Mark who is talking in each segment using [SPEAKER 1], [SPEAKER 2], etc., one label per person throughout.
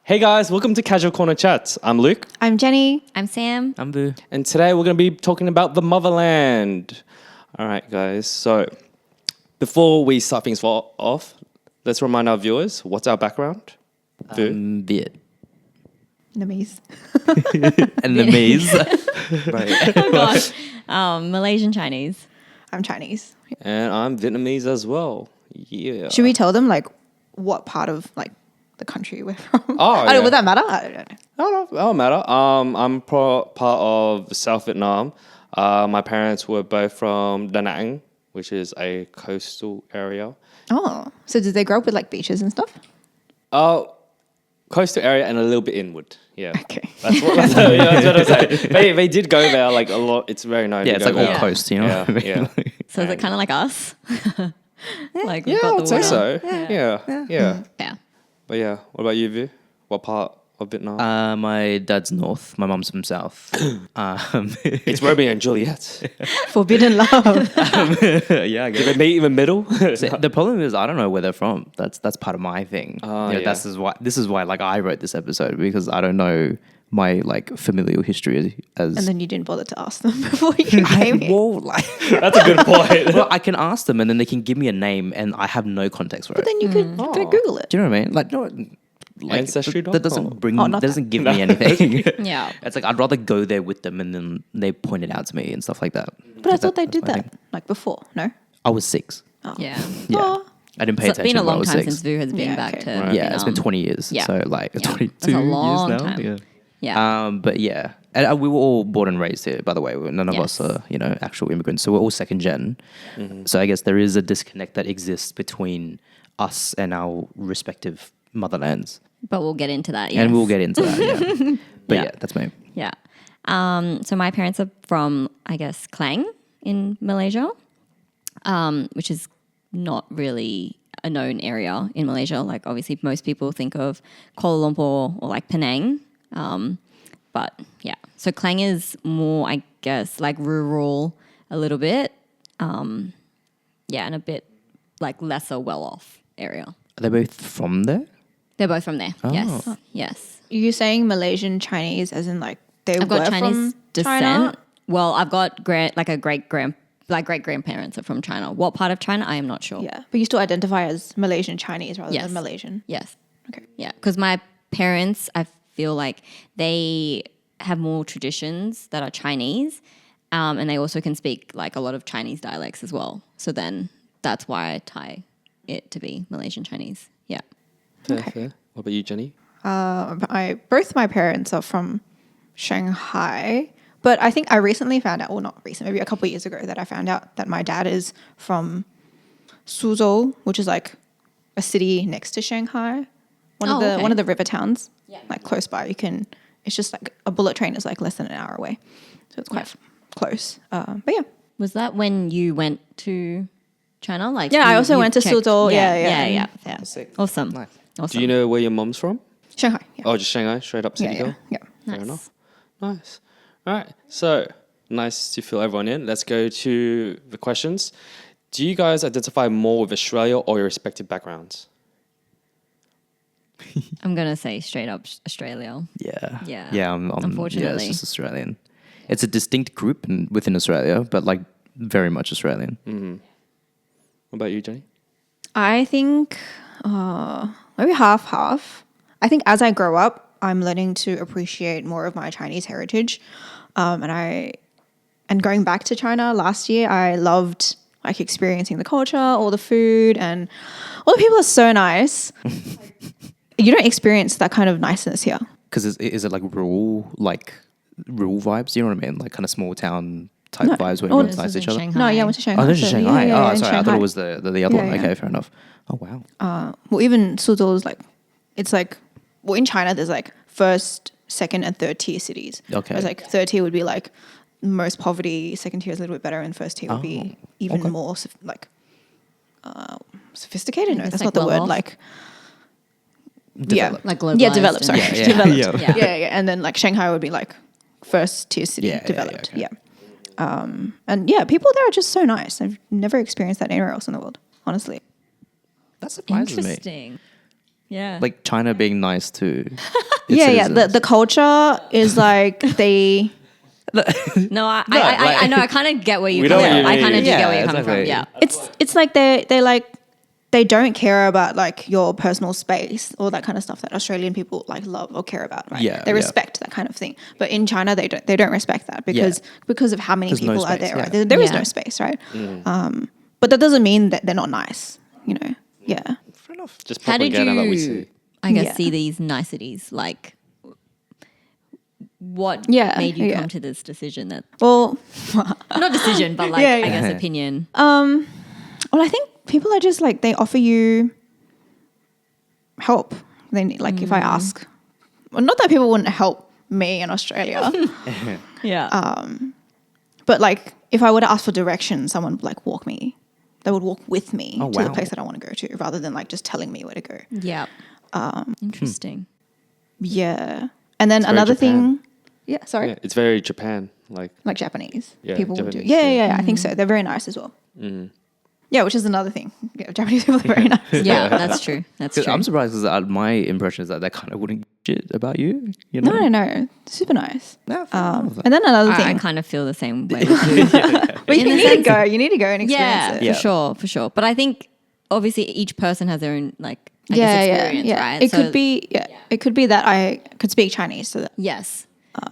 [SPEAKER 1] Hey guys, welcome to Casual Corner Chats. I'm Luke.
[SPEAKER 2] I'm Jenny.
[SPEAKER 3] I'm Sam.
[SPEAKER 4] I'm Boo.
[SPEAKER 1] And today we're going to be talking about the motherland. All right, guys. So before we start things off, let's remind our viewers, what's our background?
[SPEAKER 4] Vietnamese.
[SPEAKER 2] Vietnamese.
[SPEAKER 1] Right.
[SPEAKER 3] Oh gosh. Malaysian Chinese.
[SPEAKER 2] I'm Chinese.
[SPEAKER 1] And I'm Vietnamese as well. Yeah.
[SPEAKER 2] Should we tell them like what part of like the country we're from?
[SPEAKER 1] Oh, yeah.
[SPEAKER 2] Would that matter? I don't know.
[SPEAKER 1] No, it don't matter. I'm part of South Vietnam. My parents were both from Da Nang, which is a coastal area.
[SPEAKER 2] Oh, so did they grow up with like beaches and stuff?
[SPEAKER 1] Coastal area and a little bit inward. Yeah.
[SPEAKER 2] Okay.
[SPEAKER 1] That's what I say. They did go there like a lot. It's very known.
[SPEAKER 4] Yeah,
[SPEAKER 1] to
[SPEAKER 4] it's
[SPEAKER 1] go
[SPEAKER 4] like all
[SPEAKER 1] there.
[SPEAKER 4] coast, you know?
[SPEAKER 1] Yeah, yeah.
[SPEAKER 3] So is it kind of like us? Like
[SPEAKER 1] Yeah,
[SPEAKER 3] we've got
[SPEAKER 1] I
[SPEAKER 3] the
[SPEAKER 1] would say
[SPEAKER 3] water.
[SPEAKER 1] so. Yeah.
[SPEAKER 3] Yeah.
[SPEAKER 1] But yeah, what about you, Vi? What part of Vietnam?
[SPEAKER 4] My dad's north. My mum's from south.
[SPEAKER 1] It's Romeo and Juliet.
[SPEAKER 2] Forbidden love.
[SPEAKER 4] Yeah, I
[SPEAKER 1] Did
[SPEAKER 4] guess.
[SPEAKER 1] they meet in the middle?
[SPEAKER 4] The problem is I don't know where they're from. That's part of my thing.
[SPEAKER 1] Yeah.
[SPEAKER 4] This is why like I wrote this episode, because I don't know my like familial history as.
[SPEAKER 2] And then you didn't bother to ask them before you came here.
[SPEAKER 4] Well, like,
[SPEAKER 1] That's a good point.
[SPEAKER 4] well, I can ask them and then they can give me a name and I have no context for
[SPEAKER 2] But
[SPEAKER 4] it.
[SPEAKER 2] then you could go Google it.
[SPEAKER 4] Do you know what I mean? Like, no, like
[SPEAKER 1] Ancestry.com.
[SPEAKER 4] that doesn't bring.
[SPEAKER 2] Oh, not
[SPEAKER 4] that doesn't give me anything.
[SPEAKER 3] Yeah.
[SPEAKER 4] It's like I'd rather go there with them and then they point it out to me and stuff like that.
[SPEAKER 2] But I thought they did
[SPEAKER 4] that's my
[SPEAKER 2] that
[SPEAKER 4] thing.
[SPEAKER 2] like before. No.
[SPEAKER 4] I was 6.
[SPEAKER 3] Yeah.
[SPEAKER 4] Yeah,
[SPEAKER 2] Oh.
[SPEAKER 4] I didn't pay
[SPEAKER 3] So it's
[SPEAKER 4] attention.
[SPEAKER 3] been a
[SPEAKER 4] when I
[SPEAKER 3] long
[SPEAKER 4] was
[SPEAKER 3] time
[SPEAKER 4] 6.
[SPEAKER 3] since Vu has been
[SPEAKER 2] Yeah,
[SPEAKER 3] back
[SPEAKER 2] okay.
[SPEAKER 3] to
[SPEAKER 1] Right.
[SPEAKER 4] Yeah, it's been
[SPEAKER 3] Vietnam.
[SPEAKER 4] 20 years.
[SPEAKER 3] Yeah.
[SPEAKER 4] So like
[SPEAKER 3] Yeah.
[SPEAKER 4] 22
[SPEAKER 3] That's a long
[SPEAKER 4] years now.
[SPEAKER 3] time.
[SPEAKER 4] Yeah.
[SPEAKER 3] Yeah.
[SPEAKER 4] But yeah, and we were all born and raised here. By the way, none of us
[SPEAKER 3] Yes.
[SPEAKER 4] are actual immigrants, so we're all second gen. So I guess there is a disconnect that exists between us and our respective motherlands,
[SPEAKER 3] But we'll get into that. Yes.
[SPEAKER 4] and we'll get into that. Yeah. But
[SPEAKER 3] Yeah.
[SPEAKER 4] yeah, that's me.
[SPEAKER 3] Yeah. So my parents are from, I guess, Klang in Malaysia, which is not really a known area in Malaysia. Like obviously most people think of Kuala Lumpur or like Penang. But yeah, so Klang is more, I guess, like rural a little bit. Yeah, and a bit like lesser well-off area.
[SPEAKER 4] Are they both from there?
[SPEAKER 3] They're both from there.
[SPEAKER 4] Oh.
[SPEAKER 3] Yes. Yes.
[SPEAKER 2] You're saying Malaysian Chinese as in like they
[SPEAKER 3] I've
[SPEAKER 2] were
[SPEAKER 3] got Chinese
[SPEAKER 2] from
[SPEAKER 3] descent.
[SPEAKER 2] China?
[SPEAKER 3] Well, I've got great grandparents are from China. What part of China? I am not sure.
[SPEAKER 2] Yeah. But you still identify as Malaysian Chinese rather
[SPEAKER 3] Yes.
[SPEAKER 2] than Malaysian.
[SPEAKER 3] Yes.
[SPEAKER 2] Okay.
[SPEAKER 3] Yeah, because my parents, I feel like they have more traditions that are Chinese, and they also can speak like a lot of Chinese dialects as well. So then that's why I tie it to be Malaysian Chinese. Yeah.
[SPEAKER 1] Fair. What about you, Jenny?
[SPEAKER 2] Both my parents are from Shanghai, but I think I recently found out, well, not recent, maybe a couple of years ago, that I found out that my dad is from Suzhou, which is like a city next to Shanghai, one of the river towns, like close by. It's just like a bullet train is like less than an hour away, so it's quite close. But yeah.
[SPEAKER 3] Was that when you went to China? Like
[SPEAKER 2] Yeah, I
[SPEAKER 3] you-
[SPEAKER 2] also
[SPEAKER 3] you
[SPEAKER 2] went to
[SPEAKER 3] checked-
[SPEAKER 2] Suzhou. Yeah.
[SPEAKER 3] Yeah.
[SPEAKER 1] Sick.
[SPEAKER 3] Awesome.
[SPEAKER 4] Nice.
[SPEAKER 3] Awesome.
[SPEAKER 1] Do you know where your mom's from?
[SPEAKER 2] Shanghai. Yeah.
[SPEAKER 1] Oh, just Shanghai, straight up city girl?
[SPEAKER 2] Yeah.
[SPEAKER 1] Fair
[SPEAKER 3] Nice.
[SPEAKER 1] enough. Nice. All right. So nice to fill everyone in. Let's go to the questions. Do you guys identify more with Australia or your respective backgrounds?
[SPEAKER 3] I'm gonna say straight up Australia.
[SPEAKER 4] Yeah.
[SPEAKER 3] Yeah.
[SPEAKER 4] Yeah. I'm
[SPEAKER 3] Unfortunately.
[SPEAKER 4] yeah, it's just Australian. It's a distinct group within Australia, but like very much Australian.
[SPEAKER 1] What about you, Jenny?
[SPEAKER 2] I think maybe half. I think as I grow up, I'm learning to appreciate more of my Chinese heritage. And going back to China last year, I loved like experiencing the culture, all the food, and all the people are so nice. You don't experience that kind of niceness here.
[SPEAKER 4] Because is it like rural vibes? You know what I mean? Like kind of small town type vibes where everyone's
[SPEAKER 3] This
[SPEAKER 4] nice
[SPEAKER 3] is
[SPEAKER 4] to each
[SPEAKER 3] in
[SPEAKER 4] other.
[SPEAKER 3] Shanghai.
[SPEAKER 2] No, yeah, I went to Shanghai.
[SPEAKER 4] Oh, this is
[SPEAKER 2] so-
[SPEAKER 4] Shanghai.
[SPEAKER 2] yeah,
[SPEAKER 4] Oh,
[SPEAKER 2] in
[SPEAKER 4] sorry. I thought
[SPEAKER 2] Shanghai.
[SPEAKER 4] it was the other
[SPEAKER 2] Yeah,
[SPEAKER 4] one.
[SPEAKER 2] yeah.
[SPEAKER 4] Okay, fair enough. Oh, wow.
[SPEAKER 2] Well, even Suzhou is like, it's like, well, in China, there's like first, second, and third tier cities.
[SPEAKER 4] Okay.
[SPEAKER 2] Whereas like third tier would be like most poverty, second tier is a little bit better, and first tier would be even
[SPEAKER 4] okay.
[SPEAKER 2] more sophisticated. No,
[SPEAKER 3] It's
[SPEAKER 2] that's
[SPEAKER 3] like
[SPEAKER 2] not the
[SPEAKER 3] well
[SPEAKER 2] word.
[SPEAKER 3] off?
[SPEAKER 2] Like,
[SPEAKER 4] Developed.
[SPEAKER 3] Like globalized.
[SPEAKER 2] yeah, developed. Sorry,
[SPEAKER 3] and-
[SPEAKER 4] Yeah.
[SPEAKER 2] developed.
[SPEAKER 4] Yeah.
[SPEAKER 2] Yeah. And then like Shanghai would be like first tier city,
[SPEAKER 4] Yeah,
[SPEAKER 2] developed.
[SPEAKER 4] okay.
[SPEAKER 2] And yeah, people there are just so nice. I've never experienced that anywhere else in the world, honestly.
[SPEAKER 4] That surprises me.
[SPEAKER 3] Interesting. Yeah.
[SPEAKER 4] like China being nice to its
[SPEAKER 2] Yeah.
[SPEAKER 4] citizens.
[SPEAKER 2] The culture is like they.
[SPEAKER 3] No, I know. I kind of get where
[SPEAKER 1] We
[SPEAKER 3] you're
[SPEAKER 1] know
[SPEAKER 3] coming
[SPEAKER 1] what
[SPEAKER 3] from.
[SPEAKER 1] you
[SPEAKER 3] I kind of
[SPEAKER 1] mean.
[SPEAKER 3] do
[SPEAKER 4] Yeah,
[SPEAKER 3] get where you're coming from.
[SPEAKER 4] exactly.
[SPEAKER 3] Yeah.
[SPEAKER 2] It's like they don't care about like your personal space or that kind of stuff that Australian people like love or care about, right?
[SPEAKER 4] Yeah,
[SPEAKER 2] They
[SPEAKER 4] yeah.
[SPEAKER 2] respect that kind of thing. But in China they don't respect that because of how many
[SPEAKER 4] There's no
[SPEAKER 2] people are
[SPEAKER 4] space,
[SPEAKER 2] there, right?
[SPEAKER 4] yeah.
[SPEAKER 2] There is
[SPEAKER 3] Yeah.
[SPEAKER 2] no space, right? But that doesn't mean that they're not nice, you know. Yeah.
[SPEAKER 1] Fair enough. Just
[SPEAKER 3] How did
[SPEAKER 1] propaganda that we
[SPEAKER 3] you,
[SPEAKER 1] see.
[SPEAKER 3] I guess,
[SPEAKER 2] Yeah.
[SPEAKER 3] see these niceties? Like, what
[SPEAKER 2] Yeah,
[SPEAKER 3] made you
[SPEAKER 2] yeah.
[SPEAKER 3] come to this decision? That
[SPEAKER 2] Well,
[SPEAKER 3] not decision, but like
[SPEAKER 2] Yeah,
[SPEAKER 3] I
[SPEAKER 2] yeah.
[SPEAKER 3] guess opinion.
[SPEAKER 2] well, I think people are just like they offer you help. They need, like if I ask, well, not that people wouldn't help me in Australia,
[SPEAKER 3] Yeah.
[SPEAKER 2] but like if I were to ask for directions, someone would like walk me. They would walk with me
[SPEAKER 4] Oh,
[SPEAKER 2] to the
[SPEAKER 4] wow.
[SPEAKER 2] place that I want to go to, rather than like just telling me where to go.
[SPEAKER 3] Yeah. Interesting.
[SPEAKER 2] Yeah, and then
[SPEAKER 1] very
[SPEAKER 2] another
[SPEAKER 1] Japan.
[SPEAKER 2] thing. Yeah, sorry.
[SPEAKER 1] Yeah, it's very Japan. Like,
[SPEAKER 2] Like Japanese
[SPEAKER 1] Yeah,
[SPEAKER 2] people would do.
[SPEAKER 1] Japanese,
[SPEAKER 2] Yeah,
[SPEAKER 1] yeah.
[SPEAKER 2] I think so. They're very nice as well. Yeah, which is another thing. Yeah, Japanese people are very nice.
[SPEAKER 3] Yeah, that's true. That's
[SPEAKER 4] 'Cause
[SPEAKER 3] true.
[SPEAKER 4] I'm surprised because my impression is that they kind of wouldn't give shit about you. You know?
[SPEAKER 2] No, super nice.
[SPEAKER 4] No, fair enough.
[SPEAKER 2] And then another
[SPEAKER 3] I
[SPEAKER 2] thing.
[SPEAKER 3] kind of feel the same way.
[SPEAKER 2] But you
[SPEAKER 3] in the
[SPEAKER 2] need to
[SPEAKER 3] sense-
[SPEAKER 2] go. You need to go and experience
[SPEAKER 3] Yeah,
[SPEAKER 2] it.
[SPEAKER 4] Yeah.
[SPEAKER 3] for sure. But I think obviously each person has their own like I guess experience, right?
[SPEAKER 2] It
[SPEAKER 3] So-
[SPEAKER 2] could be. Yeah, it could be that I could speak Chinese, so that
[SPEAKER 3] Yes.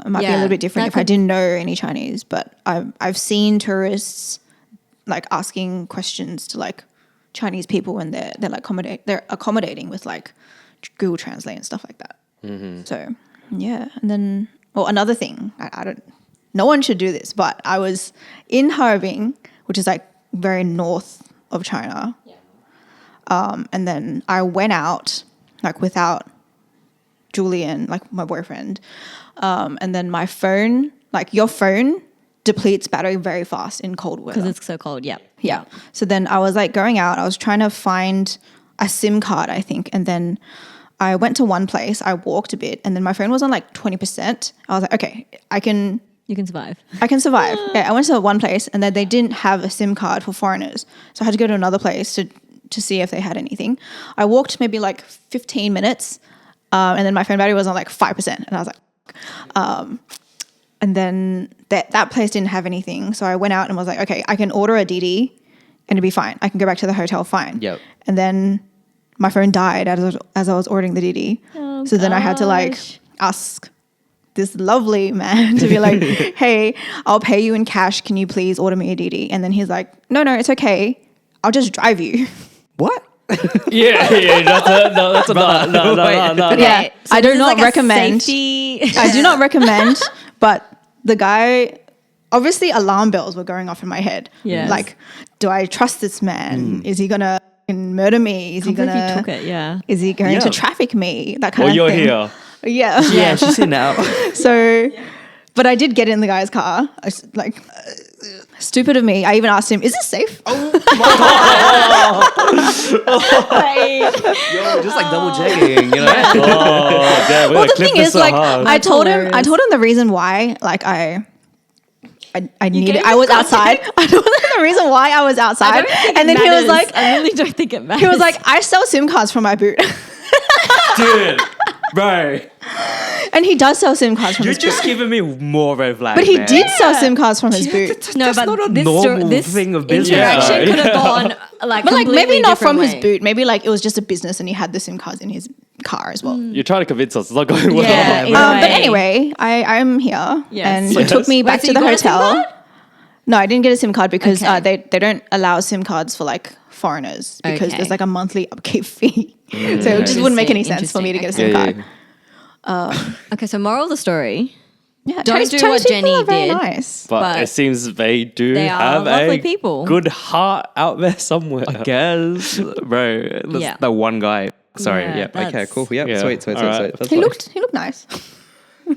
[SPEAKER 2] it might be a
[SPEAKER 3] Yeah,
[SPEAKER 2] little bit different
[SPEAKER 3] that
[SPEAKER 2] if I
[SPEAKER 3] could-
[SPEAKER 2] didn't know any Chinese. But I've seen tourists like asking questions to like Chinese people when they're like they're accommodating with like Google Translate and stuff like that. So yeah, and then another thing I don't. No one should do this, but I was in Harbin, which is like very north of China. And then I went out like without Julian, like my boyfriend. And then my phone, like your phone depletes battery very fast in cold weather.
[SPEAKER 3] Because it's so cold. Yeah.
[SPEAKER 2] Yeah. So then I was like going out, I was trying to find a SIM card, I think. And then I went to one place, I walked a bit, and then my phone was on like 20%. I was like, okay,
[SPEAKER 3] You can survive.
[SPEAKER 2] I can survive. Yeah, I went to one place and then they didn't have a SIM card for foreigners. So I had to go to another place to see if they had anything. I walked maybe like 15 minutes and then my phone battery was on like 5%. And I was like, and then that place didn't have anything. So I went out and was like, okay, I can order a DD and it'll be fine. I can go back to the hotel fine.
[SPEAKER 4] Yep.
[SPEAKER 2] And then my phone died as I was ordering the DD.
[SPEAKER 3] Oh,
[SPEAKER 2] so then I had to like
[SPEAKER 3] gosh.
[SPEAKER 2] ask this lovely man to be like, hey, I'll pay you in cash. Can you please order me a DD? And then he's like, no, it's okay. I'll just drive you.
[SPEAKER 4] What?
[SPEAKER 1] yeah, that's a no.
[SPEAKER 2] Yeah.
[SPEAKER 3] Okay, so
[SPEAKER 2] I
[SPEAKER 3] this
[SPEAKER 2] do
[SPEAKER 3] is
[SPEAKER 2] not
[SPEAKER 3] like a
[SPEAKER 2] recommend.
[SPEAKER 3] safety-
[SPEAKER 2] I do not recommend, but the guy, obviously alarm bells were going off in my head.
[SPEAKER 3] Yes.
[SPEAKER 2] Like, do I trust this man? Is he going to murder me? Is he
[SPEAKER 3] Can't
[SPEAKER 2] going
[SPEAKER 3] believe you took
[SPEAKER 2] to,
[SPEAKER 3] it. Yeah.
[SPEAKER 2] is he going
[SPEAKER 1] Yeah.
[SPEAKER 2] to traffic me? That kind
[SPEAKER 1] Well,
[SPEAKER 2] of
[SPEAKER 1] you're
[SPEAKER 2] thing.
[SPEAKER 1] here.
[SPEAKER 2] Yeah.
[SPEAKER 4] Yeah, she's here now.
[SPEAKER 2] So, but I did get in the guy's car. I was like, stupid of me. I even asked him, is this safe?
[SPEAKER 4] Yo, just like double checking, you know?
[SPEAKER 1] Oh, damn.
[SPEAKER 2] Well, the thing is, like, I told him the reason why, like, I needed,
[SPEAKER 3] gave
[SPEAKER 2] I
[SPEAKER 3] him
[SPEAKER 2] was outside. I told him the reason why I was outside. And then he was like,
[SPEAKER 3] I really don't think it matters.
[SPEAKER 2] he was like, I sell SIM cards from my boot.
[SPEAKER 1] dude, bro,
[SPEAKER 2] And he does sell SIM cards from
[SPEAKER 1] you're
[SPEAKER 2] his boot.
[SPEAKER 1] just giving me more red flags.
[SPEAKER 2] But he
[SPEAKER 1] man.
[SPEAKER 2] did sell SIM cards from his boot.
[SPEAKER 3] no,
[SPEAKER 4] That's
[SPEAKER 3] but
[SPEAKER 4] not a
[SPEAKER 3] this,
[SPEAKER 4] normal
[SPEAKER 3] this
[SPEAKER 4] thing of business.
[SPEAKER 3] interaction
[SPEAKER 1] Yeah.
[SPEAKER 3] could have gone like
[SPEAKER 2] But like maybe
[SPEAKER 3] completely
[SPEAKER 2] not from
[SPEAKER 3] different
[SPEAKER 2] his
[SPEAKER 3] way.
[SPEAKER 2] boot. Maybe like it was just a business and he had the SIM cards in his car as well.
[SPEAKER 1] You're trying to convince us it's not going well.
[SPEAKER 3] Yeah, either
[SPEAKER 2] But
[SPEAKER 3] way.
[SPEAKER 2] anyway, I'm here,
[SPEAKER 3] Yes.
[SPEAKER 2] and
[SPEAKER 1] Yes.
[SPEAKER 2] he took me
[SPEAKER 3] Wait,
[SPEAKER 2] back
[SPEAKER 3] so
[SPEAKER 2] to
[SPEAKER 3] you
[SPEAKER 2] the
[SPEAKER 3] got a SIM
[SPEAKER 2] hotel.
[SPEAKER 3] card?
[SPEAKER 2] No, I didn't get a SIM card because
[SPEAKER 3] Okay.
[SPEAKER 2] they don't allow SIM cards for like foreigners because
[SPEAKER 3] Okay.
[SPEAKER 2] there's like a monthly upkeep fee. So it just wouldn't make any sense for me to get a SIM
[SPEAKER 3] Interesting,
[SPEAKER 2] card.
[SPEAKER 3] Okay, so moral of the story:
[SPEAKER 2] Yeah,
[SPEAKER 3] Don't
[SPEAKER 2] Chinese,
[SPEAKER 3] do
[SPEAKER 2] Chinese
[SPEAKER 3] what
[SPEAKER 2] people
[SPEAKER 3] Jenny
[SPEAKER 2] are very
[SPEAKER 3] did.
[SPEAKER 2] nice.
[SPEAKER 1] But,
[SPEAKER 3] But
[SPEAKER 1] it seems they do
[SPEAKER 3] they are
[SPEAKER 1] have
[SPEAKER 3] lovely
[SPEAKER 1] a
[SPEAKER 3] people.
[SPEAKER 1] good heart out there somewhere.
[SPEAKER 4] I guess, bro. That's
[SPEAKER 3] Yeah.
[SPEAKER 4] the one guy. Sorry.
[SPEAKER 3] Yeah,
[SPEAKER 4] Yeah. Okay.
[SPEAKER 3] that's-
[SPEAKER 4] Cool. Yeah.
[SPEAKER 1] Yeah.
[SPEAKER 4] Sweet.
[SPEAKER 1] All right.
[SPEAKER 4] That's
[SPEAKER 2] He
[SPEAKER 4] fine.
[SPEAKER 2] looked nice.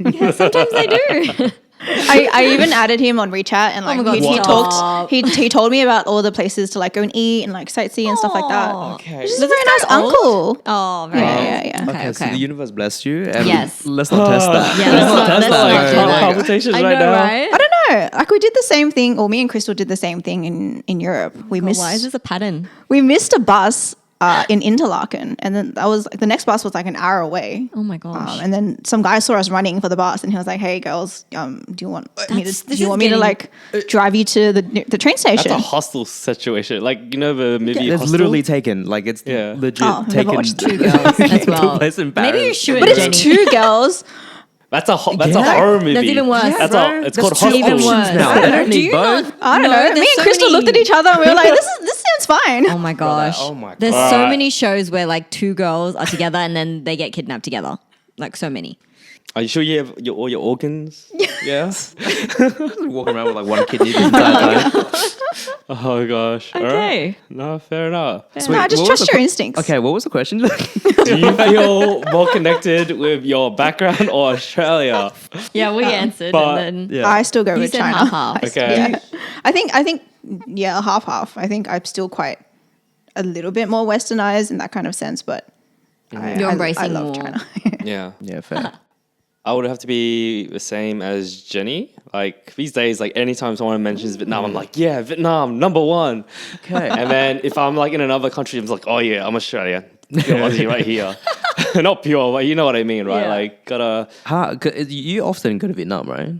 [SPEAKER 3] Yeah, sometimes they do.
[SPEAKER 2] I even added him on WeChat and like
[SPEAKER 3] my God,
[SPEAKER 2] he
[SPEAKER 3] stop.
[SPEAKER 2] talked. He told me about all the places to like go and eat and like sightsee and stuff like that.
[SPEAKER 3] Aw.
[SPEAKER 1] Okay.
[SPEAKER 2] He's a very nice uncle.
[SPEAKER 3] Oh, very
[SPEAKER 2] Yeah,
[SPEAKER 3] nice.
[SPEAKER 2] yeah.
[SPEAKER 3] Okay,
[SPEAKER 4] Okay, so the universe blessed you. And
[SPEAKER 3] Yes.
[SPEAKER 4] let's not test that.
[SPEAKER 3] Yeah, let's not
[SPEAKER 1] like
[SPEAKER 3] do
[SPEAKER 1] heart
[SPEAKER 3] that.
[SPEAKER 1] palpitations
[SPEAKER 3] I
[SPEAKER 1] right
[SPEAKER 3] know,
[SPEAKER 1] now.
[SPEAKER 3] right?
[SPEAKER 2] I don't know. Like we did the same thing, or me and Crystal did the same thing in Europe. We
[SPEAKER 3] God,
[SPEAKER 2] missed
[SPEAKER 3] why is this a pattern?
[SPEAKER 2] we missed a bus in Interlaken, and then that was like the next bus was like an hour away.
[SPEAKER 3] Oh my gosh.
[SPEAKER 2] And then some guy saw us running for the bus, and he was like, "Hey, girls, do you want me
[SPEAKER 3] This
[SPEAKER 2] to
[SPEAKER 3] is
[SPEAKER 2] like drive you to the train
[SPEAKER 1] That's
[SPEAKER 2] station?"
[SPEAKER 1] a hostel situation. Like, you know the movie
[SPEAKER 4] It's
[SPEAKER 1] Hostel?
[SPEAKER 4] literally taken. Like it's
[SPEAKER 1] Yeah.
[SPEAKER 4] legit
[SPEAKER 2] Oh, I've never
[SPEAKER 4] taken.
[SPEAKER 2] watched
[SPEAKER 3] Two girls as
[SPEAKER 4] to a
[SPEAKER 3] well.
[SPEAKER 4] place in
[SPEAKER 3] Maybe you
[SPEAKER 4] Paris.
[SPEAKER 3] should,
[SPEAKER 2] But it's
[SPEAKER 3] Jenny.
[SPEAKER 2] two girls.
[SPEAKER 1] That's a
[SPEAKER 4] Yeah.
[SPEAKER 1] horror movie.
[SPEAKER 3] That's even worse.
[SPEAKER 1] That's
[SPEAKER 4] bro.
[SPEAKER 1] it's
[SPEAKER 4] That's
[SPEAKER 1] called
[SPEAKER 4] two
[SPEAKER 1] Hostel.
[SPEAKER 3] Even worse.
[SPEAKER 4] now.
[SPEAKER 3] I
[SPEAKER 4] They don't
[SPEAKER 3] do
[SPEAKER 4] need
[SPEAKER 3] you
[SPEAKER 4] both.
[SPEAKER 3] not?
[SPEAKER 2] I don't
[SPEAKER 3] No,
[SPEAKER 2] know.
[SPEAKER 3] there's
[SPEAKER 2] Me and
[SPEAKER 3] so
[SPEAKER 2] Crystal
[SPEAKER 3] many-
[SPEAKER 2] looked at each other and we were like, "This sounds fine."
[SPEAKER 3] Oh my gosh.
[SPEAKER 4] Oh my
[SPEAKER 3] There's
[SPEAKER 1] God.
[SPEAKER 3] so
[SPEAKER 1] Alright.
[SPEAKER 3] many shows where like two girls are together and then they get kidnapped together. Like so many.
[SPEAKER 1] Are you sure you have all your organs? Yeah.
[SPEAKER 4] Walking around with like one kidney the entire time.
[SPEAKER 1] Oh gosh. All
[SPEAKER 3] Okay.
[SPEAKER 1] right. No, fair enough.
[SPEAKER 2] No, just
[SPEAKER 4] what was
[SPEAKER 2] trust
[SPEAKER 4] the
[SPEAKER 2] your instincts.
[SPEAKER 4] Okay, what was the question?
[SPEAKER 1] Do you feel more connected with your background or Australia?
[SPEAKER 3] Yeah, we answered
[SPEAKER 1] but-
[SPEAKER 3] and then
[SPEAKER 4] Yeah.
[SPEAKER 2] I still go
[SPEAKER 3] You
[SPEAKER 2] with
[SPEAKER 3] said
[SPEAKER 2] China.
[SPEAKER 3] half-half.
[SPEAKER 1] Okay.
[SPEAKER 2] Yeah. I think yeah, half. I think I'm still quite a little bit more westernized in that kind of sense, but
[SPEAKER 3] You're
[SPEAKER 2] I
[SPEAKER 3] embracing
[SPEAKER 2] love
[SPEAKER 3] more.
[SPEAKER 2] China.
[SPEAKER 1] Yeah.
[SPEAKER 4] Yeah, fair.
[SPEAKER 1] I would have to be the same as Jenny. Like these days, like anytime someone mentions Vietnam, I'm like, yeah, Vietnam, number one.
[SPEAKER 4] Okay.
[SPEAKER 1] And then if I'm like in another country, I'm like, oh yeah, I'm Australian. Pure Aussie right here. Not pure, but you know what I mean, right?
[SPEAKER 3] Yeah.
[SPEAKER 1] Like gotta
[SPEAKER 4] You often go to Vietnam, right?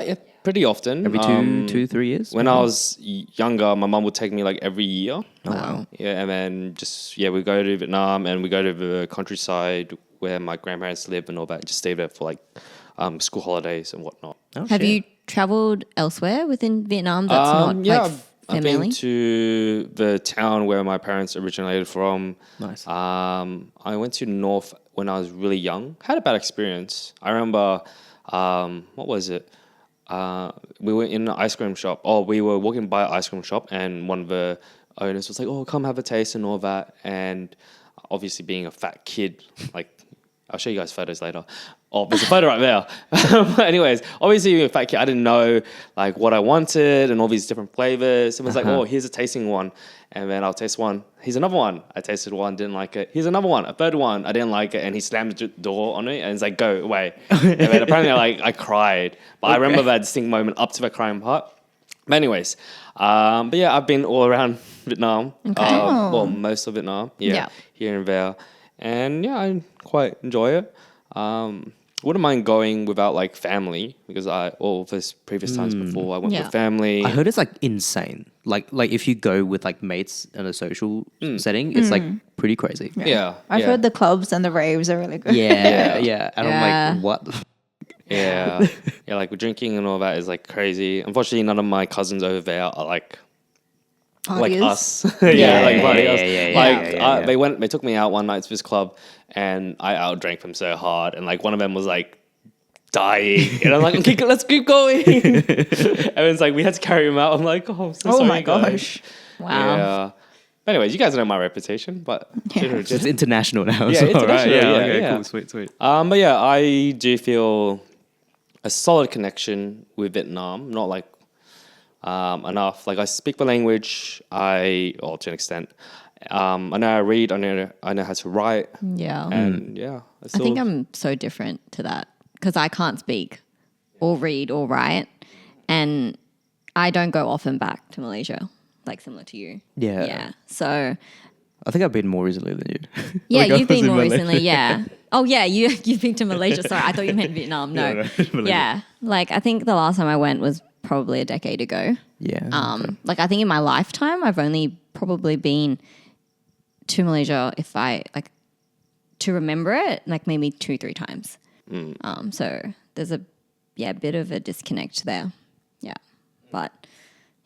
[SPEAKER 1] yeah, pretty often.
[SPEAKER 4] Every 3 years?
[SPEAKER 1] When I was younger, my mum would take me like every year.
[SPEAKER 4] Oh, wow.
[SPEAKER 1] Yeah, and then just we go to Vietnam and we go to the countryside where my grandparents live and all that. Just stay there for like school holidays and whatnot.
[SPEAKER 4] Oh,
[SPEAKER 3] Have
[SPEAKER 4] shit.
[SPEAKER 3] you traveled elsewhere within Vietnam that's not
[SPEAKER 1] yeah,
[SPEAKER 3] like
[SPEAKER 1] I've been
[SPEAKER 3] family?
[SPEAKER 1] to the town where my parents originated from.
[SPEAKER 4] Nice.
[SPEAKER 1] I went to North when I was really young. Had a bad experience. I remember, what was it? We were in an ice cream shop. Oh, we were walking by an ice cream shop, and one of the owners was like, "Oh, come have a taste and all that." And obviously, being a fat kid, like I'll show you guys photos later. Oh, there's a photo right there. But anyways, obviously being a fat kid, I didn't know like what I wanted and all these different flavors. Someone's like, "Oh, here's a tasting one," and then I'll taste one. Here's another one. I tasted one, didn't like it. Here's another one, a third one. I didn't like it, and he slammed the door on it and he's like, "Go away." And then apparently, I cried. But I remember that distinct moment up to the crying part. But anyways, but yeah, I've been all around Vietnam. Well, most of Vietnam.
[SPEAKER 3] Yeah.
[SPEAKER 1] Here and there, and yeah, I quite enjoy it. Wouldn't mind going without like family because all of this previous times before I went
[SPEAKER 3] Yeah.
[SPEAKER 1] with family.
[SPEAKER 4] I heard it's like insane. Like if you go with like mates in a social setting, it's like pretty crazy.
[SPEAKER 1] Yeah,
[SPEAKER 2] I've
[SPEAKER 1] yeah.
[SPEAKER 2] heard the clubs and the raves are really good.
[SPEAKER 4] Yeah, yeah. And
[SPEAKER 3] Yeah.
[SPEAKER 4] I'm like, what?
[SPEAKER 1] Yeah, yeah, like with drinking and all that is like crazy. Unfortunately, none of my cousins over there are like
[SPEAKER 2] Partiers.
[SPEAKER 1] us.
[SPEAKER 3] Yeah,
[SPEAKER 1] like
[SPEAKER 3] yeah,
[SPEAKER 1] party
[SPEAKER 4] yeah,
[SPEAKER 1] us.
[SPEAKER 4] yeah,
[SPEAKER 1] Like
[SPEAKER 4] yeah.
[SPEAKER 1] they took me out one night to this club, and I outdrank them so hard, and like one of them was like dying, and I'm like, okay, let's keep going. And it's like we had to carry him out. I'm like, oh, I'm so
[SPEAKER 2] Oh
[SPEAKER 1] sorry,
[SPEAKER 2] my
[SPEAKER 1] guys.
[SPEAKER 2] gosh.
[SPEAKER 3] Wow.
[SPEAKER 1] Yeah. Anyways, you guys know my reputation, but
[SPEAKER 4] It's international now.
[SPEAKER 1] Yeah,
[SPEAKER 4] as well,
[SPEAKER 1] international,
[SPEAKER 4] right?
[SPEAKER 1] yeah,
[SPEAKER 4] okay,
[SPEAKER 1] yeah.
[SPEAKER 4] cool, sweet.
[SPEAKER 1] But yeah, I do feel a solid connection with Vietnam. Not like enough. Like I speak the language. To an extent, I know how to read. I know how to write.
[SPEAKER 3] Yeah.
[SPEAKER 1] And yeah,
[SPEAKER 3] I think I'm so different to that because I can't speak or read or write, and I don't go often back to Malaysia, like similar to you.
[SPEAKER 4] Yeah.
[SPEAKER 3] Yeah. So
[SPEAKER 4] I think I've been more recently than you.
[SPEAKER 3] yeah,
[SPEAKER 4] Like, I
[SPEAKER 3] you've
[SPEAKER 4] was
[SPEAKER 3] been
[SPEAKER 4] in
[SPEAKER 3] more
[SPEAKER 4] Malaysia.
[SPEAKER 3] recently. Yeah. Oh yeah, you've been to Malaysia. Sorry, I thought you meant Vietnam. No.
[SPEAKER 4] Malaysia.
[SPEAKER 3] Yeah. Like I think the last time I went was probably a decade ago.
[SPEAKER 4] Yeah.
[SPEAKER 3] Like I think in my lifetime, I've only probably been to Malaysia if I like to remember it, like maybe 2-3 times. So there's a bit of a disconnect there. Yeah, but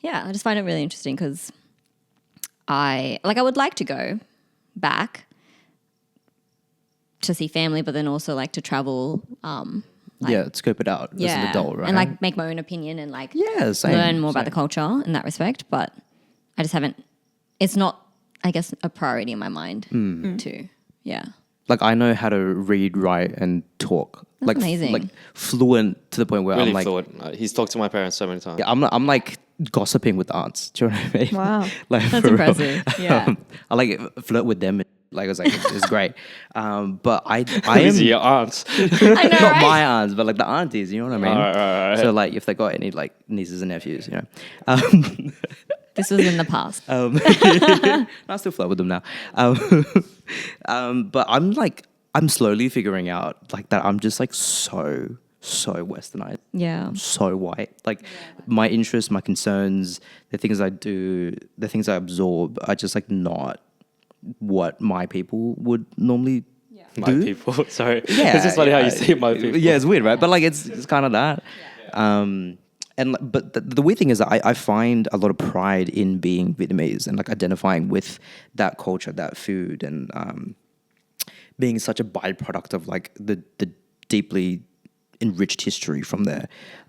[SPEAKER 3] yeah, I just find it really interesting because I would like to go back to see family, but then also like to travel.
[SPEAKER 4] Yeah, scope it out as an adult, right?
[SPEAKER 3] And like make my own opinion and like
[SPEAKER 4] Yeah, same,
[SPEAKER 3] learn more about the
[SPEAKER 4] same.
[SPEAKER 3] culture in that respect. But I just haven't. It's not, I guess, a priority in my mind to. Yeah.
[SPEAKER 4] Like I know how to read, write, and talk. Like
[SPEAKER 3] amazing.
[SPEAKER 4] like fluent to the point where
[SPEAKER 1] really
[SPEAKER 4] I'm like,
[SPEAKER 1] fluent. He's talked to my parents so many times.
[SPEAKER 4] yeah, I'm like gossiping with aunts. Do you know what I mean?
[SPEAKER 2] Wow.
[SPEAKER 4] Like
[SPEAKER 3] That's
[SPEAKER 4] for real.
[SPEAKER 3] impressive. Yeah.
[SPEAKER 4] I like flirt with them. Like I was like, it's great. But I
[SPEAKER 1] These are
[SPEAKER 4] am
[SPEAKER 1] your aunts.
[SPEAKER 3] I know,
[SPEAKER 4] not
[SPEAKER 3] right?
[SPEAKER 4] my aunts, but like the aunties. You know what I mean?
[SPEAKER 1] Right.
[SPEAKER 4] So like if they got any like nieces and nephews, you know.
[SPEAKER 3] This was in the past.
[SPEAKER 4] I still flirt with them now. But I'm slowly figuring out like that I'm just like so westernized.
[SPEAKER 3] Yeah.
[SPEAKER 4] So white. Like my interests, my concerns, the things I do, the things I absorb are just like not what my people would normally
[SPEAKER 1] My
[SPEAKER 4] do.
[SPEAKER 1] people. Sorry.
[SPEAKER 4] Yeah,
[SPEAKER 1] It's just funny how you say my people.
[SPEAKER 4] Yeah, it's weird, right? But like it's kind of that. But the weird thing is that I find a lot of pride in being Vietnamese and like identifying with that culture, that food, and being such a byproduct of like the deeply enriched history from there.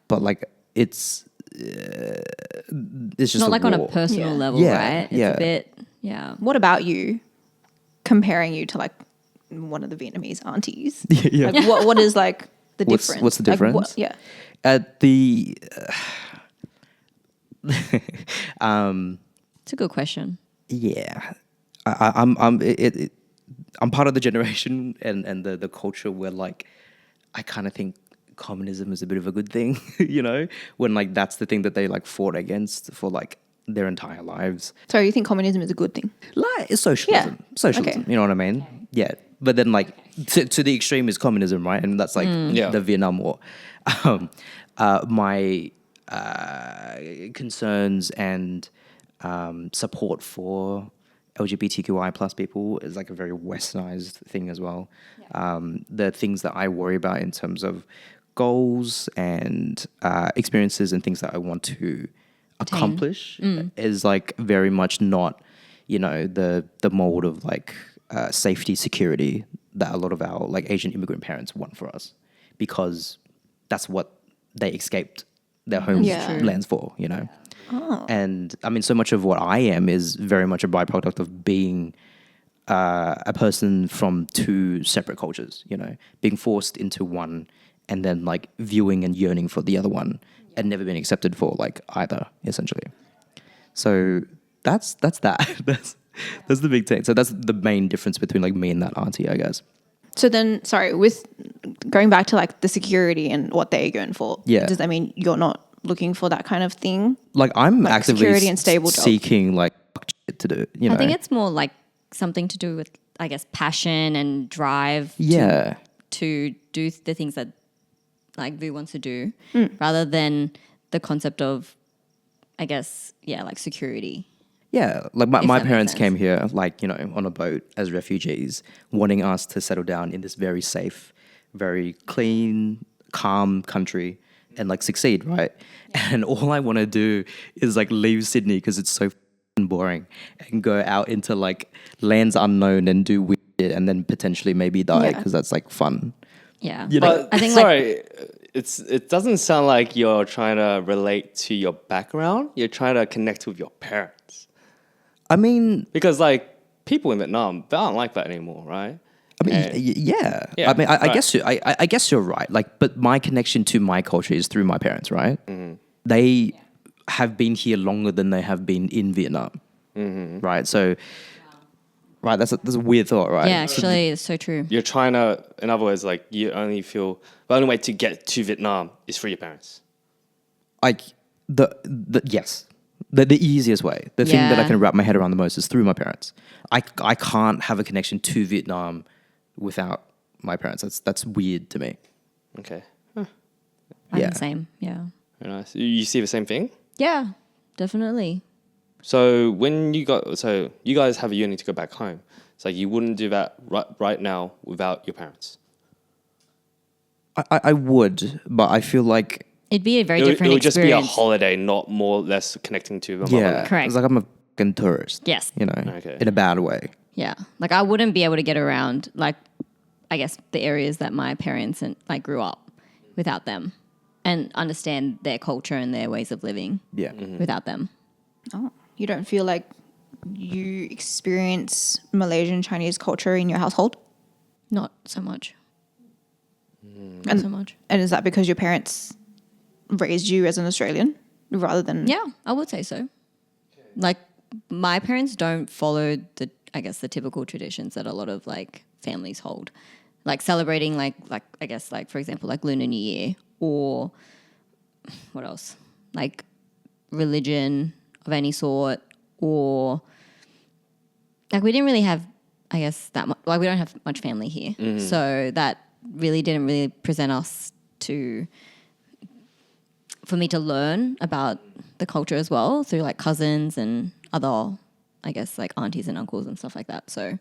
[SPEAKER 4] But like it's just
[SPEAKER 3] Not like on a
[SPEAKER 4] raw.
[SPEAKER 3] personal level,
[SPEAKER 4] Yeah,
[SPEAKER 3] right? It's
[SPEAKER 4] yeah.
[SPEAKER 3] a bit, yeah.
[SPEAKER 2] What about you? Comparing you to like one of the Vietnamese aunties.
[SPEAKER 4] Yeah.
[SPEAKER 2] Like, what is like the
[SPEAKER 4] What's-
[SPEAKER 2] difference?
[SPEAKER 4] what's the
[SPEAKER 2] Like,
[SPEAKER 4] difference?
[SPEAKER 2] yeah.
[SPEAKER 4] The
[SPEAKER 3] It's a good question.
[SPEAKER 4] yeah, I'm part of the generation and the culture where like I kind of think communism is a bit of a good thing, you know, when like that's the thing that they like fought against for like their entire lives.
[SPEAKER 2] So you think communism is a good thing?
[SPEAKER 4] Like it's socialism,
[SPEAKER 2] Yeah.
[SPEAKER 4] socialism.
[SPEAKER 2] Okay.
[SPEAKER 4] You know what I mean? Yeah. But then like to the extreme is communism, right? And that's like
[SPEAKER 1] Yeah.
[SPEAKER 4] the Vietnam War. My concerns and support for LGBTQI plus people is like a very westernized thing as well. The things that I worry about in terms of goals and experiences and things that I want to accomplish is like very much not, you know, the mold of like safety, security that a lot of our like Asian immigrant parents want for us, because that's what they escaped their homelands for, you know. And I mean, so much of what I am is very much a byproduct of being a person from two separate cultures, you know, being forced into one and then like viewing and yearning for the other one and never being accepted for like either, essentially. So that's that. that's the big thing. So that's the main difference between like me and that auntie, I guess.
[SPEAKER 2] So then, sorry, with going back to like the security and what they're going for,
[SPEAKER 4] Yeah.
[SPEAKER 2] does that mean you're not looking for that kind of thing?
[SPEAKER 4] Like I'm
[SPEAKER 2] Like
[SPEAKER 4] actively
[SPEAKER 2] security and stable jobs.
[SPEAKER 4] seeking like shit to do, you know.
[SPEAKER 3] I think it's more like something to do with, I guess, passion and drive
[SPEAKER 4] yeah.
[SPEAKER 3] to do the things that like Vu wants to do rather than the concept of, I guess, yeah, like security.
[SPEAKER 4] Yeah, like
[SPEAKER 3] If
[SPEAKER 4] my
[SPEAKER 3] that makes
[SPEAKER 4] parents
[SPEAKER 3] sense.
[SPEAKER 4] came here, like, you know, on a boat as refugees, wanting us to settle down in this very safe, very clean, calm country and like succeed, right? And all I want to do is like leave Sydney because it's so f***ing boring and go out into like lands unknown and do weird shit and then potentially maybe die
[SPEAKER 2] Yeah.
[SPEAKER 4] because that's like fun.
[SPEAKER 3] Yeah.
[SPEAKER 4] You know?
[SPEAKER 1] But
[SPEAKER 3] I think,
[SPEAKER 1] sorry, it doesn't sound like you're trying to relate to your background. You're trying to connect with your parents.
[SPEAKER 4] I mean,
[SPEAKER 1] Because like people in Vietnam, they aren't like that anymore, right?
[SPEAKER 4] yeah.
[SPEAKER 1] Yeah,
[SPEAKER 4] I mean, I
[SPEAKER 1] right.
[SPEAKER 4] guess I guess you're right. Like, but my connection to my culture is through my parents, right?
[SPEAKER 1] Mm-hmm.
[SPEAKER 4] They have been here longer than they have been in Vietnam, right? So, right, that's a weird thought, right?
[SPEAKER 3] Yeah, actually, it's so true.
[SPEAKER 1] You're trying to, in other words, like you only feel the only way to get to Vietnam is through your parents.
[SPEAKER 4] Like the yes. The easiest way, the thing that I
[SPEAKER 3] Yeah.
[SPEAKER 4] can wrap my head around the most is through my parents. I can't have a connection to Vietnam without my parents. That's weird to me.
[SPEAKER 1] Okay,
[SPEAKER 3] I'm
[SPEAKER 4] Yeah.
[SPEAKER 3] the same. Yeah.
[SPEAKER 1] very nice. You see the same thing.
[SPEAKER 3] Yeah, definitely.
[SPEAKER 1] So when you guys have a yearning to go back home. It's like you wouldn't do that right now without your parents.
[SPEAKER 4] I would, but I feel like
[SPEAKER 3] It'd be a very
[SPEAKER 1] It would
[SPEAKER 3] different
[SPEAKER 1] just be a
[SPEAKER 3] experience.
[SPEAKER 1] holiday, not more or less connecting to the
[SPEAKER 4] yeah,
[SPEAKER 1] motherland.
[SPEAKER 3] Correct.
[SPEAKER 4] it's like I'm a fucking tourist.
[SPEAKER 3] Yes.
[SPEAKER 4] You know,
[SPEAKER 1] Okay.
[SPEAKER 4] in a bad way.
[SPEAKER 3] Yeah. Like I wouldn't be able to get around like I guess the areas that my parents and like grew up without them and understand their culture and their ways of living
[SPEAKER 4] Yeah.
[SPEAKER 3] without them.
[SPEAKER 2] Oh, you don't feel like you experience Malaysian Chinese culture in your household?
[SPEAKER 3] Not so much. Not
[SPEAKER 2] And-
[SPEAKER 3] so much.
[SPEAKER 2] And is that because your parents raised you as an Australian rather than...
[SPEAKER 3] Yeah, I would say so. Like my parents don't follow the typical traditions that a lot of like families hold. Like celebrating like I guess like for example like Lunar New Year or what else? Like religion of any sort, or like we didn't really have, I guess, that much. Like we don't have much family here, so that really didn't really present us for me to learn about the culture as well through like cousins and other, I guess, like aunties and uncles and stuff like that. So,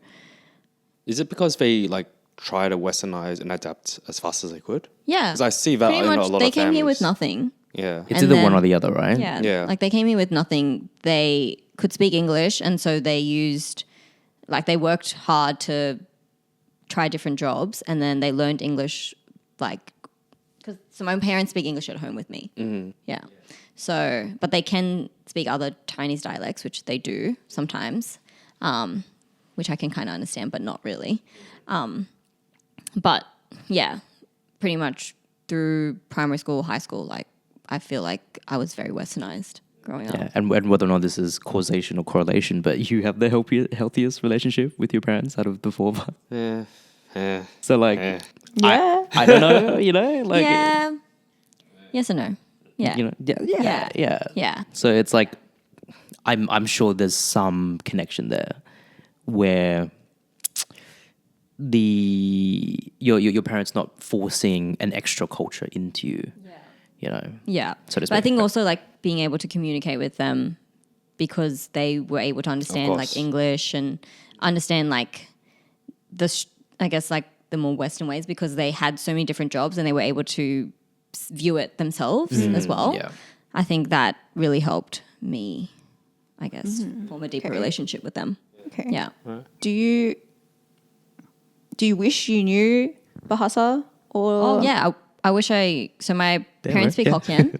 [SPEAKER 1] Is it because they like try to westernize and adapt as fast as they could?
[SPEAKER 3] yeah,
[SPEAKER 1] Because I see that
[SPEAKER 3] pretty
[SPEAKER 1] in
[SPEAKER 3] much
[SPEAKER 1] a lot
[SPEAKER 3] they
[SPEAKER 1] of
[SPEAKER 3] came here with
[SPEAKER 1] families.
[SPEAKER 3] nothing.
[SPEAKER 1] Yeah.
[SPEAKER 4] It's
[SPEAKER 3] And
[SPEAKER 4] either one
[SPEAKER 3] then-
[SPEAKER 4] or the other, right?
[SPEAKER 3] Yeah.
[SPEAKER 1] Yeah.
[SPEAKER 3] Like they came here with nothing. They could speak English, and so they they worked hard to try different jobs, and then they learned English, so my parents speak English at home with me. Mm-hmm. Yeah. So, but they can speak other Chinese dialects, which they do sometimes, which I can kind of understand, but not really. But yeah, pretty much through primary school, high school, like I feel like I was very westernized growing up.
[SPEAKER 4] Yeah, and whether or not this is causation or correlation, but you have the healthiest relationship with your parents out of the four of us.
[SPEAKER 1] Yeah. Yeah.
[SPEAKER 4] So like,
[SPEAKER 1] Yeah.
[SPEAKER 2] Yeah.
[SPEAKER 4] I don't know, you know, like,
[SPEAKER 3] Yeah. Yes and no. Yeah.
[SPEAKER 4] you know, yeah.
[SPEAKER 3] Yeah.
[SPEAKER 4] So it's like, I'm sure there's some connection there where your parents not forcing an extra culture into you. You know.
[SPEAKER 3] Yeah.
[SPEAKER 4] So to
[SPEAKER 3] But I
[SPEAKER 4] speak.
[SPEAKER 3] think also like being able to communicate with them because they were able to understand like
[SPEAKER 1] course.
[SPEAKER 3] English and understand like I guess like the more Western ways because they had so many different jobs and they were able to view it themselves as well.
[SPEAKER 4] yeah.
[SPEAKER 3] I think that really helped me, I guess, form a deeper
[SPEAKER 2] Okay.
[SPEAKER 3] relationship with them.
[SPEAKER 2] Okay.
[SPEAKER 3] Yeah.
[SPEAKER 2] Do you wish you knew Bahasa or?
[SPEAKER 3] Oh yeah, I wish so my parents speak Hokkien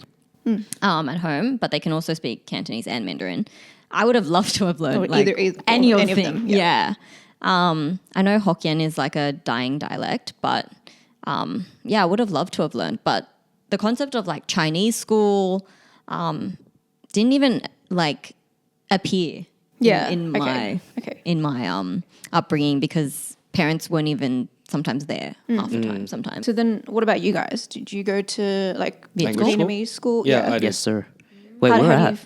[SPEAKER 3] at home, but they can also speak Cantonese and Mandarin. I would have loved to have learned
[SPEAKER 2] Or
[SPEAKER 3] like
[SPEAKER 2] either-
[SPEAKER 3] any
[SPEAKER 2] or
[SPEAKER 3] of
[SPEAKER 2] any of
[SPEAKER 3] them.
[SPEAKER 2] them,
[SPEAKER 3] Yeah. I know Hokkien is like a dying dialect, but I would have loved to have learned. But the concept of like Chinese school didn't even like appear
[SPEAKER 2] Yeah,
[SPEAKER 3] in
[SPEAKER 2] okay.
[SPEAKER 3] my upbringing because parents weren't even sometimes there half the time sometimes.
[SPEAKER 2] So then, what about you guys? Did you go to like
[SPEAKER 1] Language school?
[SPEAKER 2] Vietnamese school?
[SPEAKER 1] Yeah, I did.
[SPEAKER 4] Yes, sir. Wait,
[SPEAKER 2] How
[SPEAKER 4] where
[SPEAKER 2] do
[SPEAKER 4] at?
[SPEAKER 2] you-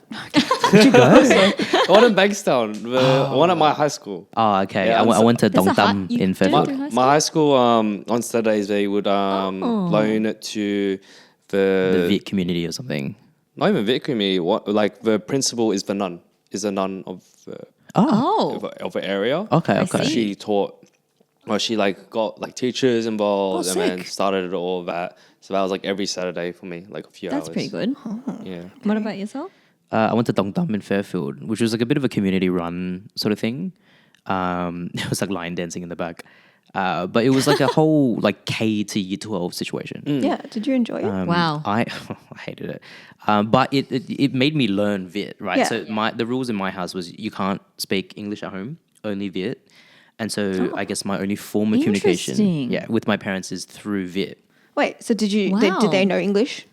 [SPEAKER 1] The one in Bankstown, the one at my high school.
[SPEAKER 4] Oh, okay.
[SPEAKER 1] Yeah,
[SPEAKER 4] I went to
[SPEAKER 3] There's a
[SPEAKER 4] Dongtam
[SPEAKER 3] hut- you
[SPEAKER 4] in
[SPEAKER 3] do
[SPEAKER 4] Fairfield.
[SPEAKER 3] it?
[SPEAKER 1] My high school on Saturdays they would loan it to
[SPEAKER 4] The Viet community or something.
[SPEAKER 1] not even Viet community. What like the principal is a nun of
[SPEAKER 3] Oh,
[SPEAKER 1] of the area.
[SPEAKER 4] Okay,
[SPEAKER 3] I
[SPEAKER 4] okay.
[SPEAKER 3] see.
[SPEAKER 1] She taught. Well, she like got like teachers involved and then
[SPEAKER 4] sick.
[SPEAKER 1] started all of that. So that was like every Saturday for me, like a few
[SPEAKER 3] that's
[SPEAKER 1] hours.
[SPEAKER 3] pretty good.
[SPEAKER 1] Yeah.
[SPEAKER 3] What about yourself?
[SPEAKER 4] I went to Dongtam in Fairfield, which was like a bit of a community-run sort of thing. It was like line dancing in the back, but it was like a whole like K to Year 12 situation.
[SPEAKER 2] Yeah. Did you enjoy it?
[SPEAKER 3] Wow.
[SPEAKER 4] I hated it, but it made me learn Viet, right?
[SPEAKER 2] Yeah.
[SPEAKER 4] So the rules in my house was you can't speak English at home, only Viet, and so I guess my only form of communication,
[SPEAKER 3] Interesting.
[SPEAKER 4] yeah, with my parents is through Viet.
[SPEAKER 2] Wait. So did you?
[SPEAKER 3] Wow.
[SPEAKER 2] Did they know English?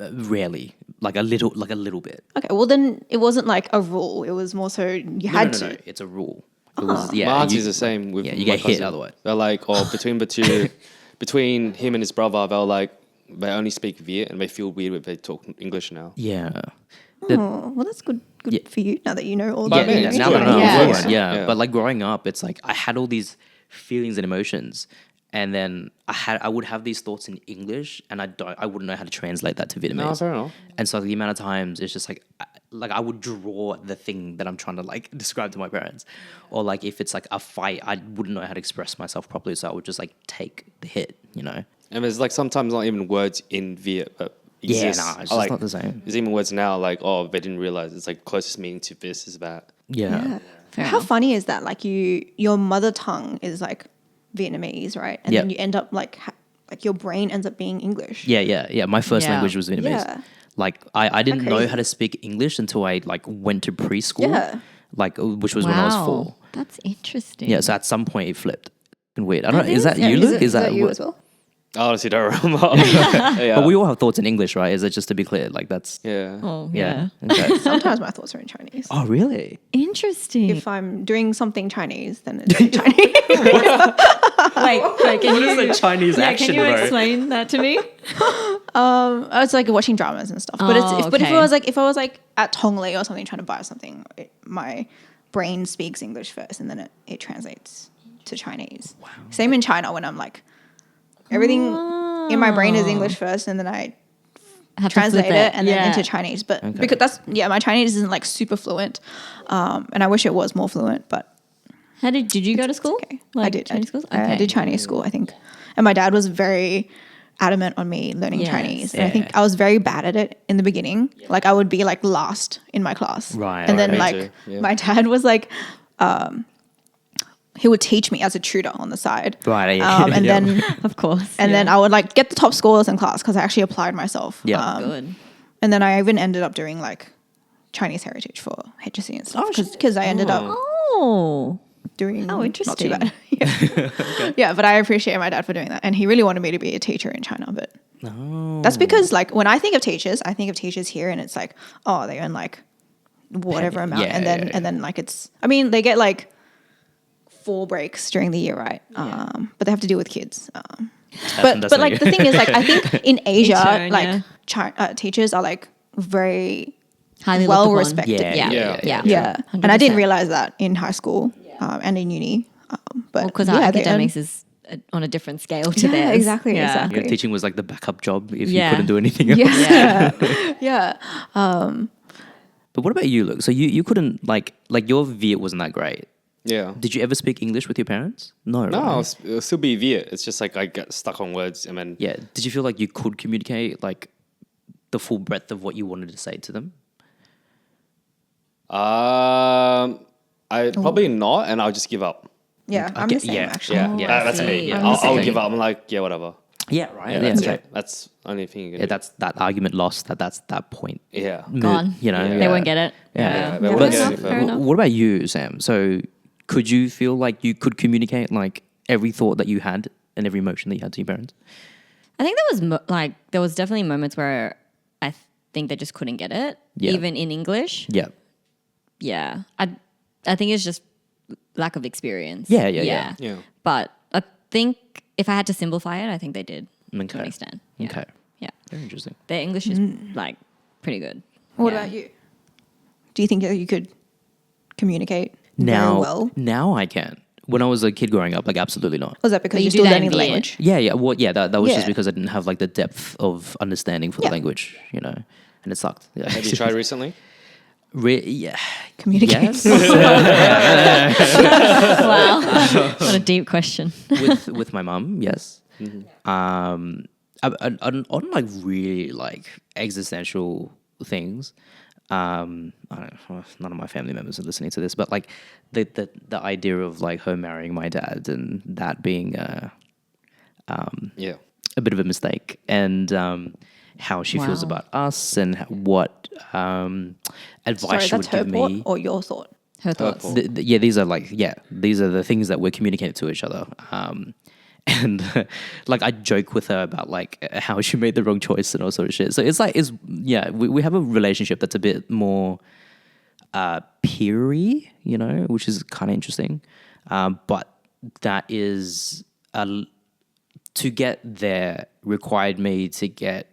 [SPEAKER 4] Rarely, like a little bit.
[SPEAKER 2] Okay. Well, then it wasn't like a rule. It was more so you had
[SPEAKER 4] no,
[SPEAKER 2] to.
[SPEAKER 4] no, it's a rule. It was,
[SPEAKER 1] My auntie's the same with
[SPEAKER 4] yeah, you
[SPEAKER 1] my
[SPEAKER 4] get hit
[SPEAKER 1] cousin.
[SPEAKER 4] otherwise.
[SPEAKER 1] They're like, or between the two, between him and his brother, they're like, they only speak Viet and they feel weird if they talk English now.
[SPEAKER 4] Yeah.
[SPEAKER 2] Oh, well, that's good. Good
[SPEAKER 4] Yeah.
[SPEAKER 2] for you now that you know all
[SPEAKER 1] But
[SPEAKER 2] the.
[SPEAKER 1] I mean,
[SPEAKER 4] now
[SPEAKER 1] it's
[SPEAKER 4] that I
[SPEAKER 1] good.
[SPEAKER 4] know,
[SPEAKER 3] Yeah.
[SPEAKER 4] I'm fluent, yeah.
[SPEAKER 1] Yeah.
[SPEAKER 4] But like growing up, it's like I had all these feelings and emotions, and then I would have these thoughts in English, and I wouldn't know how to translate that to Vietnamese.
[SPEAKER 1] No, fair enough.
[SPEAKER 4] And so the amount of times it's just like I would draw the thing that I'm trying to like describe to my parents, or like if it's like a fight, I wouldn't know how to express myself properly, so I would just like take the hit, you know.
[SPEAKER 1] And there's like sometimes not even words in Viet that
[SPEAKER 4] Yeah,
[SPEAKER 1] exist.
[SPEAKER 4] nah, it's
[SPEAKER 1] Or,
[SPEAKER 4] just
[SPEAKER 1] like,
[SPEAKER 4] not the same.
[SPEAKER 1] There's even words now like, oh, they didn't realize it's like closest meaning to this is that.
[SPEAKER 4] Yeah.
[SPEAKER 3] Fair
[SPEAKER 2] How
[SPEAKER 3] enough.
[SPEAKER 2] funny is that? Like your mother tongue is like Vietnamese, right? And
[SPEAKER 4] Yeah.
[SPEAKER 2] then you end up like your brain ends up being English.
[SPEAKER 4] Yeah. My first
[SPEAKER 3] Yeah.
[SPEAKER 4] language was Vietnamese.
[SPEAKER 2] Yeah.
[SPEAKER 4] Like I didn't know
[SPEAKER 2] crazy.
[SPEAKER 4] how to speak English until I like went to preschool.
[SPEAKER 2] Yeah.
[SPEAKER 4] Like which was when I was 4.
[SPEAKER 3] That's interesting.
[SPEAKER 4] Yeah, so at some point it flipped. And weird. I don't know.
[SPEAKER 3] That
[SPEAKER 4] Is that
[SPEAKER 3] is
[SPEAKER 4] you,
[SPEAKER 3] very-
[SPEAKER 4] Luke? Is that
[SPEAKER 2] you
[SPEAKER 4] what-
[SPEAKER 2] as well?
[SPEAKER 1] I honestly don't remember. Yeah.
[SPEAKER 4] But we all have thoughts in English, right? Is it just to be clear? Like that's
[SPEAKER 1] yeah.
[SPEAKER 3] Oh,
[SPEAKER 4] yeah.
[SPEAKER 3] yeah.
[SPEAKER 4] Okay.
[SPEAKER 2] Sometimes my thoughts are in Chinese.
[SPEAKER 4] Oh really?
[SPEAKER 3] Interesting.
[SPEAKER 2] If I'm doing something Chinese, then it's in Chinese.
[SPEAKER 3] Wait, can you
[SPEAKER 4] Chinese
[SPEAKER 3] can you explain that to me?
[SPEAKER 2] It's like watching dramas and stuff. But
[SPEAKER 3] Oh,
[SPEAKER 2] but if
[SPEAKER 3] okay.
[SPEAKER 2] it was like at Tongley or something trying to buy something, my brain speaks English first and then it translates to Chinese. Wow. Same in China when I'm like, everything in my brain is English first and then I translate it and then into Chinese. But because my Chinese isn't like super fluent, and I wish it was more fluent. But
[SPEAKER 3] did you go to school?
[SPEAKER 2] Okay.
[SPEAKER 3] Like
[SPEAKER 2] I did.
[SPEAKER 3] Chinese schools?
[SPEAKER 2] I did Chinese school, I think. And my dad was very adamant on me learning Chinese. And I think I was very bad at it in the beginning. Yeah. Like I would be like last in my class.
[SPEAKER 4] Right.
[SPEAKER 2] And then like my dad was like, he would teach me as a tutor on the side.
[SPEAKER 4] Right.
[SPEAKER 2] And then,
[SPEAKER 3] of course.
[SPEAKER 2] And then I would like get the top scores in class because I actually applied myself.
[SPEAKER 4] Yeah.
[SPEAKER 3] Good.
[SPEAKER 2] And then I even ended up doing like Chinese heritage for HSC and stuff because I ended up doing
[SPEAKER 3] How interesting.
[SPEAKER 2] not too bad. Yeah, but I appreciate my dad for doing that. And he really wanted me to be a teacher in China. But that's because like when I think of teachers here and it's like, oh, they earn like whatever amount. And then like it's, I mean, they get like 4 breaks during the year, right?
[SPEAKER 3] Yeah.
[SPEAKER 2] But they have to deal with kids. But like the thing is like I think in Asia like teachers are like very
[SPEAKER 3] highly
[SPEAKER 2] well respected.
[SPEAKER 3] Yeah.
[SPEAKER 2] And I didn't realize that in high school and in uni. But
[SPEAKER 3] because our academics is on a different scale to theirs.
[SPEAKER 2] Exactly.
[SPEAKER 4] Your teaching was like the backup job if you couldn't do anything else.
[SPEAKER 2] Yeah.
[SPEAKER 4] But what about you, Luke? So you couldn't like your Viet wasn't that great.
[SPEAKER 1] Yeah.
[SPEAKER 4] Did you ever speak English with your parents? No.
[SPEAKER 1] No, it'll still be Viet. It's just like I get stuck on words and then.
[SPEAKER 4] Yeah. Did you feel like you could communicate like the full breadth of what you wanted to say to them?
[SPEAKER 1] I probably not, and I'll just give up.
[SPEAKER 2] Yeah, I'm the same actually.
[SPEAKER 1] Yeah, that's me. Yeah, I'll give up. I'm like, yeah, whatever.
[SPEAKER 4] Yeah, right.
[SPEAKER 1] Yeah, that's it. That's the only thing you can do.
[SPEAKER 4] That's that argument lost. That's that point.
[SPEAKER 1] Yeah,
[SPEAKER 3] gone.
[SPEAKER 4] You know,
[SPEAKER 3] they won't get it.
[SPEAKER 1] They won't get it.
[SPEAKER 3] Fair enough.
[SPEAKER 4] What about you, Sam? So, could you feel like you could communicate like every thought that you had and every emotion that you had to your parents?
[SPEAKER 3] I think there was definitely moments where I think they just couldn't get it, even in English.
[SPEAKER 4] Yeah.
[SPEAKER 3] Yeah, I think it's just lack of experience.
[SPEAKER 4] Yeah.
[SPEAKER 3] But I think if I had to simplify it, I think they did to an extent. Yeah.
[SPEAKER 4] Okay.
[SPEAKER 3] Yeah.
[SPEAKER 4] Very interesting.
[SPEAKER 3] Their English is like pretty good.
[SPEAKER 2] What about you? Do you think you could communicate very well?
[SPEAKER 4] Now I can. When I was a kid growing up, like absolutely not.
[SPEAKER 2] Was that because
[SPEAKER 3] But
[SPEAKER 2] you're
[SPEAKER 3] you
[SPEAKER 2] still
[SPEAKER 3] do that
[SPEAKER 2] learning
[SPEAKER 3] in
[SPEAKER 2] the
[SPEAKER 3] Viet.
[SPEAKER 2] language?
[SPEAKER 4] Yeah. Well, that was just because I didn't have like the depth of understanding for the language, you know, and it sucked. Yeah.
[SPEAKER 1] Have you tried recently?
[SPEAKER 2] Communicate.
[SPEAKER 4] Yes.
[SPEAKER 3] Wow, what a deep question.
[SPEAKER 4] with my mum, yes. Mm-hmm. On like really like existential things. I don't know, none of my family members are listening to this, but like the idea of like her marrying my dad and that being a bit of a mistake, and how she feels about us and what advice she would give me.
[SPEAKER 2] Sorry, that's her thought or your thought?
[SPEAKER 3] Her thoughts.
[SPEAKER 4] These are the things that we're communicating to each other. And like I joke with her about like how she made the wrong choice and all sort of shit. So it's like we have a relationship that's a bit more peery, you know, which is kind of interesting. But that is to get there required me to get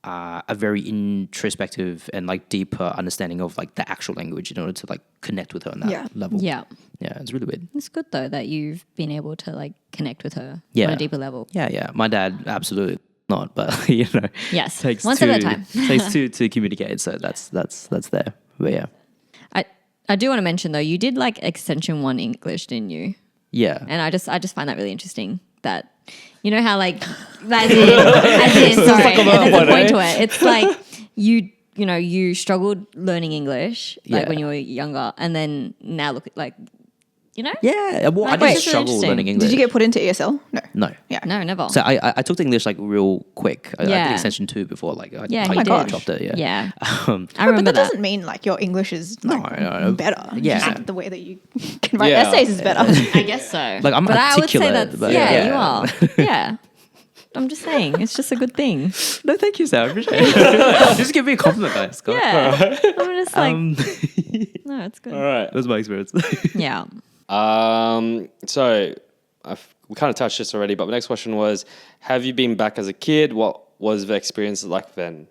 [SPEAKER 4] a very introspective and like deeper understanding of like the actual language in order to like connect with her on that level. Yeah, it's really weird.
[SPEAKER 3] It's good though that you've been able to like connect with her on a deeper level.
[SPEAKER 4] Yeah. My dad absolutely not, but you know,
[SPEAKER 3] yes,
[SPEAKER 4] takes
[SPEAKER 3] once at a time.
[SPEAKER 4] takes two to communicate. So that's there. But yeah,
[SPEAKER 3] I do want to mention though, you did like extension 1 English, didn't you?
[SPEAKER 4] Yeah,
[SPEAKER 3] and I just find that really interesting that. You know how like as in sorry, and there's a point to it. It's like you struggled learning English like when you were younger, and then now look at like
[SPEAKER 4] Yeah, well, I didn't struggle learning English.
[SPEAKER 2] Did you get put into ESL?
[SPEAKER 4] No.
[SPEAKER 2] Yeah.
[SPEAKER 3] No, never.
[SPEAKER 4] So I took the English like real quick. I did extension 2 before I dropped it.
[SPEAKER 3] Yeah.
[SPEAKER 2] I remember
[SPEAKER 3] but
[SPEAKER 2] that doesn't mean like your English is like better.
[SPEAKER 4] Yeah.
[SPEAKER 2] Just like the way that you can write essays is better.
[SPEAKER 3] I guess so.
[SPEAKER 4] Like I'm
[SPEAKER 3] but
[SPEAKER 4] articulate.
[SPEAKER 3] I would say that's you are. Yeah. I'm just saying, it's just a good thing.
[SPEAKER 4] No, thank you, Sarah. Appreciate it. Just give me a compliment, guys.
[SPEAKER 3] Yeah. I'm just like, no, it's good.
[SPEAKER 1] All right.
[SPEAKER 4] That was my experience.
[SPEAKER 3] Yeah.
[SPEAKER 1] So we kind of touched this already, but the next question was, have you been back as a kid? What was the experience like then?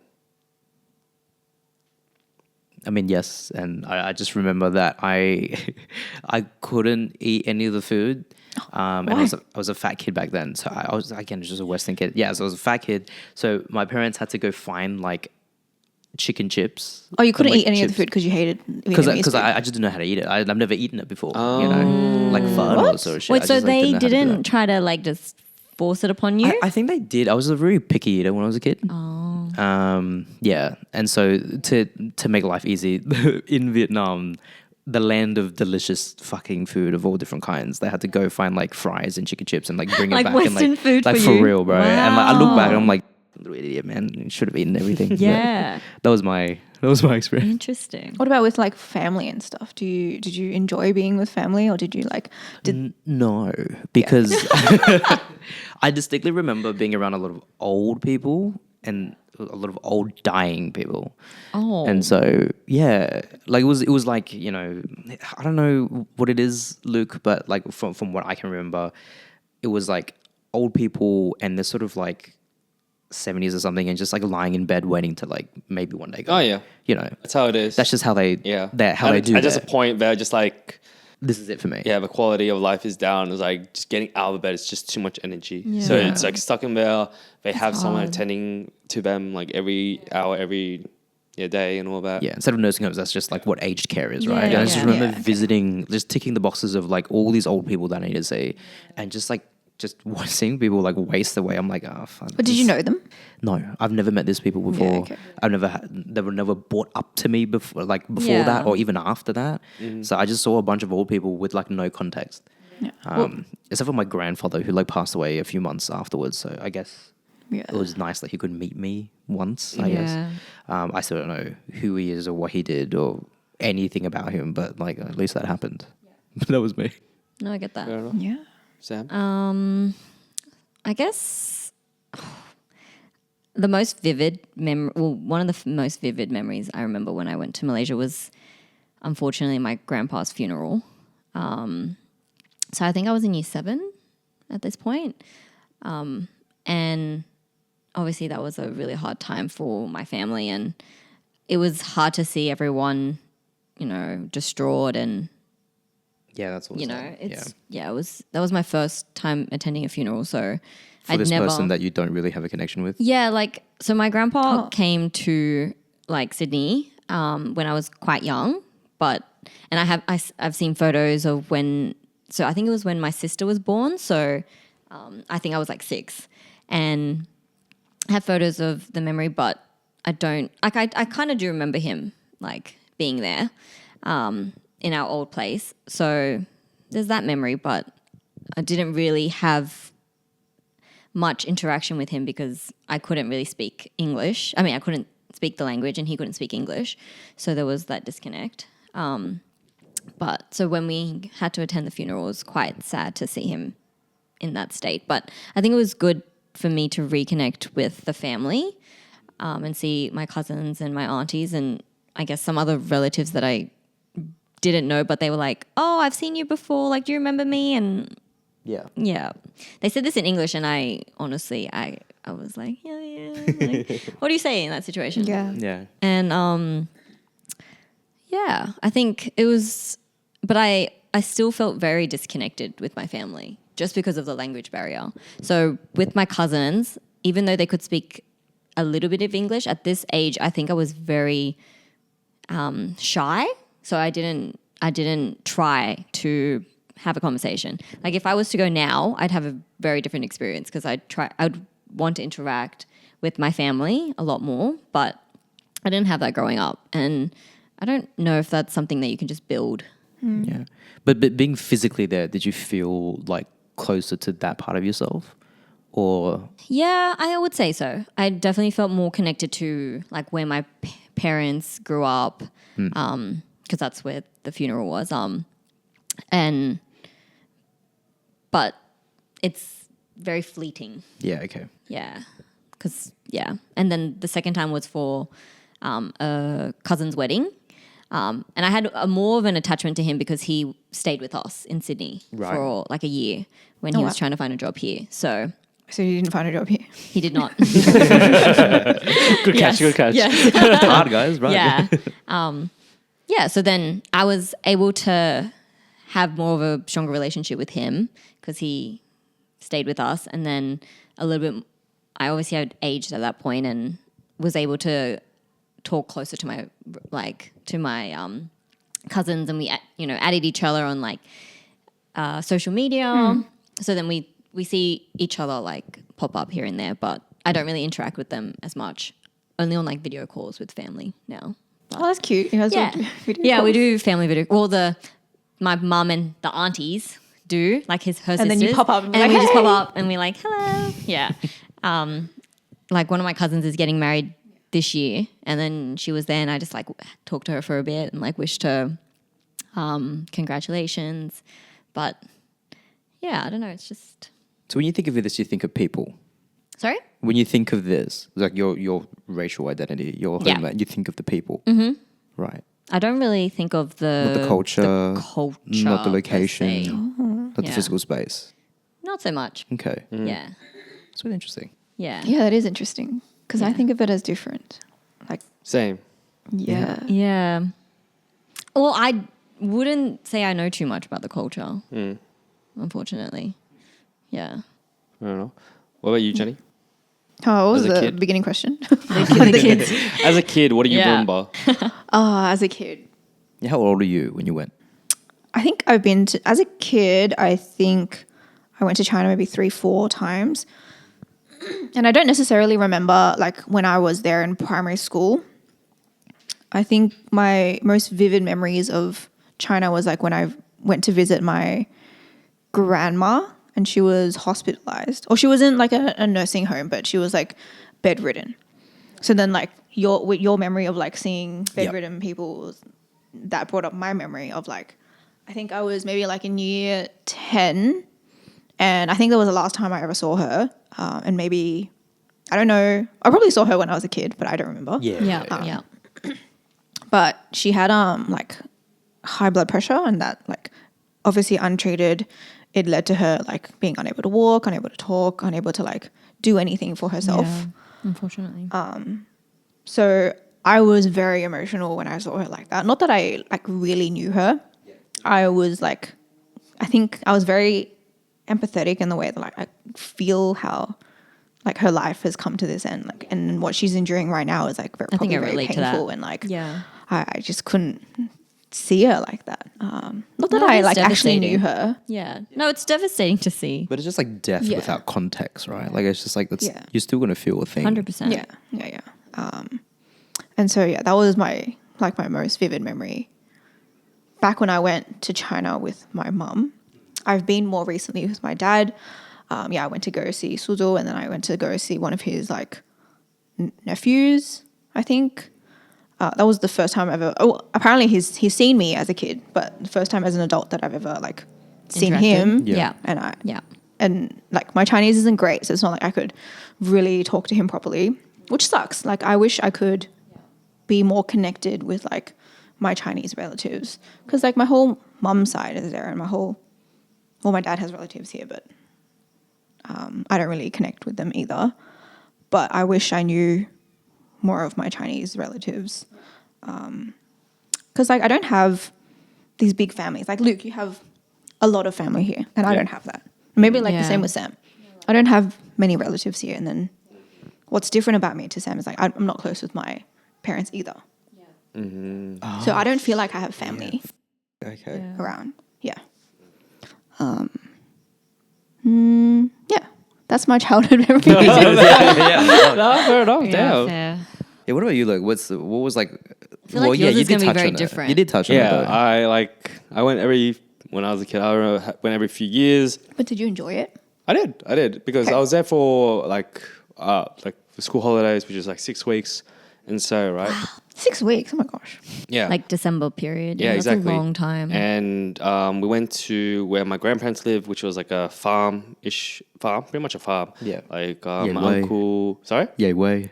[SPEAKER 4] I mean, yes, and I just remember that I couldn't eat any of the food. And
[SPEAKER 2] Why?
[SPEAKER 4] I was a fat kid back then, so I was again just a Western kid. Yeah, so I was a fat kid. So my parents had to go find like chicken chips.
[SPEAKER 2] Oh, you couldn't
[SPEAKER 4] like,
[SPEAKER 2] eat any of the
[SPEAKER 4] chips.
[SPEAKER 2] food because you hated
[SPEAKER 4] Because
[SPEAKER 2] Vietnamese food.
[SPEAKER 4] I just didn't know how to eat it. I've never eaten it before. You know, like pho or sort of shit.
[SPEAKER 3] Wait,
[SPEAKER 4] I
[SPEAKER 3] so
[SPEAKER 4] just, like,
[SPEAKER 3] they
[SPEAKER 4] know how to do
[SPEAKER 3] didn't
[SPEAKER 4] that.
[SPEAKER 3] try to like just force it upon you?
[SPEAKER 4] I think they did. I was a very picky eater when I was a kid.
[SPEAKER 3] Oh.
[SPEAKER 4] Yeah, and so to make life easy in Vietnam, the land of delicious fucking food of all different kinds, they had to go find like fries and chicken chips and like bring it
[SPEAKER 3] Like
[SPEAKER 4] back
[SPEAKER 3] Western
[SPEAKER 4] and like
[SPEAKER 3] food
[SPEAKER 4] like
[SPEAKER 3] for
[SPEAKER 4] for
[SPEAKER 3] you?
[SPEAKER 4] real, bro. And like I look back and I'm
[SPEAKER 3] Wow.
[SPEAKER 4] like, little idiot, man, you should have eaten everything. But
[SPEAKER 3] Yeah.
[SPEAKER 4] that was my experience.
[SPEAKER 3] Interesting.
[SPEAKER 2] What about with like family and stuff? Did you enjoy being with family, or did you like
[SPEAKER 4] No, because I distinctly remember being around a lot of old people and a lot of old dying people.
[SPEAKER 3] Oh.
[SPEAKER 4] And so, yeah, like it was like, you know, I don't know what it is, Luke, but like from what I can remember, it was like old people and they're sort of like 70s or something and just like lying in bed waiting to like maybe one day go.
[SPEAKER 1] Oh, yeah.
[SPEAKER 4] You know,
[SPEAKER 1] That's how it is.
[SPEAKER 4] that's just how they,
[SPEAKER 1] yeah.
[SPEAKER 4] how they do
[SPEAKER 1] At just a
[SPEAKER 4] that.
[SPEAKER 1] point where just like,
[SPEAKER 4] This is it for me.
[SPEAKER 1] yeah, the quality of life is down. It's like just getting out of bed. It's just too much energy. So
[SPEAKER 3] Yeah.
[SPEAKER 1] it's like stuck in there. They have someone
[SPEAKER 3] hard.
[SPEAKER 1] attending to them like every hour, every day and all that.
[SPEAKER 4] Yeah, instead of nursing homes, that's just like what aged care is, right?
[SPEAKER 3] Yeah,
[SPEAKER 4] And I just
[SPEAKER 3] yeah.
[SPEAKER 4] remember
[SPEAKER 2] Yeah, okay.
[SPEAKER 4] visiting, just ticking the boxes of like all these old people that I need to see, and just seeing people like waste away. I'm like, oh, fuck.
[SPEAKER 2] But did you know them?
[SPEAKER 4] No, I've never met these people before.
[SPEAKER 2] okay.
[SPEAKER 4] I've never they were never brought up to me before,
[SPEAKER 3] Yeah.
[SPEAKER 4] that or even after that. So I just saw a bunch of old people with like no context.
[SPEAKER 2] Yeah.
[SPEAKER 4] Except for my grandfather who like passed away a few months afterwards. So I guess
[SPEAKER 2] Yeah.
[SPEAKER 4] it was nice that he could meet me once. I guess. I still don't know who he is or what he did or anything about him, but like at least that happened. That was me.
[SPEAKER 3] No, I get that.
[SPEAKER 1] Fair enough.
[SPEAKER 2] Yeah.
[SPEAKER 1] Sam?
[SPEAKER 3] I guess the most vivid one of the most vivid memories I remember when I went to Malaysia was unfortunately my grandpa's funeral. So I think I was in year 7 at this point. And obviously that was a really hard time for my family, and it was hard to see everyone, you know, distraught, and
[SPEAKER 4] Yeah, that's what
[SPEAKER 3] you know, that was my first time attending a funeral, so
[SPEAKER 4] for this person that you don't really have a connection with.
[SPEAKER 3] yeah, like, so my grandpa
[SPEAKER 2] Oh.
[SPEAKER 3] came to like Sydney when I was quite young, and I've seen photos of so I think it was when my sister was born, so I think I was like 6, and I have photos of the memory, but I don't, like, I kind of do remember him like being there in our old place, so there's that memory, but I didn't really have much interaction with him because I couldn't really speak English. I mean, I couldn't speak the language and he couldn't speak English. So there was that disconnect. But so when we had to attend the funeral, it was quite sad to see him in that state. But I think it was good for me to reconnect with the family and see my cousins and my aunties and I guess some other relatives that I didn't know, but they were like, oh, I've seen you before. Like, do you remember me? And
[SPEAKER 4] Yeah.
[SPEAKER 3] yeah, they said this in English, and I honestly, I was like, yeah. Like, what do you say in that situation?
[SPEAKER 2] Yeah.
[SPEAKER 4] Yeah.
[SPEAKER 3] And yeah, I think it was, but I still felt very disconnected with my family just because of the language barrier. So with my cousins, even though they could speak a little bit of English at this age, I think I was very shy. So I didn't try to have a conversation. Like if I was to go now, I'd have a very different experience because I'd want to interact with my family a lot more, but I didn't have that growing up. And I don't know if that's something that you can just build.
[SPEAKER 4] Yeah. But being physically there, did you feel like closer to that part of yourself? Or
[SPEAKER 3] Yeah, I would say so. I definitely felt more connected to like where my parents grew up, because that's where the funeral was. But it's very fleeting.
[SPEAKER 4] yeah, okay.
[SPEAKER 3] Yeah, and then the second time was for a cousin's wedding, and I had more of an attachment to him because he stayed with us in Sydney
[SPEAKER 4] Right.
[SPEAKER 3] for like a year when he
[SPEAKER 2] Oh,
[SPEAKER 3] was
[SPEAKER 2] wow.
[SPEAKER 3] trying to find a job here. So
[SPEAKER 2] So you didn't find a job here?
[SPEAKER 3] He did not.
[SPEAKER 1] Good catch, good catch.
[SPEAKER 3] Yes.
[SPEAKER 4] Hard, guys, right?
[SPEAKER 3] Yeah. Yeah. So then I was able to have more of a stronger relationship with him because he stayed with us, and then a little bit. I obviously had aged at that point and was able to talk closer to my cousins, and we added each other on like social media. So then we see each other like pop up here and there, but I don't really interact with them as much. Only on like video calls with family now.
[SPEAKER 2] Oh, that's cute. You guys
[SPEAKER 3] Yeah,
[SPEAKER 2] do video
[SPEAKER 3] yeah, we
[SPEAKER 2] calls?
[SPEAKER 3] do family video. Well, my mum and the aunties do like her sisters,
[SPEAKER 2] And then you pop up
[SPEAKER 3] and
[SPEAKER 2] and
[SPEAKER 3] then
[SPEAKER 2] be
[SPEAKER 3] we
[SPEAKER 2] like,
[SPEAKER 3] just pop
[SPEAKER 2] "Hey."
[SPEAKER 3] up and we're like, hello, yeah. Like one of my cousins is getting married this year, and then she was there, and I just like talked to her for a bit and like wished her congratulations. But yeah, I don't know. It's just
[SPEAKER 4] So when you think of this, you think of people.
[SPEAKER 3] sorry.
[SPEAKER 4] When you think of this, like your racial identity, your
[SPEAKER 3] Yeah.
[SPEAKER 4] homeland, you think of the people. Mm-hmm. Right.
[SPEAKER 3] I don't really think of
[SPEAKER 4] Not the culture, not the
[SPEAKER 3] per
[SPEAKER 4] location,
[SPEAKER 3] se.
[SPEAKER 4] not the
[SPEAKER 3] Yeah.
[SPEAKER 4] physical space.
[SPEAKER 3] Not so much.
[SPEAKER 4] Okay.
[SPEAKER 3] Yeah,
[SPEAKER 4] That's really interesting.
[SPEAKER 3] yeah,
[SPEAKER 2] Yeah, that is interesting because I think of it as different. Like,
[SPEAKER 1] Same.
[SPEAKER 2] yeah.
[SPEAKER 3] yeah. Well, I wouldn't say I know too much about the culture, unfortunately. Yeah.
[SPEAKER 1] I don't know. What about you, Jenny?
[SPEAKER 2] Oh, what was
[SPEAKER 1] As a
[SPEAKER 2] the
[SPEAKER 1] kid?
[SPEAKER 2] beginning question?
[SPEAKER 3] The kids.
[SPEAKER 1] As a kid, what do you
[SPEAKER 3] Yeah.
[SPEAKER 1] remember?
[SPEAKER 2] As a kid.
[SPEAKER 4] Yeah, how old are you when you went?
[SPEAKER 2] I think I've been to, as a kid, I think I went to China maybe 3-4 times. And I don't necessarily remember like when I was there in primary school. I think my most vivid memories of China was like when I went to visit my grandma and she was hospitalized. Or she was in like a nursing home, but she was like bedridden. So then like your memory of like seeing bedridden people, that brought up my memory of like, I think I was maybe like in year 10, and I think that was the last time I ever saw her. And maybe, I don't know, I probably saw her when I was a kid, but I don't remember.
[SPEAKER 3] Yeah.
[SPEAKER 2] But she had like high blood pressure, and that like obviously untreated, it led to her like being unable to walk, unable to talk, unable to like do anything for herself.
[SPEAKER 3] Yeah, unfortunately.
[SPEAKER 2] So I was very emotional when I saw her like that. Not that I like really knew her. I was like, I think I was very empathetic in the way that like I feel how like her life has come to this end, like, and what she's enduring right now is like
[SPEAKER 3] I think
[SPEAKER 2] probably
[SPEAKER 3] I
[SPEAKER 2] very
[SPEAKER 3] relate to that.
[SPEAKER 2] painful, and like
[SPEAKER 3] Yeah.
[SPEAKER 2] I just couldn't see her like that. Not that
[SPEAKER 3] No,
[SPEAKER 2] I
[SPEAKER 3] it's
[SPEAKER 2] like actually knew
[SPEAKER 3] devastating.
[SPEAKER 2] her.
[SPEAKER 3] Yeah. No, it's devastating to see.
[SPEAKER 4] But it's just like death
[SPEAKER 2] Yeah.
[SPEAKER 4] without context, right? Like it's just like that's
[SPEAKER 2] Yeah.
[SPEAKER 4] you're still gonna feel a thing.
[SPEAKER 3] 100%.
[SPEAKER 2] Yeah. And so yeah, that was my most vivid memory. Back when I went to China with my mum, I've been more recently with my dad. I went to go see Suzhou, and then I went to go see one of his like nephews, I think. That was the first time ever. Oh, apparently he's seen me as a kid, but the first time as an adult that I've ever like seen
[SPEAKER 3] Interacted.
[SPEAKER 2] him.
[SPEAKER 4] Yeah.
[SPEAKER 3] Yeah.
[SPEAKER 2] And like my Chinese isn't great, so it's not like I could really talk to him properly, which sucks. Like I wish I could be more connected with like my Chinese relatives, because like my whole mum side is there, and my dad has relatives here, but I don't really connect with them either. But I wish I knew more of my Chinese relatives, because like I don't have these big families. Like Luke, you have a lot of family here, and I don't have that. Maybe like the
[SPEAKER 3] Yeah.
[SPEAKER 2] same with Sam. I don't have many relatives here, and then what's different about me to Sam is like I'm not close with my parents either. So I don't feel like I have family
[SPEAKER 4] Okay.
[SPEAKER 2] around. Yeah. Yeah. That's my childhood memory.
[SPEAKER 1] No, fair enough.
[SPEAKER 3] Yeah,
[SPEAKER 1] Damn.
[SPEAKER 3] fair.
[SPEAKER 4] Yeah, what about you? Like, what was like?
[SPEAKER 3] I feel like yours is gonna be very
[SPEAKER 4] on
[SPEAKER 3] different.
[SPEAKER 4] it. You did touch on it.
[SPEAKER 1] Yeah,
[SPEAKER 4] Though.
[SPEAKER 1] I went when I was a kid. I went every few years.
[SPEAKER 2] But did you enjoy it?
[SPEAKER 1] I did because
[SPEAKER 2] Okay.
[SPEAKER 1] I was there for like the school holidays, which is like 6 weeks, and so right.
[SPEAKER 2] 6 weeks. Oh my gosh.
[SPEAKER 1] Yeah.
[SPEAKER 3] Like December period.
[SPEAKER 1] Yeah,
[SPEAKER 3] that's
[SPEAKER 1] exactly.
[SPEAKER 3] a long time.
[SPEAKER 1] And we went to where my grandparents lived, which was like a farm-ish farm, pretty much a farm.
[SPEAKER 4] Yeah.
[SPEAKER 1] Like
[SPEAKER 4] Yeah,
[SPEAKER 1] my
[SPEAKER 4] way.
[SPEAKER 1] uncle. Sorry.
[SPEAKER 4] Yay way.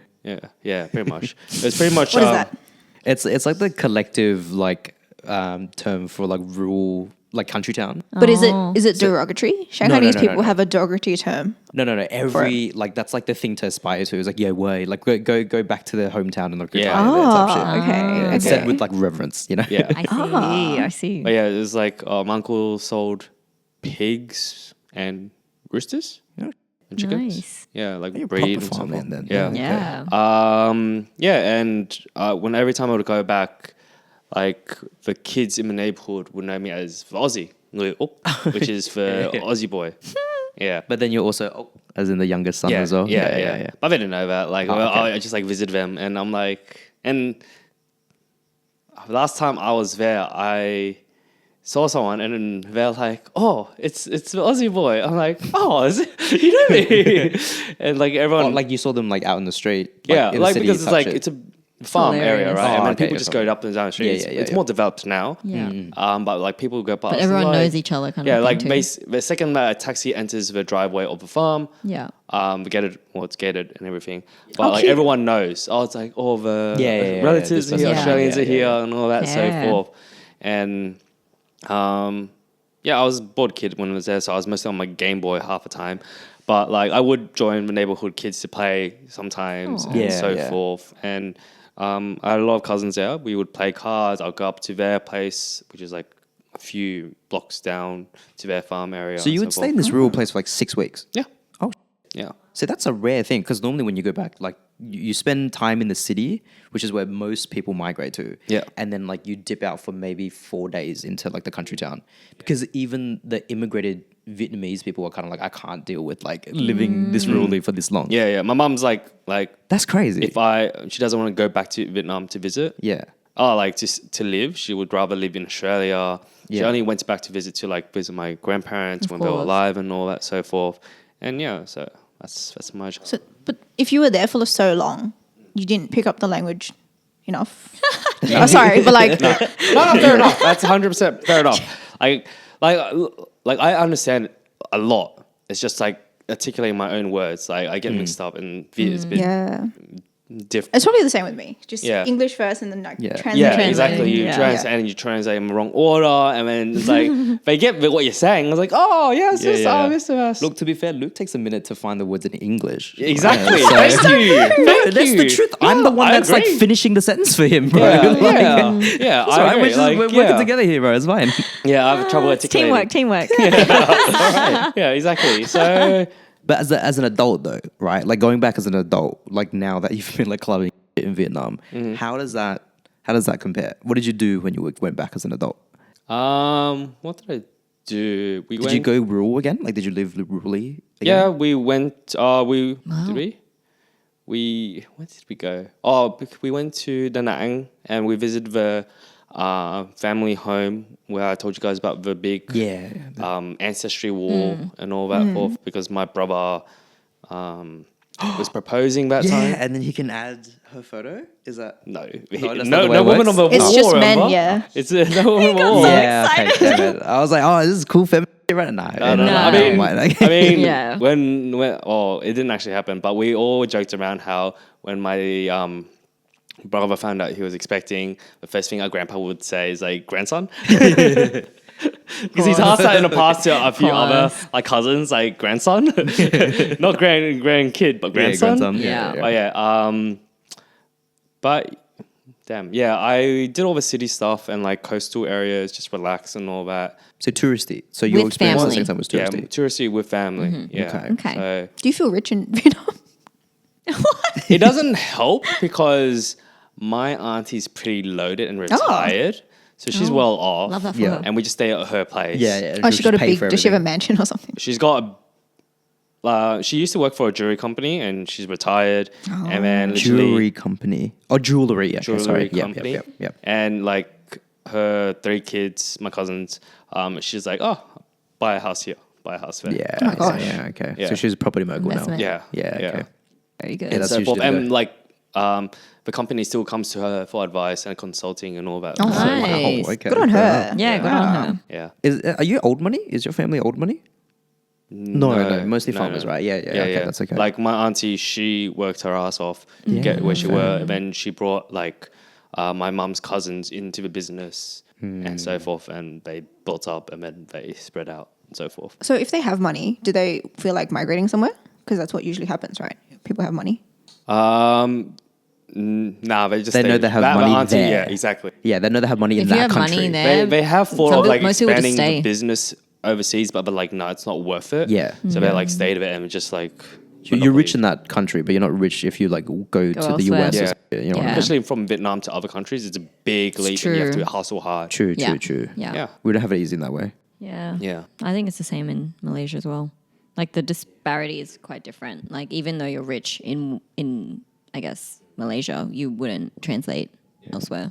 [SPEAKER 1] Yeah, pretty much. It's pretty much.
[SPEAKER 2] What is that?
[SPEAKER 4] It's like the collective like term for like rural like country town.
[SPEAKER 2] But is it derogatory? Shanghainese
[SPEAKER 4] no,
[SPEAKER 2] people
[SPEAKER 4] no.
[SPEAKER 2] have a derogatory term.
[SPEAKER 4] No. Every like that's like the thing to aspire to. It's like way, like go back to their hometown and like
[SPEAKER 1] Yeah.
[SPEAKER 4] retire there type shit.
[SPEAKER 2] Okay.
[SPEAKER 4] Yeah,
[SPEAKER 2] okay.
[SPEAKER 4] it's said with like reverence, you know.
[SPEAKER 1] Yeah.
[SPEAKER 3] I see.
[SPEAKER 1] But yeah, it was like my uncle sold pigs and roosters and chickens.
[SPEAKER 3] Nice.
[SPEAKER 1] Yeah, like
[SPEAKER 4] You're
[SPEAKER 1] breed
[SPEAKER 4] proper
[SPEAKER 1] and so forth.
[SPEAKER 4] farmland then.
[SPEAKER 1] Yeah.
[SPEAKER 3] Yeah.
[SPEAKER 1] Yeah, and when every time I would go back, like the kids in the neighborhood would know me as Aussie, which is for Aussie boy. Yeah.
[SPEAKER 4] But then you're also as in the youngest son as well.
[SPEAKER 1] Yeah. But they didn't know that. Like,
[SPEAKER 4] okay.
[SPEAKER 1] I just like visited them, and I'm like, and last time I was there, I saw someone, and then they're like, "Oh, it's the Aussie boy." I'm like, "Oh, is it? You know me?" And like everyone,
[SPEAKER 4] Oh, like you saw them like out in the street.
[SPEAKER 1] yeah,
[SPEAKER 4] in the
[SPEAKER 1] like
[SPEAKER 4] city
[SPEAKER 1] because it's
[SPEAKER 4] type
[SPEAKER 1] like
[SPEAKER 4] shit.
[SPEAKER 1] it's a farm area,
[SPEAKER 3] hilarious.
[SPEAKER 1] right?
[SPEAKER 4] Oh,
[SPEAKER 1] And then
[SPEAKER 4] okay,
[SPEAKER 1] people
[SPEAKER 4] yeah,
[SPEAKER 1] just
[SPEAKER 4] fine.
[SPEAKER 1] go up and down the street.
[SPEAKER 4] Yeah,
[SPEAKER 1] It's more developed now.
[SPEAKER 3] Yeah.
[SPEAKER 1] But like people go past.
[SPEAKER 3] But everyone
[SPEAKER 1] like,
[SPEAKER 3] knows each other kind
[SPEAKER 1] Yeah,
[SPEAKER 3] of
[SPEAKER 1] like
[SPEAKER 3] thing too.
[SPEAKER 1] the second that a taxi enters the driveway of the farm,
[SPEAKER 3] Yeah.
[SPEAKER 1] it's gated and everything. But
[SPEAKER 2] Oh,
[SPEAKER 1] like
[SPEAKER 2] cute.
[SPEAKER 1] everyone knows. Oh, it's like all the
[SPEAKER 4] Yeah,
[SPEAKER 1] relatives
[SPEAKER 4] this
[SPEAKER 1] are here,
[SPEAKER 3] person-
[SPEAKER 1] Australians
[SPEAKER 4] yeah,
[SPEAKER 1] are here,
[SPEAKER 4] yeah.
[SPEAKER 1] and all that so
[SPEAKER 3] Yeah.
[SPEAKER 1] forth. And yeah, I was a bored kid when I was there, so I was mostly on my Game Boy half the time. But like I would join the neighborhood kids to play sometimes and
[SPEAKER 4] Yeah,
[SPEAKER 1] so
[SPEAKER 4] yeah.
[SPEAKER 1] forth. And I had a lot of cousins there. We would play cards. I'll go up to their place, which is like a few blocks down to their farm area.
[SPEAKER 4] So you
[SPEAKER 1] and
[SPEAKER 4] would
[SPEAKER 1] so
[SPEAKER 4] stay in
[SPEAKER 1] forth.
[SPEAKER 4] this rural place for like 6 weeks.
[SPEAKER 1] Yeah,
[SPEAKER 4] Oh,
[SPEAKER 1] yeah.
[SPEAKER 4] so that's a rare thing because normally when you go back, like you spend time in the city, which is where most people migrate to.
[SPEAKER 1] Yeah.
[SPEAKER 4] And then like you dip out for maybe 4 days into like the country town because even the immigrated Vietnamese people are kind of like, I can't deal with like living this rurally for this long.
[SPEAKER 1] Yeah. My mom's like
[SPEAKER 4] That's crazy.
[SPEAKER 1] she doesn't want to go back to Vietnam to visit.
[SPEAKER 4] yeah.
[SPEAKER 1] Oh, like just to live. She would rather live in Australia. She
[SPEAKER 4] Yeah.
[SPEAKER 1] only went back to visit my grandparents when they were
[SPEAKER 3] course.
[SPEAKER 1] alive and all that so forth. And yeah, so that's my job.
[SPEAKER 2] So, but if you were there for so long, you didn't pick up the language enough. Oh, sorry, but like,
[SPEAKER 1] No, fair enough. That's 100% fair enough. Like I understand a lot. It's just like articulating my own words. Like I get mixed up, and Viet is a bit
[SPEAKER 2] yeah,
[SPEAKER 1] different.
[SPEAKER 2] it's probably the same with me. Just
[SPEAKER 1] Yeah.
[SPEAKER 2] English first, and then like
[SPEAKER 4] Yeah.
[SPEAKER 2] translate.
[SPEAKER 1] Yeah,
[SPEAKER 3] Translating,
[SPEAKER 1] exactly. You
[SPEAKER 3] yeah.
[SPEAKER 1] translate and you translate in the wrong order, and then it's like they get what you're saying. I was like, oh yes, yes,
[SPEAKER 4] Yeah.
[SPEAKER 1] oh, Mr. West.
[SPEAKER 4] Look, to be fair, Luke takes a minute to find the words in English.
[SPEAKER 1] Exactly.
[SPEAKER 4] Yeah, so-
[SPEAKER 1] Thank you.
[SPEAKER 4] No, that's the truth. I'm the one
[SPEAKER 1] I
[SPEAKER 4] that's like
[SPEAKER 1] agree.
[SPEAKER 4] finishing the sentence for him, bro.
[SPEAKER 1] Yeah,
[SPEAKER 4] Like,
[SPEAKER 1] yeah.
[SPEAKER 4] It's
[SPEAKER 1] I
[SPEAKER 4] all right.
[SPEAKER 1] agree.
[SPEAKER 4] We're, just,
[SPEAKER 1] Like,
[SPEAKER 4] we're
[SPEAKER 1] yeah.
[SPEAKER 4] working together here, bro. It's fine.
[SPEAKER 1] Yeah, I have trouble articulating.
[SPEAKER 3] Teamwork.
[SPEAKER 1] Yeah, exactly. So
[SPEAKER 4] But as an adult though, right? Like going back as an adult, like now that you've been like clubbing in Vietnam, how does that compare? What did you do when you went back as an adult?
[SPEAKER 1] what did I do?
[SPEAKER 4] Did you go rural again? Like did you live rurally again?
[SPEAKER 1] Yeah, we went. Did we? Where did we go? Oh, we went to Da Nang and we visited the family home where I told you guys about the big ancestry wall and all that forth because my brother was proposing that time.
[SPEAKER 4] Yeah, and then he can add her photo. Is that
[SPEAKER 1] No,
[SPEAKER 4] that's not
[SPEAKER 1] no
[SPEAKER 4] the way it
[SPEAKER 1] woman
[SPEAKER 4] works?
[SPEAKER 1] on the wall.
[SPEAKER 2] It's just men,
[SPEAKER 1] remember?
[SPEAKER 2] yeah.
[SPEAKER 1] It's no woman on the wall.
[SPEAKER 4] yeah, okay, damn it. I was like, oh, this is cool feminine right now.
[SPEAKER 1] No.
[SPEAKER 3] No.
[SPEAKER 1] I mean,
[SPEAKER 4] Like-
[SPEAKER 1] I mean,
[SPEAKER 3] Yeah.
[SPEAKER 1] when it didn't actually happen, but we all joked around how when my brother found out he was expecting, the first thing our grandpa would say is like grandson. Because he's asked that in the past to a few other like cousins, like grandson, not grandkid, but grandson.
[SPEAKER 4] grandson.
[SPEAKER 3] Yeah.
[SPEAKER 1] Oh yeah. But damn, yeah, I did all the city stuff and like coastal areas, just relax and all that.
[SPEAKER 4] So touristy. So your
[SPEAKER 3] With
[SPEAKER 4] experience at the
[SPEAKER 3] family.
[SPEAKER 4] same time was
[SPEAKER 1] Yeah,
[SPEAKER 4] touristy.
[SPEAKER 1] touristy with family. Yeah.
[SPEAKER 3] Okay.
[SPEAKER 1] So
[SPEAKER 2] Do you feel rich in Vietnam?
[SPEAKER 1] it doesn't help because my auntie's pretty loaded and retired, so she's well off.
[SPEAKER 3] Love that for
[SPEAKER 4] Yeah.
[SPEAKER 3] her.
[SPEAKER 1] And we just stay at her place.
[SPEAKER 4] Yeah.
[SPEAKER 2] Oh, she got a
[SPEAKER 4] pay
[SPEAKER 2] big.
[SPEAKER 4] for
[SPEAKER 2] Does she have a
[SPEAKER 4] everything.
[SPEAKER 2] mansion or something?
[SPEAKER 1] She's got. She used to work for a jewelry company and she's retired. And then literally
[SPEAKER 4] Jewelry company. Oh, jewelry. Okay,
[SPEAKER 1] jewelry
[SPEAKER 4] sorry.
[SPEAKER 1] company.
[SPEAKER 4] Yep.
[SPEAKER 1] And like her 3 kids, my cousins, she's like, oh, buy a house here, buy a house there.
[SPEAKER 4] Yeah.
[SPEAKER 2] Oh my gosh.
[SPEAKER 4] Yeah. Okay.
[SPEAKER 1] Yeah.
[SPEAKER 4] So she's a property mogul now.
[SPEAKER 3] Investment.
[SPEAKER 1] Yeah.
[SPEAKER 4] Yeah. Okay.
[SPEAKER 3] Very good.
[SPEAKER 4] Yeah, that's
[SPEAKER 1] So
[SPEAKER 4] usually
[SPEAKER 1] forth.
[SPEAKER 4] the
[SPEAKER 1] And
[SPEAKER 4] way.
[SPEAKER 1] like the company still comes to her for advice and consulting and all that.
[SPEAKER 2] Oh,
[SPEAKER 1] So,
[SPEAKER 3] nice.
[SPEAKER 4] okay.
[SPEAKER 2] Good on her.
[SPEAKER 3] Yeah, good on her.
[SPEAKER 1] yeah.
[SPEAKER 4] Are you old money? Is your family old money? No, mostly farmers, right? Yeah, okay, that's okay.
[SPEAKER 1] Like my auntie, she worked her ass off to get where she were, and then she brought like my mum's cousins into the business, and so forth, and they built up and then they spread out and so forth.
[SPEAKER 2] So if they have money, do they feel like migrating somewhere? Because that's what usually happens, right? People have money.
[SPEAKER 1] Nah, they just
[SPEAKER 4] They know they have money there.
[SPEAKER 1] Yeah, exactly.
[SPEAKER 4] Yeah, they know they have money in
[SPEAKER 3] If you
[SPEAKER 4] that
[SPEAKER 3] have
[SPEAKER 4] country.
[SPEAKER 3] money there,
[SPEAKER 1] They have thought
[SPEAKER 3] some
[SPEAKER 1] of like
[SPEAKER 3] most people just
[SPEAKER 1] expanding the
[SPEAKER 3] stay.
[SPEAKER 1] business overseas, but like no, it's not worth it.
[SPEAKER 4] Yeah.
[SPEAKER 1] So they like stayed with it and just like
[SPEAKER 4] You're rich in that country, but you're not rich if you like go to the
[SPEAKER 3] elsewhere.
[SPEAKER 4] US.
[SPEAKER 1] Yeah.
[SPEAKER 4] Or something, you know what I mean?
[SPEAKER 1] Especially from Vietnam to other countries, it's a big leap and you have
[SPEAKER 3] true.
[SPEAKER 1] to hustle hard.
[SPEAKER 4] True.
[SPEAKER 3] Yeah.
[SPEAKER 1] Yeah.
[SPEAKER 4] We don't have it easy in that way.
[SPEAKER 3] Yeah.
[SPEAKER 1] Yeah.
[SPEAKER 3] I think it's the same in Malaysia as well. Like the disparity is quite different. Like even though you're rich in I guess Malaysia, you wouldn't translate elsewhere.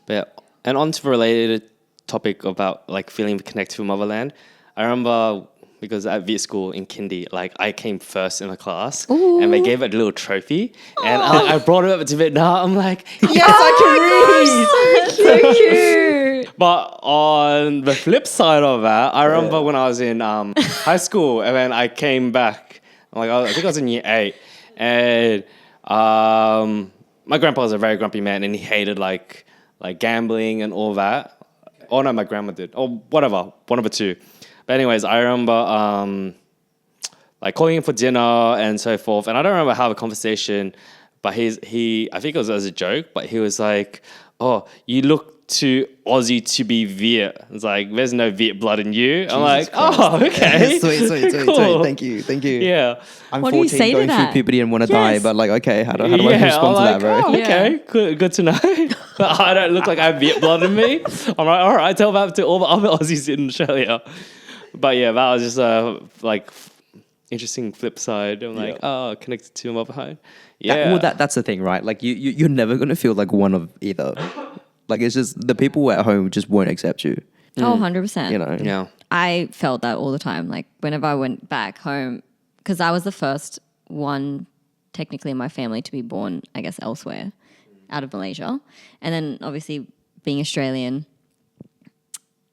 [SPEAKER 1] But yeah. And on to the related topic about like feeling connected to motherland. I remember because at Viet school in Kindy, like I came first in the class and they gave it a little trophy and I brought it over to Vietnam. I'm like, yes, I can read.
[SPEAKER 3] So cute.
[SPEAKER 1] But on the flip side of that, I remember when I was in high school and then I came back. Like I think I was in year 8, and my grandpa was a very grumpy man and he hated like gambling and all that. Oh no, my grandma did. Or whatever, one of the two. But anyways, I remember like calling him for dinner and so forth. And I don't remember how the conversation, but he I think it was as a joke, but he was like, "Oh, you look too Aussie to be Viet." It's like, there's no Viet blood in you. I'm like, oh, okay.
[SPEAKER 4] sweet.
[SPEAKER 1] Cool.
[SPEAKER 4] Thank you.
[SPEAKER 1] Yeah.
[SPEAKER 4] I'm
[SPEAKER 3] What do you
[SPEAKER 4] 14
[SPEAKER 3] say to
[SPEAKER 4] going through
[SPEAKER 3] that?
[SPEAKER 4] puberty and want to die,
[SPEAKER 3] Yes.
[SPEAKER 4] but like, okay, how do I
[SPEAKER 1] Yeah,
[SPEAKER 4] respond to
[SPEAKER 1] I'm
[SPEAKER 4] that, bro?
[SPEAKER 1] like, oh, okay,
[SPEAKER 3] Yeah.
[SPEAKER 1] good to know. But I don't look like I have Viet blood in me. I'm like, all right, tell that to all the other Aussies in Australia. But yeah, that was just like interesting flip side. I'm like, oh, connected to my behind. Yeah.
[SPEAKER 4] That's the thing, right? Like you're never gonna feel like one of either. Like it's just the people at home just won't accept you.
[SPEAKER 3] Oh, 100%.
[SPEAKER 4] You know.
[SPEAKER 1] Yeah.
[SPEAKER 3] I felt that all the time. Like whenever I went back home, because I was the first one technically in my family to be born, I guess, elsewhere out of Malaysia. And then obviously being Australian,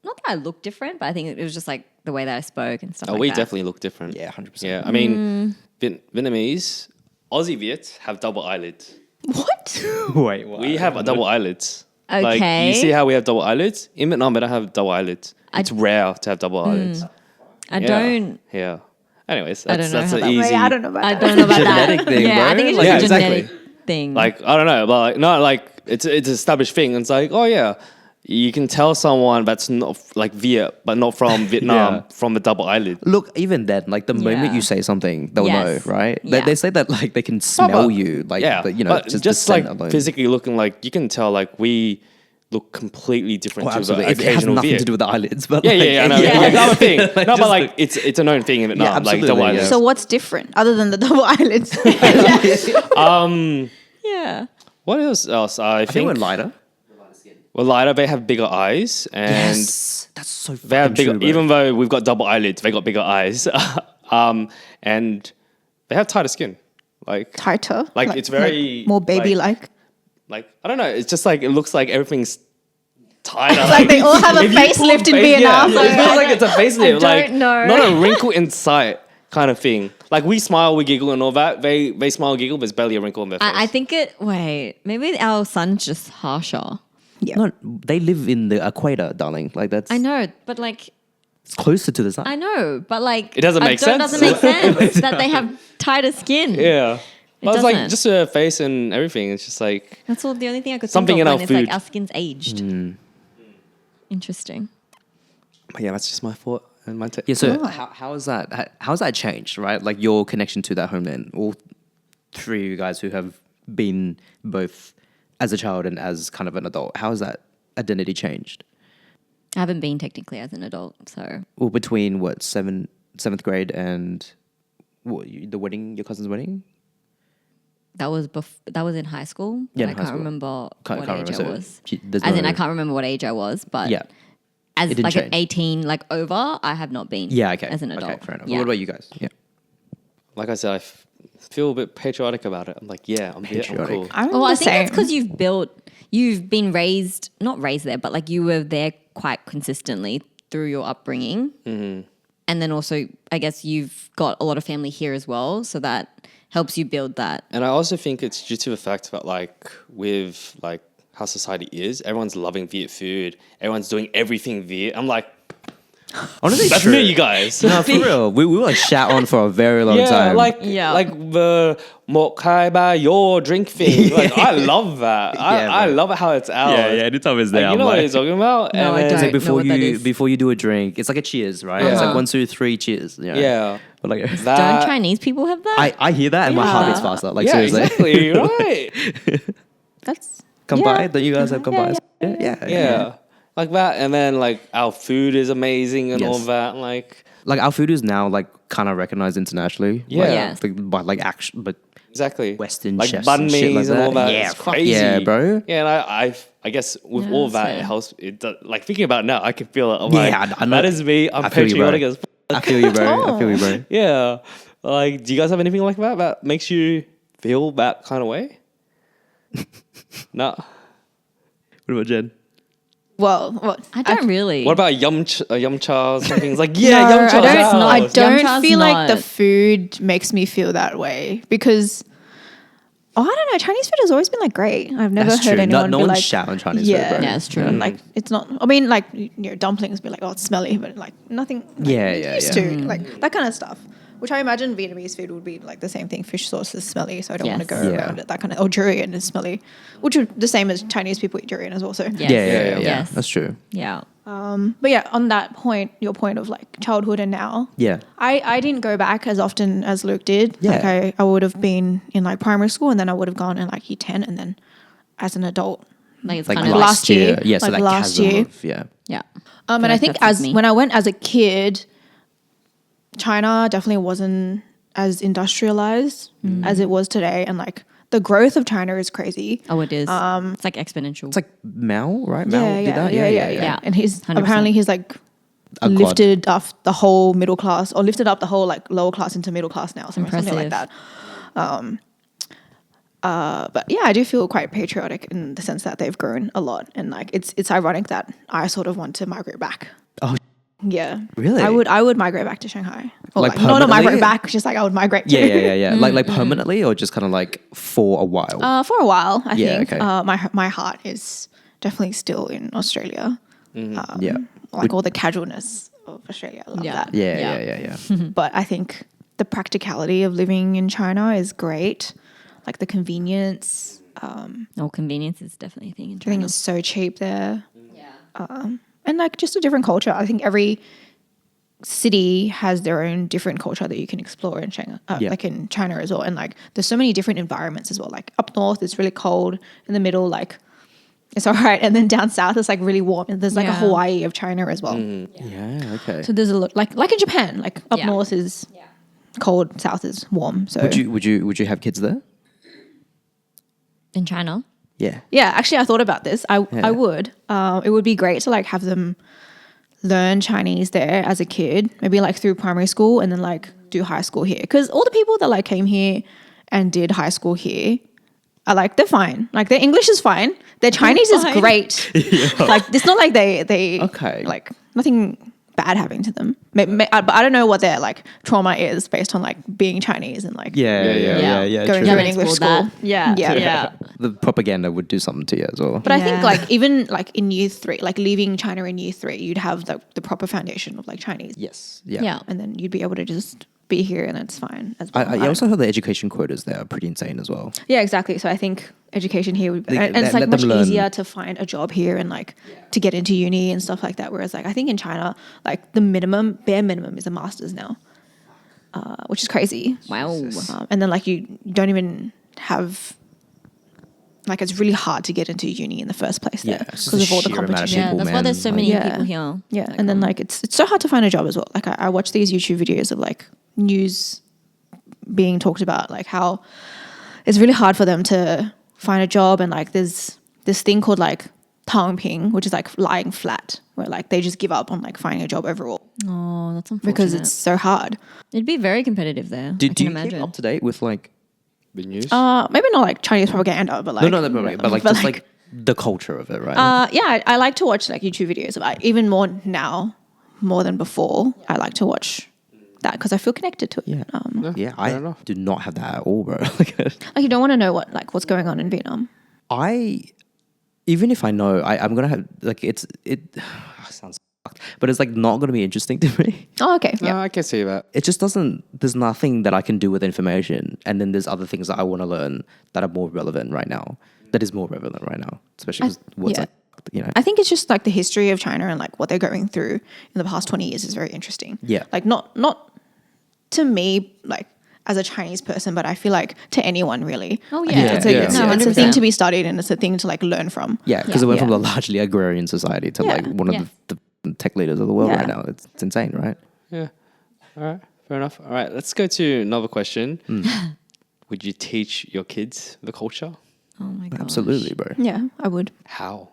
[SPEAKER 3] not that I looked different, but I think it was just like the way that I spoke and stuff
[SPEAKER 1] Oh,
[SPEAKER 3] like
[SPEAKER 1] we
[SPEAKER 3] that.
[SPEAKER 1] definitely look different.
[SPEAKER 4] Yeah, 100%.
[SPEAKER 1] Yeah. I mean, Vietnamese, Aussie Viets have double eyelids.
[SPEAKER 2] What?
[SPEAKER 4] Wait, what?
[SPEAKER 1] We have double eyelids. Like,
[SPEAKER 3] Okay.
[SPEAKER 1] you see how we have double eyelids? In Vietnam, they don't have double eyelids. It's rare to have double eyelids.
[SPEAKER 3] I
[SPEAKER 1] Yeah.
[SPEAKER 3] don't.
[SPEAKER 1] Yeah. Anyways,
[SPEAKER 3] I
[SPEAKER 1] that's,
[SPEAKER 3] don't know
[SPEAKER 1] that's
[SPEAKER 3] how
[SPEAKER 1] an
[SPEAKER 3] that
[SPEAKER 1] easy.
[SPEAKER 2] Wait, I don't know about
[SPEAKER 3] I
[SPEAKER 2] that.
[SPEAKER 3] don't know about that.
[SPEAKER 4] Genetic thing,
[SPEAKER 3] yeah, I
[SPEAKER 4] bro.
[SPEAKER 3] think it's
[SPEAKER 4] Like-
[SPEAKER 3] just
[SPEAKER 1] Yeah,
[SPEAKER 3] a genetic
[SPEAKER 1] exactly.
[SPEAKER 3] thing.
[SPEAKER 1] Like, I don't know, but like, no, like it's an established thing. It's like, oh yeah, you can tell someone that's not like Viet, but not from Vietnam,
[SPEAKER 4] Yeah.
[SPEAKER 1] from the double eyelid.
[SPEAKER 4] Look, even then, like the moment
[SPEAKER 3] Yeah.
[SPEAKER 4] you say something, they'll
[SPEAKER 3] Yes.
[SPEAKER 4] know, right?
[SPEAKER 3] Yeah.
[SPEAKER 4] They say that like they can smell
[SPEAKER 1] but-
[SPEAKER 4] you, like
[SPEAKER 1] Yeah,
[SPEAKER 4] the, you know,
[SPEAKER 1] but
[SPEAKER 4] just,
[SPEAKER 1] just
[SPEAKER 4] the
[SPEAKER 1] like
[SPEAKER 4] scent alone.
[SPEAKER 1] physically looking, like you can tell, like we look completely different
[SPEAKER 4] Oh,
[SPEAKER 1] to the
[SPEAKER 4] absolutely. It has
[SPEAKER 1] occasional
[SPEAKER 4] nothing
[SPEAKER 1] Viet.
[SPEAKER 4] to do with the eyelids, but
[SPEAKER 1] Yeah,
[SPEAKER 4] like,
[SPEAKER 1] yeah, I know.
[SPEAKER 3] Yeah.
[SPEAKER 1] Yeah, that's the thing.
[SPEAKER 4] Like,
[SPEAKER 1] No, but
[SPEAKER 4] just
[SPEAKER 1] like it's a known thing in Vietnam, like
[SPEAKER 4] absolutely,
[SPEAKER 1] double
[SPEAKER 4] yeah.
[SPEAKER 1] eyelids.
[SPEAKER 2] So what's different other than the double eyelids?
[SPEAKER 3] Yeah.
[SPEAKER 1] What else? I
[SPEAKER 4] I think
[SPEAKER 1] think
[SPEAKER 4] we're lighter.
[SPEAKER 1] we're lighter. They have bigger eyes, and
[SPEAKER 4] Yes, that's so
[SPEAKER 1] they have
[SPEAKER 4] fucking
[SPEAKER 1] bigger.
[SPEAKER 4] true, bro.
[SPEAKER 1] Even though we've got double eyelids, they got bigger eyes, and they have tighter skin. Like
[SPEAKER 2] Tighter.
[SPEAKER 1] Like, it's very,
[SPEAKER 2] more baby-like.
[SPEAKER 1] like I don't know. It's just like it looks like everything's tighter.
[SPEAKER 2] It's like they all have a
[SPEAKER 1] if you pull
[SPEAKER 2] facelift in
[SPEAKER 1] face-
[SPEAKER 2] Vietnam.
[SPEAKER 1] Yeah, it feels like it's a facelift. Like
[SPEAKER 3] know.
[SPEAKER 1] not a wrinkle in sight kind of thing. Like we smile, we giggle, and all that. They smile, giggle, but there's barely a wrinkle in their face.
[SPEAKER 3] I think maybe our sun's just harsher.
[SPEAKER 2] Yeah.
[SPEAKER 4] No, they live in the equator, darling. Like that's.
[SPEAKER 3] I know, but like,
[SPEAKER 4] It's closer to the sun.
[SPEAKER 3] I know, but like,
[SPEAKER 1] It doesn't make sense.
[SPEAKER 3] It doesn't make sense that they have tighter skin.
[SPEAKER 1] Yeah. But it's like
[SPEAKER 3] doesn't.
[SPEAKER 1] just her face and everything. It's just like
[SPEAKER 3] That's all the only thing I could
[SPEAKER 1] Something
[SPEAKER 3] think
[SPEAKER 1] in
[SPEAKER 3] of
[SPEAKER 1] our
[SPEAKER 3] when it's like
[SPEAKER 1] food.
[SPEAKER 3] our skin's aged. Interesting.
[SPEAKER 1] but yeah, that's just my thought and my take.
[SPEAKER 4] Yeah. So
[SPEAKER 2] Right.
[SPEAKER 4] how's that changed? Right, like your connection to that homeland. All three of you guys who have been both as a child and as kind of an adult. How has that identity changed?
[SPEAKER 3] I haven't been technically as an adult, so
[SPEAKER 4] Well, between what seventh grade and the wedding, your cousin's wedding.
[SPEAKER 3] that was in high school. But
[SPEAKER 4] Yeah, in
[SPEAKER 3] I
[SPEAKER 4] high
[SPEAKER 3] can't
[SPEAKER 4] school.
[SPEAKER 3] remember
[SPEAKER 4] Can't
[SPEAKER 3] what
[SPEAKER 4] remember,
[SPEAKER 3] age
[SPEAKER 4] so
[SPEAKER 3] I was.
[SPEAKER 4] there's
[SPEAKER 3] As in,
[SPEAKER 4] no-
[SPEAKER 3] I can't remember what age I was, but
[SPEAKER 4] Yeah.
[SPEAKER 3] as
[SPEAKER 4] It didn't
[SPEAKER 3] like
[SPEAKER 4] change.
[SPEAKER 3] an 18, like over, I have not been.
[SPEAKER 4] Yeah. Okay.
[SPEAKER 3] As an adult.
[SPEAKER 4] Okay. Fair enough.
[SPEAKER 3] Yeah.
[SPEAKER 4] What about you guys? Yeah.
[SPEAKER 1] Like I said, I feel a bit patriotic about it. I'm like, yeah, I'm
[SPEAKER 4] Patriotic.
[SPEAKER 1] cool.
[SPEAKER 2] I'm
[SPEAKER 3] Well, I
[SPEAKER 2] the
[SPEAKER 3] think it's
[SPEAKER 2] same.
[SPEAKER 3] because you've been raised, not raised there, but like you were there quite consistently through your upbringing. Mm-hmm. And then also, I guess you've got a lot of family here as well. So that helps you build that.
[SPEAKER 1] And I also think it's due to the fact that like with like how society is. Everyone's loving Viet food. Everyone's doing everything Viet. I'm like,
[SPEAKER 4] Honestly,
[SPEAKER 1] that's
[SPEAKER 4] true.
[SPEAKER 1] me, you guys.
[SPEAKER 4] No, for real. We were like shat on for a very long time.
[SPEAKER 1] like the Mok Kai Ba Your drink thing. Like I love that. I
[SPEAKER 4] bro.
[SPEAKER 1] love it how it's out.
[SPEAKER 4] anytime it's there,
[SPEAKER 1] Like, you know what you're talking about?
[SPEAKER 3] No, I
[SPEAKER 1] then-
[SPEAKER 3] don't.
[SPEAKER 4] It's like
[SPEAKER 3] know what that is.
[SPEAKER 4] before you do a drink, it's like a cheers, right? It's like 1, 2, 3, cheers. You know?
[SPEAKER 1] Yeah.
[SPEAKER 4] But like
[SPEAKER 1] That,
[SPEAKER 3] Don't Chinese people have that?
[SPEAKER 4] I hear that and my heart beats faster. Like
[SPEAKER 1] yeah,
[SPEAKER 4] seriously.
[SPEAKER 1] exactly. Right.
[SPEAKER 2] That's
[SPEAKER 4] Kampai, don't you guys have Kampai?
[SPEAKER 1] Yeah. Like that. And then like our food is amazing and all
[SPEAKER 4] Yes.
[SPEAKER 1] that. Like,
[SPEAKER 4] Like our food is now like kind of recognized internationally.
[SPEAKER 1] Yeah.
[SPEAKER 4] Like,
[SPEAKER 3] Yes.
[SPEAKER 4] but like action, but
[SPEAKER 1] exactly.
[SPEAKER 4] Western
[SPEAKER 1] like
[SPEAKER 4] chefs
[SPEAKER 1] banh
[SPEAKER 4] and shit
[SPEAKER 1] mi's
[SPEAKER 4] like
[SPEAKER 1] and all
[SPEAKER 4] that.
[SPEAKER 1] that.
[SPEAKER 4] Yeah,
[SPEAKER 1] It's
[SPEAKER 4] fuck
[SPEAKER 1] crazy.
[SPEAKER 4] yeah, bro.
[SPEAKER 1] Yeah, and I guess with
[SPEAKER 3] Yeah,
[SPEAKER 1] all
[SPEAKER 3] that's
[SPEAKER 1] that,
[SPEAKER 3] fair.
[SPEAKER 1] it helps. It does, like thinking about it now, I can feel it. I'm
[SPEAKER 4] Yeah,
[SPEAKER 1] like,
[SPEAKER 4] I know.
[SPEAKER 1] that is me. I'm
[SPEAKER 4] I feel you, bro.
[SPEAKER 1] patriotic as
[SPEAKER 4] I feel you, bro. I feel you, bro.
[SPEAKER 1] yeah. Like, do you guys have anything like that makes you feel that kind of way? Nah.
[SPEAKER 4] What about Jen?
[SPEAKER 2] well, what
[SPEAKER 3] I don't really.
[SPEAKER 1] What about yum chas and things like
[SPEAKER 2] No,
[SPEAKER 1] yum
[SPEAKER 2] I
[SPEAKER 1] chas?
[SPEAKER 2] don't. I
[SPEAKER 3] Yum
[SPEAKER 2] don't
[SPEAKER 3] cha's
[SPEAKER 2] feel like the
[SPEAKER 3] not-
[SPEAKER 2] food makes me feel that way because. Oh, I don't know. Chinese food has always been like great. I've never
[SPEAKER 4] That's
[SPEAKER 2] heard
[SPEAKER 4] true.
[SPEAKER 2] anyone
[SPEAKER 4] No
[SPEAKER 2] be
[SPEAKER 4] one's
[SPEAKER 2] like,
[SPEAKER 4] shout on Chinese
[SPEAKER 2] yeah,
[SPEAKER 4] food, bro.
[SPEAKER 3] Yeah, it's true.
[SPEAKER 2] And, like it's not. I mean, like dumplings be like, oh, it's smelly, but like nothing. Like,
[SPEAKER 4] Yeah,
[SPEAKER 2] you're
[SPEAKER 4] yeah,
[SPEAKER 2] used
[SPEAKER 4] yeah.
[SPEAKER 2] to like that kind of stuff. Which I imagine Vietnamese food would be like the same thing. Fish sauce is smelly, so I don't want to
[SPEAKER 3] Yes.
[SPEAKER 2] go
[SPEAKER 4] Yeah.
[SPEAKER 2] around it. That kind of. Or durian is smelly, which are the same as Chinese people eat durian as also.
[SPEAKER 3] Yes.
[SPEAKER 4] Yeah.
[SPEAKER 3] Yes.
[SPEAKER 4] That's true.
[SPEAKER 3] Yeah.
[SPEAKER 2] But yeah, on that point, your point of like childhood and now,
[SPEAKER 4] Yeah.
[SPEAKER 2] I didn't go back as often as Luke did.
[SPEAKER 4] Yeah.
[SPEAKER 2] Like I would have been in like primary school and then I would have gone in like year 10 and then as an adult.
[SPEAKER 3] Like it's
[SPEAKER 4] Like
[SPEAKER 3] kind of
[SPEAKER 2] last year.
[SPEAKER 4] Yeah, so
[SPEAKER 2] Like
[SPEAKER 4] that
[SPEAKER 2] last
[SPEAKER 4] chasm
[SPEAKER 2] year.
[SPEAKER 4] of, yeah.
[SPEAKER 3] yeah.
[SPEAKER 2] And
[SPEAKER 3] Feel
[SPEAKER 2] I
[SPEAKER 3] like
[SPEAKER 2] think
[SPEAKER 3] that's
[SPEAKER 2] as
[SPEAKER 3] me.
[SPEAKER 2] when I went as a kid, China definitely wasn't as industrialized as it was today. And like the growth of China is crazy.
[SPEAKER 3] Oh, it is. It's like exponential.
[SPEAKER 4] It's like Mao, right? Mao
[SPEAKER 2] Yeah,
[SPEAKER 4] did
[SPEAKER 2] yeah,
[SPEAKER 4] that?
[SPEAKER 3] Yeah.
[SPEAKER 2] And he's
[SPEAKER 3] 100%.
[SPEAKER 2] apparently he's like
[SPEAKER 4] A god.
[SPEAKER 2] lifted up the whole middle class or lifted up the whole like lower class into middle class now, something like
[SPEAKER 3] Impressive.
[SPEAKER 2] that. But yeah, I do feel quite patriotic in the sense that they've grown a lot, and like it's ironic that I sort of want to migrate back.
[SPEAKER 4] Oh,
[SPEAKER 2] Yeah,
[SPEAKER 4] Really?
[SPEAKER 2] I would migrate back to Shanghai. Or
[SPEAKER 4] Like
[SPEAKER 2] not
[SPEAKER 4] permanently?
[SPEAKER 2] migrate back, just like I would migrate. To.
[SPEAKER 4] yeah. Like permanently or just kind of like for a while?
[SPEAKER 2] For a while, I
[SPEAKER 4] Yeah,
[SPEAKER 2] think.
[SPEAKER 4] okay.
[SPEAKER 2] My heart is definitely still in Australia.
[SPEAKER 4] Yeah.
[SPEAKER 2] Like all the casualness of Australia, I love
[SPEAKER 3] Yeah.
[SPEAKER 2] that.
[SPEAKER 4] Yeah.
[SPEAKER 2] But I think the practicality of living in China is great. Like the convenience,
[SPEAKER 3] No, convenience is definitely a thing in
[SPEAKER 2] everything
[SPEAKER 3] China.
[SPEAKER 2] is so cheap there. And like just a different culture. I think every city has their own different culture that you can explore in China,
[SPEAKER 4] Yeah.
[SPEAKER 2] like in China as well. And like there's so many different environments as well. Like up north, it's really cold. In the middle, like it's all right. And then down south, it's like really warm. And there's like a
[SPEAKER 3] Yeah.
[SPEAKER 2] Hawaii of China as well.
[SPEAKER 4] Yeah, okay.
[SPEAKER 2] So there's a lot, like in Japan, like up
[SPEAKER 3] Yeah.
[SPEAKER 2] north is cold, south is warm. So
[SPEAKER 4] Would you have kids there?
[SPEAKER 3] In China?
[SPEAKER 4] Yeah.
[SPEAKER 2] yeah, actually, I thought about this.
[SPEAKER 4] Yeah.
[SPEAKER 2] I would. It would be great to like have them learn Chinese there as a kid, maybe like through primary school, and then like do high school here. Because all the people that like came here and did high school here are like they're fine. Like their English is fine. Their Chinese is
[SPEAKER 3] fine.
[SPEAKER 2] great. Like it's not like they
[SPEAKER 4] Okay.
[SPEAKER 2] like nothing bad happening to them. But I don't know what their like trauma is based on like being Chinese and like
[SPEAKER 4] Yeah.
[SPEAKER 2] going
[SPEAKER 4] true.
[SPEAKER 2] to an English school.
[SPEAKER 3] Yeah.
[SPEAKER 2] Yeah.
[SPEAKER 4] The propaganda would do something to you as well.
[SPEAKER 2] But I think
[SPEAKER 3] Yeah.
[SPEAKER 2] like even like in year 3, like leaving China in year 3, you'd have the proper foundation of like Chinese.
[SPEAKER 4] Yes.
[SPEAKER 3] Yeah.
[SPEAKER 2] And then you'd be able to just be here and it's fine as well.
[SPEAKER 4] I also heard the education quotas there are pretty insane as well.
[SPEAKER 2] Yeah, exactly. So I think education here would be,
[SPEAKER 4] They-
[SPEAKER 2] and it's
[SPEAKER 4] let
[SPEAKER 2] like
[SPEAKER 4] them
[SPEAKER 2] much
[SPEAKER 4] learn.
[SPEAKER 2] easier to find a job here and like to get into uni and stuff like that. Whereas like I think in China, like the bare minimum is a master's now, which is crazy.
[SPEAKER 3] Wow.
[SPEAKER 2] And then like you don't even have, like it's really hard to get into uni in the first place there
[SPEAKER 4] Yeah, it's just
[SPEAKER 2] because of all the
[SPEAKER 4] the sheer amount of
[SPEAKER 2] competition.
[SPEAKER 3] Yeah,
[SPEAKER 4] people,
[SPEAKER 3] that's why
[SPEAKER 4] man.
[SPEAKER 3] there's so
[SPEAKER 4] Like-
[SPEAKER 3] many
[SPEAKER 2] Yeah.
[SPEAKER 3] people here.
[SPEAKER 2] Yeah,
[SPEAKER 3] Like,
[SPEAKER 2] and then like it's so hard to find a job as well. Like I watch these YouTube videos of like news being talked about, like how it's really hard for them to find a job, and like there's this thing called like tang ping, which is like lying flat, where like they just give up on like finding a job overall
[SPEAKER 3] Oh, that's unfortunate.
[SPEAKER 2] because it's so hard.
[SPEAKER 3] It'd be very competitive there.
[SPEAKER 4] Do
[SPEAKER 3] I can
[SPEAKER 4] you
[SPEAKER 3] imagine.
[SPEAKER 4] keep up to date with like
[SPEAKER 1] The news?
[SPEAKER 2] Maybe not like Chinese propaganda, but like
[SPEAKER 4] but like just like the culture of it, right?
[SPEAKER 2] yeah, I like to watch like YouTube videos about it, even more now, more than before. I like to watch that because I feel connected to it.
[SPEAKER 4] yeah,
[SPEAKER 1] fair
[SPEAKER 4] I
[SPEAKER 1] enough.
[SPEAKER 4] do not have that at all, bro. Like,
[SPEAKER 2] Like you don't want to know what's going on in Vietnam.
[SPEAKER 4] I even if I know, I'm gonna have like it sounds fucked, but it's like not gonna be interesting to me.
[SPEAKER 2] Oh, okay.
[SPEAKER 1] Yeah,
[SPEAKER 2] Yeah.
[SPEAKER 1] I can see that.
[SPEAKER 4] It just doesn't. There's nothing that I can do with information, and then there's other things that I want to learn that are more relevant right now. That is more relevant right now, especially because what's
[SPEAKER 2] yeah.
[SPEAKER 4] like, you know.
[SPEAKER 2] I think it's just like the history of China and like what they're going through in the past 20 years is very interesting.
[SPEAKER 4] Yeah.
[SPEAKER 2] Like not to me, like as a Chinese person, but I feel like to anyone really.
[SPEAKER 3] Oh,
[SPEAKER 2] Like,
[SPEAKER 3] yeah.
[SPEAKER 2] It's a,
[SPEAKER 1] Yeah.
[SPEAKER 2] it's,
[SPEAKER 3] No,
[SPEAKER 2] it's a thing
[SPEAKER 3] 100%.
[SPEAKER 2] to be studied and it's a thing to like learn from.
[SPEAKER 4] Yeah, because it went
[SPEAKER 2] Yeah.
[SPEAKER 4] from a largely agrarian society to
[SPEAKER 2] Yeah.
[SPEAKER 4] like one of
[SPEAKER 3] Yeah.
[SPEAKER 4] the tech leaders of the world
[SPEAKER 2] Yeah.
[SPEAKER 4] right now. It's insane, right?
[SPEAKER 1] Yeah. All right. Fair enough. All right. Let's go to another question. Would you teach your kids the culture?
[SPEAKER 3] Oh my god.
[SPEAKER 4] Absolutely, bro.
[SPEAKER 2] Yeah, I would.
[SPEAKER 1] How?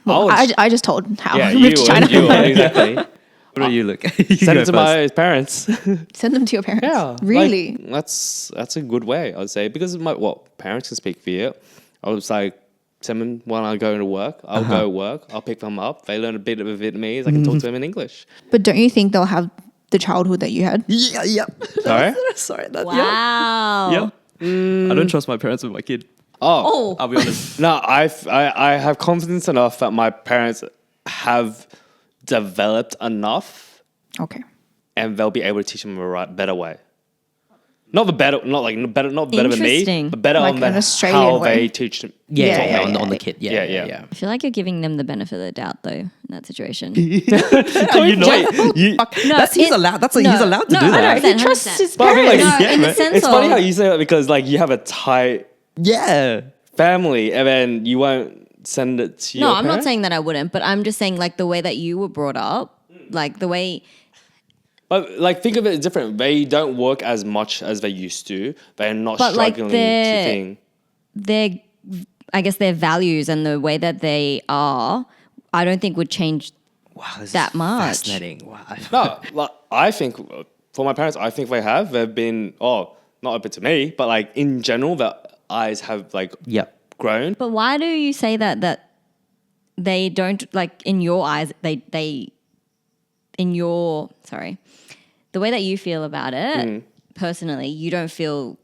[SPEAKER 2] Well,
[SPEAKER 1] I would-
[SPEAKER 2] I just told how
[SPEAKER 1] Yeah,
[SPEAKER 2] I
[SPEAKER 1] you
[SPEAKER 2] moved to
[SPEAKER 1] would.
[SPEAKER 2] China.
[SPEAKER 1] You would, exactly.
[SPEAKER 4] What do you look?
[SPEAKER 1] Send it to my parents.
[SPEAKER 2] Send them to your parents.
[SPEAKER 1] Yeah,
[SPEAKER 2] Really?
[SPEAKER 1] like, that's a good way, I'd say, because my parents can speak Viet. I was like, send them when I go to work. I'll go work. I'll pick them up. They learn a bit of Vietnamese. I can talk to them in English.
[SPEAKER 2] But don't you think they'll have the childhood that you had?
[SPEAKER 4] Yeah, yeah.
[SPEAKER 1] Sorry?
[SPEAKER 4] Sorry. That,
[SPEAKER 3] Wow.
[SPEAKER 4] Yeah. I don't trust my parents with my kid.
[SPEAKER 1] Oh,
[SPEAKER 4] I'll be honest.
[SPEAKER 1] no, I have confidence enough that my parents have developed enough,
[SPEAKER 2] Okay.
[SPEAKER 1] and they'll be able to teach them a better way. Not better than me,
[SPEAKER 3] Interesting.
[SPEAKER 1] but better
[SPEAKER 2] Like
[SPEAKER 1] on
[SPEAKER 2] an Australian
[SPEAKER 1] how
[SPEAKER 2] way.
[SPEAKER 1] they teach them.
[SPEAKER 2] Yeah,
[SPEAKER 4] on the kid. Yeah,
[SPEAKER 1] Yeah,
[SPEAKER 4] yeah,
[SPEAKER 1] yeah.
[SPEAKER 4] yeah.
[SPEAKER 3] I feel like you're giving them the benefit of the doubt though in that situation.
[SPEAKER 4] You know, he's allowed. He's allowed to do that.
[SPEAKER 2] He trusts his
[SPEAKER 1] But I mean, like,
[SPEAKER 2] parents.
[SPEAKER 3] No, in the sense
[SPEAKER 1] it's funny
[SPEAKER 3] of-
[SPEAKER 1] how you say that because like you have a tight
[SPEAKER 4] Yeah.
[SPEAKER 1] family, and then you won't send it to your
[SPEAKER 3] No, I'm not
[SPEAKER 1] parents?
[SPEAKER 3] saying that I wouldn't, but I'm just saying like the way that you were brought up, like the way
[SPEAKER 1] But like, think of it different. They don't work as much as they used to. They're not
[SPEAKER 3] But, like,
[SPEAKER 1] struggling to
[SPEAKER 3] they're-
[SPEAKER 1] think.
[SPEAKER 3] their, I guess their values and the way that they are, I don't think would change.
[SPEAKER 4] Wow, this
[SPEAKER 3] That
[SPEAKER 4] is
[SPEAKER 3] much.
[SPEAKER 4] fascinating. Wow.
[SPEAKER 1] No, like, I think for my parents, I think they have. They've been not open to me, but like in general, their eyes have like
[SPEAKER 4] Yep.
[SPEAKER 1] grown.
[SPEAKER 3] But why do you say that they don't, like in your eyes, they in your, sorry, the way that you feel about it, personally, you don't feel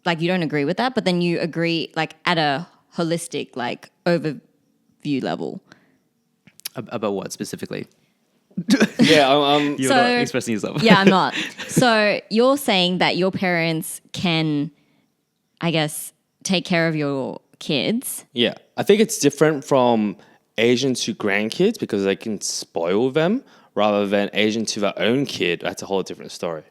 [SPEAKER 3] like you don't agree with that, but then you agree like at a holistic, like overview level.
[SPEAKER 4] About what specifically?
[SPEAKER 1] Yeah,
[SPEAKER 4] You're
[SPEAKER 3] So-
[SPEAKER 4] not expressing yourself.
[SPEAKER 3] Yeah, I'm not. So you're saying that your parents can, I guess, take care of your kids.
[SPEAKER 1] yeah. I think it's different from Asian to grandkids because they can spoil them rather than Asian to their own kid. That's a whole different story.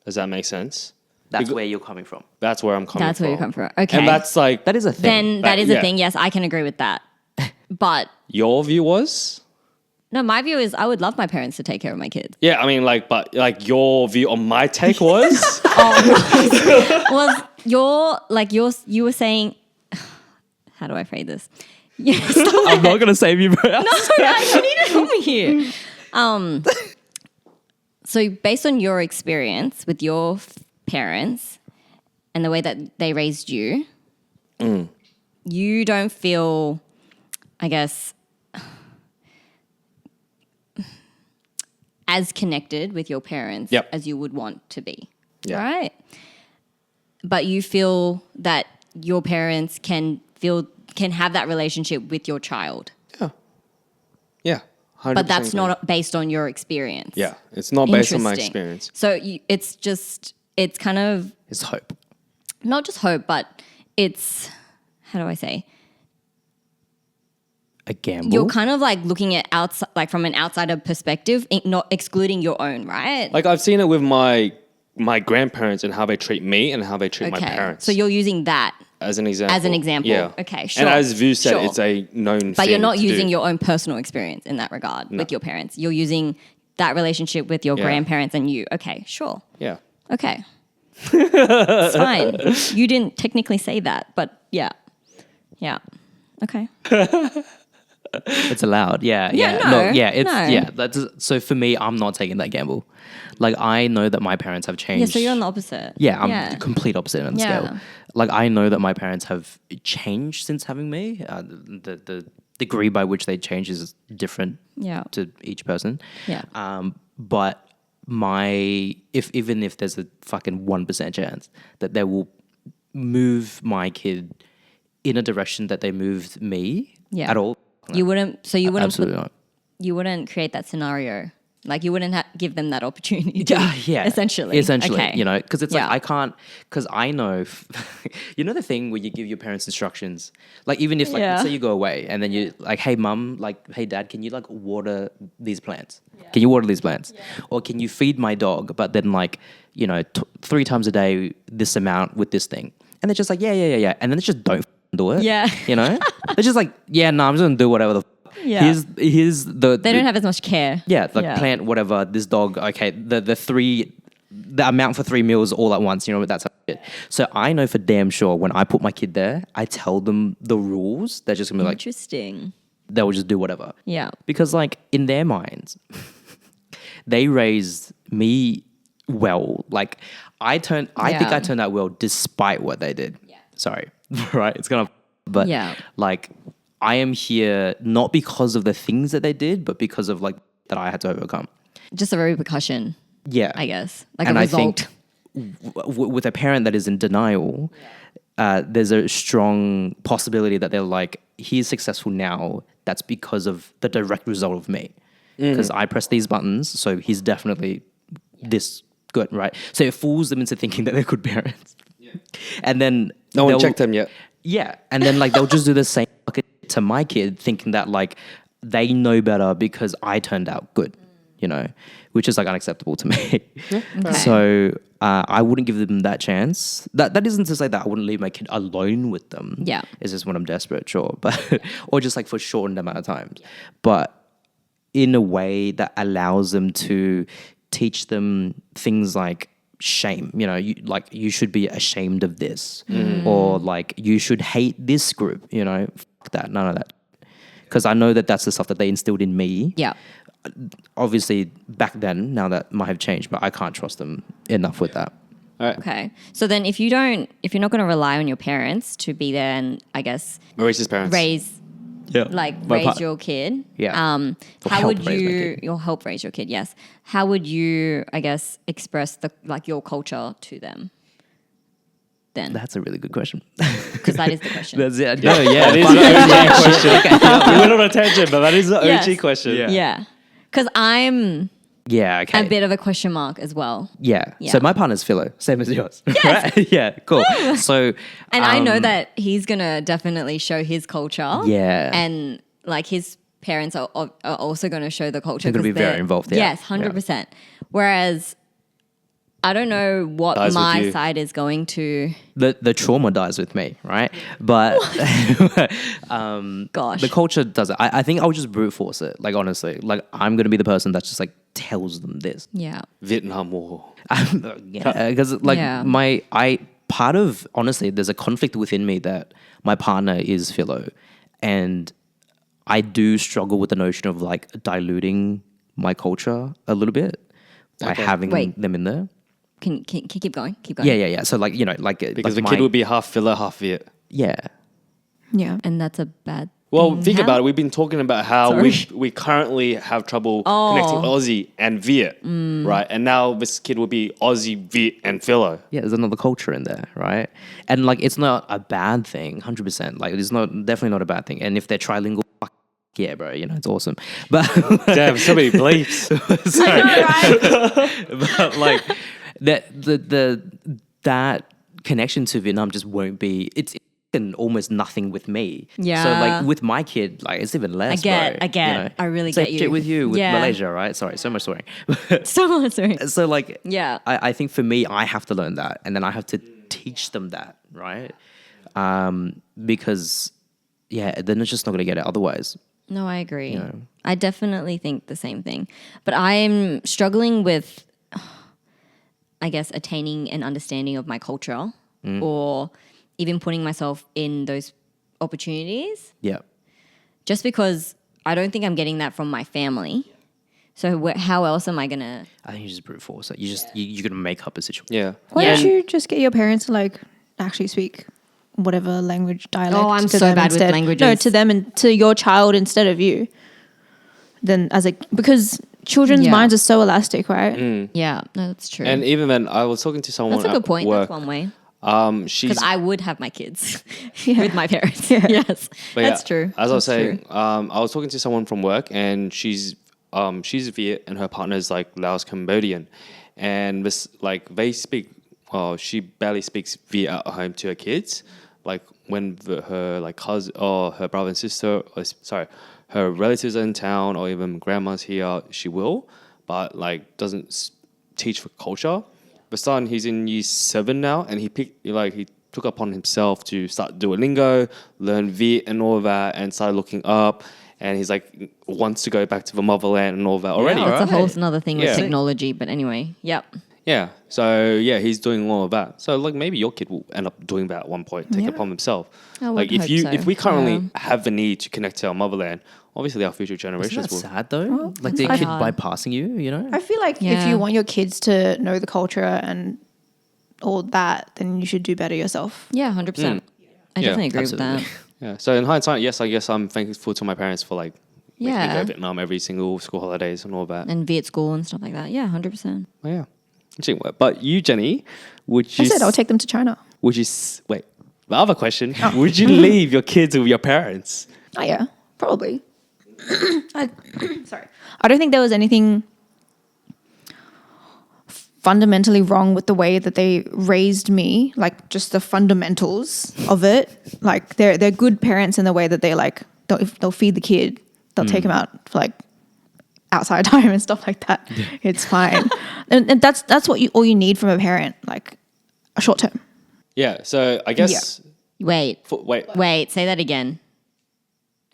[SPEAKER 1] Does that make sense?
[SPEAKER 4] That's where you're coming from.
[SPEAKER 1] That's where I'm coming
[SPEAKER 3] That's
[SPEAKER 1] from.
[SPEAKER 3] where you come from. Okay.
[SPEAKER 1] And that's like
[SPEAKER 4] That is a thing.
[SPEAKER 3] then that is a
[SPEAKER 1] yeah.
[SPEAKER 3] thing. Yes, I can agree with that. But
[SPEAKER 1] your view was.
[SPEAKER 3] no, my view is I would love my parents to take care of my kids.
[SPEAKER 1] Yeah, I mean, like, but like your view on my take was.
[SPEAKER 3] Was you were saying, how do I phrase this? Yes,
[SPEAKER 4] I'm not gonna save you, bro.
[SPEAKER 3] you need to help me here. So based on your experience with your parents and the way that they raised you, you don't feel, I guess, as connected with your parents
[SPEAKER 1] Yep.
[SPEAKER 3] as you would want to be,
[SPEAKER 1] Yeah.
[SPEAKER 3] right? But you feel that your parents can have that relationship with your child.
[SPEAKER 1] Yeah. 100%
[SPEAKER 3] But that's
[SPEAKER 1] agree.
[SPEAKER 3] not based on your experience.
[SPEAKER 1] Yeah, it's not based on my
[SPEAKER 3] Interesting.
[SPEAKER 1] experience.
[SPEAKER 3] So it's kind of
[SPEAKER 4] It's hope.
[SPEAKER 3] not just hope, but it's, how do I say?
[SPEAKER 4] A gamble.
[SPEAKER 3] You're kind of like looking at outside, like from an outsider perspective, not excluding your own, right?
[SPEAKER 1] Like I've seen it with my grandparents and how they treat me and how they treat my parents.
[SPEAKER 3] So you're using that
[SPEAKER 1] as an example.
[SPEAKER 3] as an example.
[SPEAKER 1] Yeah.
[SPEAKER 3] Okay, sure.
[SPEAKER 1] And as Vu said,
[SPEAKER 3] Sure.
[SPEAKER 1] it's a known thing.
[SPEAKER 3] But you're not
[SPEAKER 1] to
[SPEAKER 3] using
[SPEAKER 1] do.
[SPEAKER 3] your own personal experience in that regard with your parents. You're using that relationship with your
[SPEAKER 1] Yeah.
[SPEAKER 3] grandparents and you. Okay, sure.
[SPEAKER 1] Yeah.
[SPEAKER 3] Okay. It's fine. You didn't technically say that, but yeah. Yeah. Okay.
[SPEAKER 4] It's allowed. Yeah.
[SPEAKER 3] Yeah,
[SPEAKER 4] Yeah.
[SPEAKER 3] no,
[SPEAKER 4] It's
[SPEAKER 3] no.
[SPEAKER 4] yeah. That's so for me. I'm not taking that gamble. Like I know that my parents have changed.
[SPEAKER 3] Yeah, so you're on the opposite.
[SPEAKER 4] Yeah, I'm complete opposite on the
[SPEAKER 3] Yeah.
[SPEAKER 4] scale. Like I know that my parents have changed since having me. The degree by which they change is different
[SPEAKER 3] Yeah.
[SPEAKER 4] to each person.
[SPEAKER 3] Yeah.
[SPEAKER 4] But even if there's a fucking 1% chance that they will move my kid in a direction that they moved me
[SPEAKER 3] Yeah.
[SPEAKER 4] at all.
[SPEAKER 3] You wouldn't. So you wouldn't.
[SPEAKER 4] Absolutely not.
[SPEAKER 3] You wouldn't create that scenario. Like you wouldn't give them that opportunity.
[SPEAKER 4] Yeah.
[SPEAKER 3] Essentially.
[SPEAKER 4] Okay. You know, because it's
[SPEAKER 3] Yeah.
[SPEAKER 4] like I can't, because I know, you know the thing where you give your parents instructions, like even if like
[SPEAKER 3] Yeah.
[SPEAKER 4] let's say you go away and then you like, hey mum, like hey dad, can you like water these plants? Can you water these plants? Or can you feed my dog? But then like, you know, 3 times a day, this amount with this thing, and they're just like yeah, and then they just don't do it.
[SPEAKER 3] Yeah.
[SPEAKER 4] You know, they're just like I'm just gonna do whatever the.
[SPEAKER 3] Yeah.
[SPEAKER 4] Here's the.
[SPEAKER 3] They don't have as much care.
[SPEAKER 4] Yeah, like plant whatever, this dog, okay, the amount for 3 meals all at once, you know, that's it. So I know for damn sure when I put my kid there, I tell them the rules, they're just gonna be like,
[SPEAKER 3] Interesting.
[SPEAKER 4] they'll just do whatever.
[SPEAKER 3] Yeah.
[SPEAKER 4] Because like in their minds, they raised me well. Like I think I turned out well despite what they did. Yeah. Sorry. Right? It's gonna, but like I am here not because of the things that they did, but because of like that I had to overcome.
[SPEAKER 3] Just a repercussion.
[SPEAKER 4] Yeah.
[SPEAKER 3] I guess. Like
[SPEAKER 4] and
[SPEAKER 3] a result.
[SPEAKER 4] I think with a parent that is in denial, there's a strong possibility that they're like, he's successful now. That's because of the direct result of me. Because I press these buttons, so he's definitely this good, right? So it fools them into thinking that they're good parents. Yeah. And then
[SPEAKER 1] No one checked them yet.
[SPEAKER 4] Yeah. And then like they'll just do the same to my kid, thinking that like they know better because I turned out good, you know, which is like unacceptable to me.
[SPEAKER 3] Okay.
[SPEAKER 4] So I wouldn't give them that chance. That isn't to say that I wouldn't leave my kid alone with them.
[SPEAKER 3] Yeah.
[SPEAKER 4] It's just when I'm desperate, sure. But or just like for shortened amount of times. But in a way that allows them to teach them things like shame, you know, you should be ashamed of this, or like you should hate this group, you know, fuck that, none of that. Because I know that that's the stuff that they instilled in me.
[SPEAKER 3] Yeah.
[SPEAKER 4] Obviously, back then, now that might have changed, but I can't trust them enough with that.
[SPEAKER 1] All right.
[SPEAKER 3] Okay. So then if you're not going to rely on your parents to be there and I guess
[SPEAKER 1] Raise his parents.
[SPEAKER 3] raise your kid.
[SPEAKER 4] Yeah. Or
[SPEAKER 3] How
[SPEAKER 4] help
[SPEAKER 3] would
[SPEAKER 4] raise my
[SPEAKER 3] you
[SPEAKER 4] kid.
[SPEAKER 3] you'll help raise your kid, yes. How would you, I guess, express your culture to them then?
[SPEAKER 4] That's a really good question.
[SPEAKER 3] Because that is the question.
[SPEAKER 4] That's it. No, yeah,
[SPEAKER 1] That is the OG question. We went on a tangent, but that is the
[SPEAKER 3] Yes.
[SPEAKER 1] OG question.
[SPEAKER 4] Yeah.
[SPEAKER 3] Yeah. Because I'm
[SPEAKER 4] yeah, okay.
[SPEAKER 3] a bit of a question mark as well.
[SPEAKER 4] Yeah.
[SPEAKER 3] Yeah.
[SPEAKER 4] So my partner's Philo, same as yours.
[SPEAKER 3] Yes.
[SPEAKER 4] Right? Yeah, cool. So
[SPEAKER 3] And I know that he's going to definitely show his culture.
[SPEAKER 4] Yeah.
[SPEAKER 3] And like his parents are also going to show the culture.
[SPEAKER 4] They're gonna
[SPEAKER 3] 'cause
[SPEAKER 4] be very involved, yeah.
[SPEAKER 3] Yes, 100%. Whereas I don't know what
[SPEAKER 1] Dies with
[SPEAKER 3] my
[SPEAKER 1] you.
[SPEAKER 3] side is going to.
[SPEAKER 4] the trauma dies with me, right? But
[SPEAKER 3] Gosh.
[SPEAKER 4] the culture does it. I think I'll just brute force it. Like honestly, like I'm gonna be the person that just like tells them this.
[SPEAKER 3] Yeah.
[SPEAKER 1] Vietnam War.
[SPEAKER 4] Because like
[SPEAKER 3] Yeah.
[SPEAKER 4] part of honestly, there's a conflict within me that my partner is Philo, and I do struggle with the notion of like diluting my culture a little bit by having
[SPEAKER 3] Wait.
[SPEAKER 4] them in there.
[SPEAKER 3] Can keep going? Keep going.
[SPEAKER 4] Yeah. So like, you know, like
[SPEAKER 1] Because
[SPEAKER 4] like
[SPEAKER 1] the kid would be half filler, half Viet.
[SPEAKER 4] yeah.
[SPEAKER 2] Yeah.
[SPEAKER 3] And that's a bad.
[SPEAKER 1] Well,
[SPEAKER 3] thing.
[SPEAKER 1] think
[SPEAKER 3] How-
[SPEAKER 1] about it. We've been talking about how
[SPEAKER 3] Sorry.
[SPEAKER 1] we currently have trouble connecting Aussie and Viet, right? And now this kid will be Aussie, Viet, and Philo.
[SPEAKER 4] Yeah, there's another culture in there, right? And like, it's not a bad thing, 100%. Like, it's definitely not a bad thing. And if they're trilingual, fuck yeah, bro, you know, it's awesome. But
[SPEAKER 1] Damn, so many bleeps.
[SPEAKER 3] I know, right?
[SPEAKER 4] but like that connection to Vietnam just won't be. It's almost nothing with me.
[SPEAKER 3] Yeah.
[SPEAKER 4] So like with my kid, like it's even less.
[SPEAKER 3] I get.
[SPEAKER 4] bro, you know?
[SPEAKER 3] I really
[SPEAKER 4] Same
[SPEAKER 3] get you.
[SPEAKER 4] shit with you with
[SPEAKER 3] Yeah.
[SPEAKER 4] Malaysia, right? Sorry, so much swearing.
[SPEAKER 3] So sorry.
[SPEAKER 4] So like,
[SPEAKER 3] Yeah.
[SPEAKER 4] I think for me, I have to learn that, and then I have to teach them that, right? Because yeah, then it's just not gonna get it otherwise.
[SPEAKER 3] No, I agree.
[SPEAKER 4] You know.
[SPEAKER 3] I definitely think the same thing. But I'm struggling with, I guess, attaining an understanding of my culture or even putting myself in those opportunities
[SPEAKER 4] Yeah.
[SPEAKER 3] just because I don't think I'm getting that from my family. So how else am I going to...
[SPEAKER 4] I think you just brute force it. You're gonna make up a situation.
[SPEAKER 1] Yeah.
[SPEAKER 2] Why
[SPEAKER 3] Yeah.
[SPEAKER 2] don't you just get your parents to like actually speak whatever language dialect?
[SPEAKER 3] Oh, I'm
[SPEAKER 2] to
[SPEAKER 3] so
[SPEAKER 2] them
[SPEAKER 3] bad with
[SPEAKER 2] instead?
[SPEAKER 3] languages.
[SPEAKER 2] No, to them and to your child instead of you. Then because children's
[SPEAKER 3] Yeah.
[SPEAKER 2] minds are so elastic, right?
[SPEAKER 3] Yeah, no, that's true.
[SPEAKER 1] And even then, I was talking to someone
[SPEAKER 3] that's a good
[SPEAKER 1] at
[SPEAKER 3] point.
[SPEAKER 1] work.
[SPEAKER 3] That's one way.
[SPEAKER 1] She's
[SPEAKER 3] Because I would have my kids
[SPEAKER 2] Yeah.
[SPEAKER 3] with my parents.
[SPEAKER 2] Yeah.
[SPEAKER 3] Yes,
[SPEAKER 1] But yeah,
[SPEAKER 3] that's true.
[SPEAKER 1] As I was
[SPEAKER 3] That's
[SPEAKER 1] saying,
[SPEAKER 3] true.
[SPEAKER 1] I was talking to someone from work, and she's Viet, and her partner is like Laos Cambodian, and this like they speak. Well, she barely speaks Viet at home to her kids. Like when her like cousin or her brother and sister, her relatives are in town, or even grandma's here, she will, but like doesn't teach for culture. The son, he's in year 7 now, and he took upon himself to start Duolingo, learn Viet and all of that, and started looking up. And he's like wants to go back to the motherland and all that already.
[SPEAKER 4] all
[SPEAKER 3] That's a whole
[SPEAKER 4] right.
[SPEAKER 3] another thing
[SPEAKER 1] Yeah.
[SPEAKER 3] with technology. But anyway, yep.
[SPEAKER 1] Yeah. So yeah, he's doing all of that. So like maybe your kid will end up doing that at one point, take it upon himself.
[SPEAKER 3] I would
[SPEAKER 1] Like
[SPEAKER 3] hope so.
[SPEAKER 1] if we currently
[SPEAKER 3] Yeah.
[SPEAKER 1] have the need to connect to our motherland, obviously our future
[SPEAKER 4] Isn't
[SPEAKER 1] generations
[SPEAKER 4] that
[SPEAKER 1] will.
[SPEAKER 4] sad though? Like the
[SPEAKER 3] that's
[SPEAKER 4] kid
[SPEAKER 3] hard.
[SPEAKER 4] bypassing you know?
[SPEAKER 2] I feel like if
[SPEAKER 3] Yeah.
[SPEAKER 2] you want your kids to know the culture and all that, then you should do better yourself.
[SPEAKER 3] Yeah, 100%. I
[SPEAKER 1] Yeah,
[SPEAKER 3] definitely agree
[SPEAKER 4] absolutely.
[SPEAKER 3] with that.
[SPEAKER 1] Yeah. So in hindsight, yes, I guess I'm thankful to my parents for like making me go
[SPEAKER 3] Yeah.
[SPEAKER 1] to Vietnam every single school holidays and all that.
[SPEAKER 3] And Viet school and stuff like that. Yeah, 100%.
[SPEAKER 1] Oh, yeah. Interesting. But you, Jenny, would you
[SPEAKER 2] I said I'll take them to China.
[SPEAKER 1] wait? The other question: would you leave your kids with your parents?
[SPEAKER 2] Oh yeah, probably. Sorry, I don't think there was anything fundamentally wrong with the way that they raised me. Like just the fundamentals of it. Like they're good parents in the way that they like they'll feed the kid, they'll take him out for like outside time and stuff like that. It's fine, and that's what all you need from a parent, like a short term.
[SPEAKER 1] Yeah. So I guess.
[SPEAKER 3] Wait,
[SPEAKER 1] Wait.
[SPEAKER 3] say that again.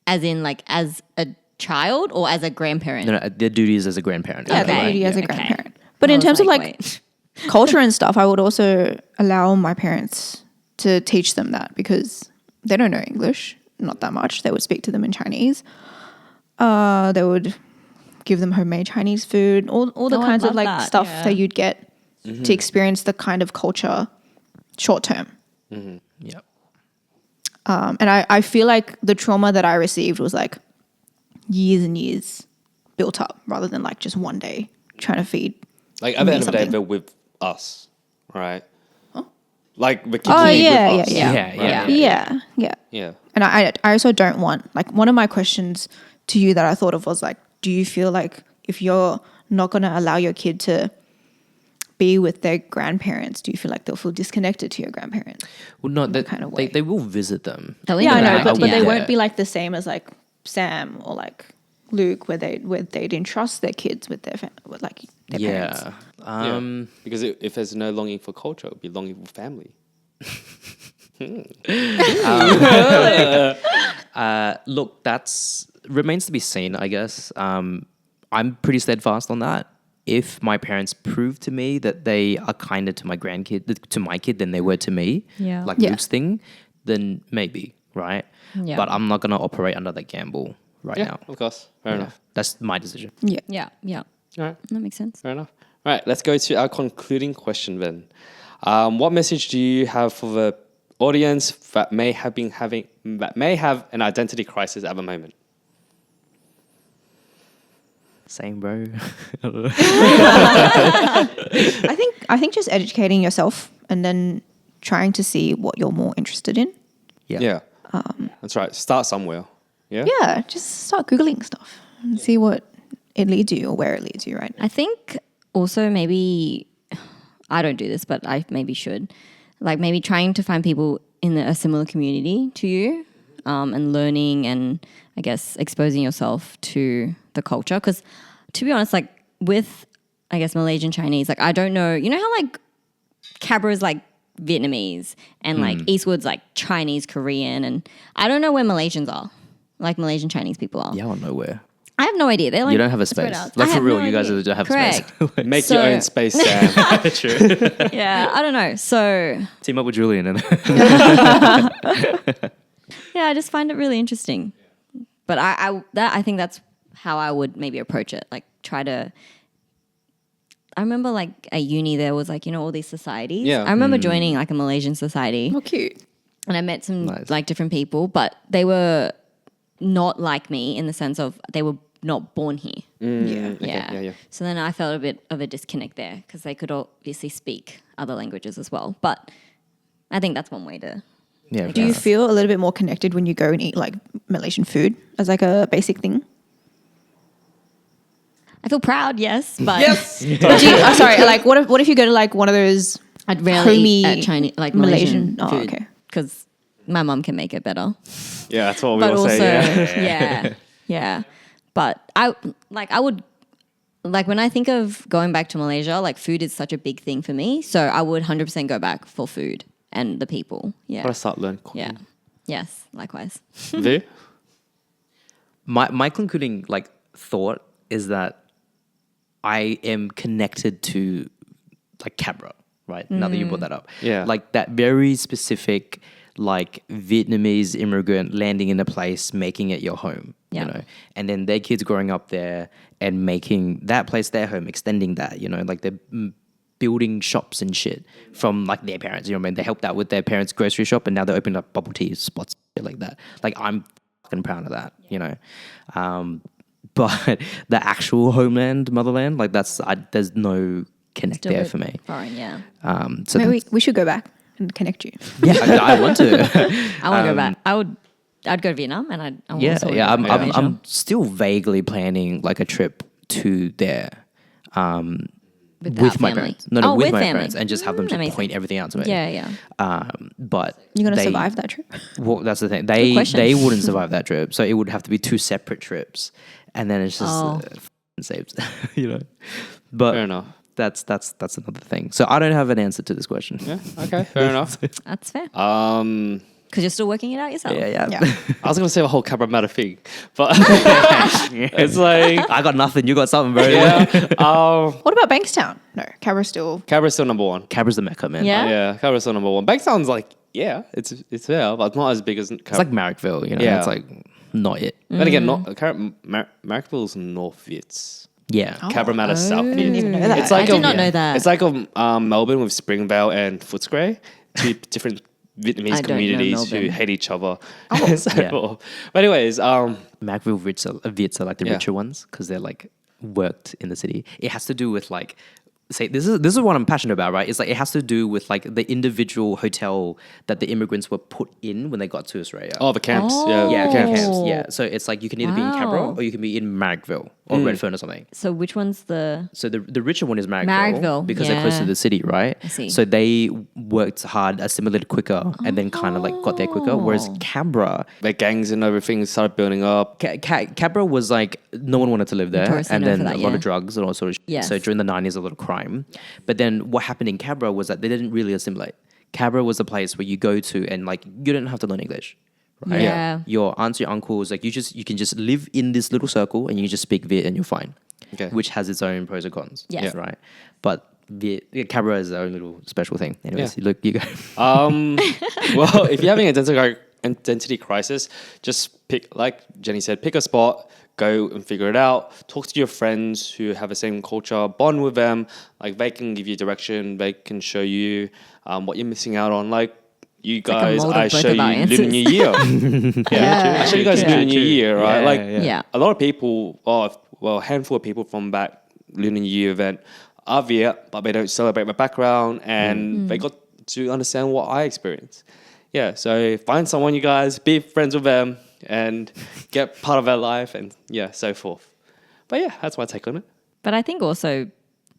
[SPEAKER 3] As in, like, as a child or as a grandparent?
[SPEAKER 4] No, their duty is as a grandparent.
[SPEAKER 2] Yeah,
[SPEAKER 3] Okay.
[SPEAKER 2] the duty as a
[SPEAKER 3] Okay.
[SPEAKER 2] grandparent. But
[SPEAKER 3] I
[SPEAKER 2] in
[SPEAKER 3] was
[SPEAKER 2] terms of like
[SPEAKER 3] wait.
[SPEAKER 2] culture and stuff, I would also allow my parents to teach them that because they don't know English, not that much. They would speak to them in Chinese. They would give them homemade Chinese food, all the
[SPEAKER 3] Oh, I
[SPEAKER 2] kinds of
[SPEAKER 3] love
[SPEAKER 2] like
[SPEAKER 3] that,
[SPEAKER 2] stuff
[SPEAKER 3] yeah.
[SPEAKER 2] that you'd get to experience the kind of culture short term.
[SPEAKER 4] Yep.
[SPEAKER 2] And I feel like the trauma that I received was like years and years built up rather than like just one day trying to feed.
[SPEAKER 1] Like at the
[SPEAKER 2] me
[SPEAKER 1] end of the day,
[SPEAKER 2] something.
[SPEAKER 1] they're with us, right? Like the kids
[SPEAKER 2] Oh,
[SPEAKER 1] will be
[SPEAKER 2] yeah,
[SPEAKER 1] with us.
[SPEAKER 2] yeah.
[SPEAKER 3] Yeah.
[SPEAKER 2] Yeah.
[SPEAKER 1] Yeah.
[SPEAKER 2] And I also don't want, like, one of my questions to you that I thought of was like, do you feel like if you're not going to allow your kid to be with their grandparents, do you feel like they'll feel disconnected to your grandparents?
[SPEAKER 4] Well, no, they,
[SPEAKER 2] kind of
[SPEAKER 4] they,
[SPEAKER 2] way.
[SPEAKER 4] they will visit them.
[SPEAKER 3] They'll
[SPEAKER 2] Yeah, I know,
[SPEAKER 3] interact,
[SPEAKER 2] but they
[SPEAKER 3] yeah.
[SPEAKER 2] won't be like the same as like Sam or like Luke, where they'd entrust their kids with with like their parents.
[SPEAKER 4] Yeah.
[SPEAKER 1] Yeah. Because if there's no longing for culture, it would be longing for family.
[SPEAKER 4] Look, that's remains to be seen, I guess. I'm pretty steadfast on that. If my parents prove to me that they are kinder to my kid than they were to me,
[SPEAKER 3] Yeah.
[SPEAKER 4] like
[SPEAKER 2] Yeah.
[SPEAKER 4] Luke's thing, then maybe, right?
[SPEAKER 3] Yeah.
[SPEAKER 4] But I'm not gonna operate under that gamble right
[SPEAKER 1] Yeah,
[SPEAKER 4] now.
[SPEAKER 1] of course. Fair enough.
[SPEAKER 4] That's my decision.
[SPEAKER 2] Yeah.
[SPEAKER 3] Yeah, yeah.
[SPEAKER 1] All right.
[SPEAKER 3] That makes sense.
[SPEAKER 1] Fair enough. All right, let's go to our concluding question then. What message do you have for the audience that may have an identity crisis at the moment?
[SPEAKER 4] Same, bro.
[SPEAKER 2] I think just educating yourself and then trying to see what you're more interested in.
[SPEAKER 1] Yeah. That's right. Start somewhere. Yeah.
[SPEAKER 2] Yeah, just start Googling stuff and see what it leads you or where it leads you, right?
[SPEAKER 3] I think also maybe, I don't do this, but I maybe should. Like maybe trying to find people in a similar community to you and learning and I guess exposing yourself to the culture. Because to be honest, like with, I guess, Malaysian Chinese, like I don't know, you know how like Cabra is like Vietnamese and like Eastwood's like Chinese, Korean, and I don't know where Malaysians are, like Malaysian Chinese people are.
[SPEAKER 4] Yeah, out of nowhere.
[SPEAKER 3] I have no idea. They're like
[SPEAKER 4] You don't have a
[SPEAKER 3] spread
[SPEAKER 4] space.
[SPEAKER 3] out.
[SPEAKER 4] Like
[SPEAKER 3] I
[SPEAKER 4] for
[SPEAKER 3] have
[SPEAKER 4] real,
[SPEAKER 3] no
[SPEAKER 4] you guys
[SPEAKER 3] idea.
[SPEAKER 4] don't have
[SPEAKER 3] Correct.
[SPEAKER 4] space.
[SPEAKER 1] Make
[SPEAKER 3] So-
[SPEAKER 1] your own space, Sam.
[SPEAKER 4] True.
[SPEAKER 3] Yeah, I don't know. So
[SPEAKER 4] Team up with Julian and
[SPEAKER 3] yeah, I just find it really interesting. But I think that's how I would maybe approach it. Like try to. I remember like at uni there was like, you know, all these societies.
[SPEAKER 1] Yeah.
[SPEAKER 3] I remember joining like a Malaysian society
[SPEAKER 2] Oh, cute.
[SPEAKER 3] and I met some
[SPEAKER 4] Nice.
[SPEAKER 3] like different people, but they were not like me in the sense of they were not born here.
[SPEAKER 2] Yeah.
[SPEAKER 1] Yeah.
[SPEAKER 3] So then I felt a bit of a disconnect there because they could obviously speak other languages as well. But I think that's one way to.
[SPEAKER 4] Yeah.
[SPEAKER 2] Do you feel a little bit more connected when you go and eat like Malaysian food as like a basic thing?
[SPEAKER 3] I feel proud, yes, but
[SPEAKER 2] Sorry, like what if you go to like one of those
[SPEAKER 3] I'd rarely
[SPEAKER 2] homey
[SPEAKER 3] eat at Chinese, like
[SPEAKER 2] Malaysian?
[SPEAKER 3] Malaysian food,
[SPEAKER 2] okay.
[SPEAKER 3] because my mum can make it better.
[SPEAKER 1] Yeah, that's what we
[SPEAKER 3] But
[SPEAKER 1] all
[SPEAKER 3] also,
[SPEAKER 1] say.
[SPEAKER 3] yeah. But I would like when I think of going back to Malaysia, like food is such a big thing for me. So I would 100% go back for food and the people. Yeah,
[SPEAKER 1] Gotta start learning cooking.
[SPEAKER 3] yeah, yes, likewise.
[SPEAKER 1] V?
[SPEAKER 4] My concluding like thought is that I am connected to like Cabra, right? Now that you brought that up.
[SPEAKER 1] Yeah.
[SPEAKER 4] Like that very specific like Vietnamese immigrant landing in a place, making it your home,
[SPEAKER 3] Yeah.
[SPEAKER 4] you know, and then their kids growing up there and making that place their home, extending that, you know, like they're building shops and shit from like their parents, you know what I mean? They helped out with their parents' grocery shop and now they're opening up bubble tea spots, shit like that. Like I'm fucking proud of that, you know? But the actual homeland, motherland, like there's no connect there for me.
[SPEAKER 3] Foreign, yeah.
[SPEAKER 4] So
[SPEAKER 2] Maybe we should go back and connect you.
[SPEAKER 4] yeah, I want to.
[SPEAKER 3] I want to go back. I'd go to Vietnam, and I
[SPEAKER 4] Yeah,
[SPEAKER 3] also
[SPEAKER 4] yeah.
[SPEAKER 3] go to Malaysia.
[SPEAKER 4] I'm still vaguely planning like a trip to there.
[SPEAKER 3] Without
[SPEAKER 4] With my
[SPEAKER 3] family.
[SPEAKER 4] parents. No, with my
[SPEAKER 3] family.
[SPEAKER 4] parents, and just have them
[SPEAKER 3] That
[SPEAKER 4] just
[SPEAKER 3] makes
[SPEAKER 4] point
[SPEAKER 3] sense.
[SPEAKER 4] everything out to me.
[SPEAKER 3] Yeah.
[SPEAKER 4] But
[SPEAKER 2] You're gonna
[SPEAKER 4] they-
[SPEAKER 2] survive that trip?
[SPEAKER 4] Well, that's the thing. They
[SPEAKER 3] question.
[SPEAKER 4] wouldn't survive that trip, so it would have to be two separate trips, and then it's just saves, you know. But
[SPEAKER 1] Fair enough.
[SPEAKER 4] That's another thing. So I don't have an answer to this question.
[SPEAKER 1] Yeah, okay, fair enough.
[SPEAKER 3] That's fair.
[SPEAKER 1] Um,
[SPEAKER 3] Because you're still working it out yourself.
[SPEAKER 4] Yeah.
[SPEAKER 1] I was gonna say a whole Cabramatta thing, but it's like,
[SPEAKER 4] I got nothing. You got something, bro.
[SPEAKER 1] yeah.
[SPEAKER 2] What about Bankstown? No, Cabra's still.
[SPEAKER 1] Cabra's still number one.
[SPEAKER 4] Cabra's the mecca, man.
[SPEAKER 3] Yeah?
[SPEAKER 1] Yeah, Cabra's still number one. Bankstown's like, yeah, it's there, but it's not as big as
[SPEAKER 4] It's like Marrickville, you know.
[SPEAKER 1] Yeah.
[SPEAKER 4] It's like not it.
[SPEAKER 1] Then again, Marrickville's North Viets.
[SPEAKER 4] Yeah.
[SPEAKER 1] Cabramatta South Viets.
[SPEAKER 2] didn't even know that.
[SPEAKER 1] It's like
[SPEAKER 3] I did not know that.
[SPEAKER 1] It's like Melbourne with Springvale and Footscray, two different Vietnamese
[SPEAKER 3] I don't know
[SPEAKER 1] communities who
[SPEAKER 3] Melbourne.
[SPEAKER 1] hate each other.
[SPEAKER 4] Yeah.
[SPEAKER 1] But anyways,
[SPEAKER 4] Marrickville Viets are like the
[SPEAKER 1] Yeah.
[SPEAKER 4] richer ones because they're like worked in the city. It has to do with like, say this is what I'm passionate about, right? It's like it has to do with like the individual hotel that the immigrants were put in when they got to Australia.
[SPEAKER 1] the camps.
[SPEAKER 3] Oh.
[SPEAKER 1] Yeah,
[SPEAKER 4] Yeah,
[SPEAKER 1] the camps.
[SPEAKER 4] camps. Yeah, so it's like you can either be in Cabra
[SPEAKER 3] Wow.
[SPEAKER 4] or you can be in Marrickville or Redfern or something.
[SPEAKER 3] So which one's the...
[SPEAKER 4] So the richer one is Marrickville,
[SPEAKER 3] Marrickville,
[SPEAKER 4] because they're close to
[SPEAKER 3] yeah.
[SPEAKER 4] the city, right?
[SPEAKER 3] I see.
[SPEAKER 4] So they worked hard, assimilated quicker, and then kind of like got there quicker. Whereas Cabra,
[SPEAKER 1] Their gangs and everything started building up.
[SPEAKER 4] Cabra was like no one wanted to live there,
[SPEAKER 3] Notoriously
[SPEAKER 4] and
[SPEAKER 3] known
[SPEAKER 4] then
[SPEAKER 3] for that,
[SPEAKER 4] a lot
[SPEAKER 3] yeah.
[SPEAKER 4] of drugs and all sort of shit.
[SPEAKER 3] Yes.
[SPEAKER 4] So during the 90s, a lot of crime. But then what happened in Cabra was that they didn't really assimilate. Cabra was a place where you go to and like you didn't have to learn English. Right?
[SPEAKER 3] Yeah.
[SPEAKER 4] Your aunts, your uncles, like you can just live in this little circle and you just speak Viet and you're fine.
[SPEAKER 1] Okay.
[SPEAKER 4] Which has its own pros and cons.
[SPEAKER 3] Yes. Yeah.
[SPEAKER 4] Right. But Cabra is their own little special thing. Anyways,
[SPEAKER 1] Yeah.
[SPEAKER 4] look, you go.
[SPEAKER 1] Well, if you're having an identity crisis, just pick, like Jenny said, pick a spot, go and figure it out. Talk to your friends who have the same culture, bond with them. Like they can give you direction, they can show you what you're missing out on. Like you
[SPEAKER 3] like a
[SPEAKER 1] guys,
[SPEAKER 3] mold of
[SPEAKER 1] I
[SPEAKER 3] both
[SPEAKER 1] show
[SPEAKER 3] of our
[SPEAKER 1] you Lunar New Year. I show you guys Lunar New Year, right?
[SPEAKER 4] Yeah,
[SPEAKER 1] like
[SPEAKER 3] yeah.
[SPEAKER 1] a lot of people, a handful of people from that Lunar New Year event are Viet, but they don't celebrate my background and they got to understand what I experienced. Yeah, so find someone, you guys, be friends with them and get part of their life and so forth. But yeah, that's my take on it.
[SPEAKER 3] But I think also,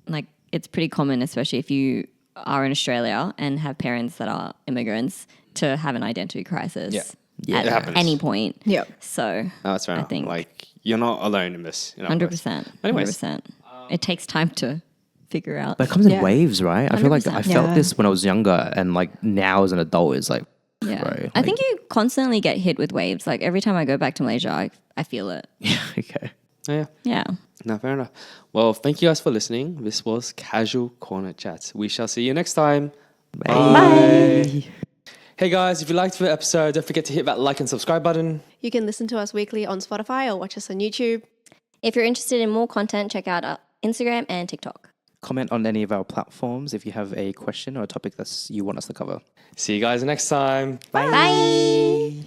[SPEAKER 3] like, it's pretty common, especially if you are in Australia and have parents that are immigrants, to have an identity crisis
[SPEAKER 1] Yeah,
[SPEAKER 3] at
[SPEAKER 1] it happens.
[SPEAKER 3] any point.
[SPEAKER 2] Yeah.
[SPEAKER 3] So
[SPEAKER 1] No, that's fair
[SPEAKER 3] I
[SPEAKER 1] enough.
[SPEAKER 3] think
[SPEAKER 1] Like, you're not alone in this.
[SPEAKER 3] 100%.
[SPEAKER 1] Anyways.
[SPEAKER 3] 100%. It takes time to figure out.
[SPEAKER 4] But it comes in
[SPEAKER 2] Yeah.
[SPEAKER 4] waves, right? I feel like
[SPEAKER 3] 100%.
[SPEAKER 4] I felt
[SPEAKER 2] Yeah.
[SPEAKER 4] this when I was younger and like now as an adult it's like,
[SPEAKER 3] Yeah.
[SPEAKER 4] bro.
[SPEAKER 3] I think you constantly get hit with waves. Like every time I go back to Malaysia, I feel it.
[SPEAKER 4] yeah, okay.
[SPEAKER 1] Yeah.
[SPEAKER 3] Yeah.
[SPEAKER 1] No, fair enough. Well, thank you guys for listening. This was Casual Corner Chats. We shall see you next time. Bye. Hey guys, if you liked the episode, don't forget to hit that like and subscribe button.
[SPEAKER 5] You can listen to us weekly on Spotify or watch us on YouTube.
[SPEAKER 6] If you're interested in more content, check out our Instagram and TikTok.
[SPEAKER 4] Comment on any of our platforms if you have a question or a topic that you want us to cover.
[SPEAKER 1] See you guys next time.
[SPEAKER 6] Bye.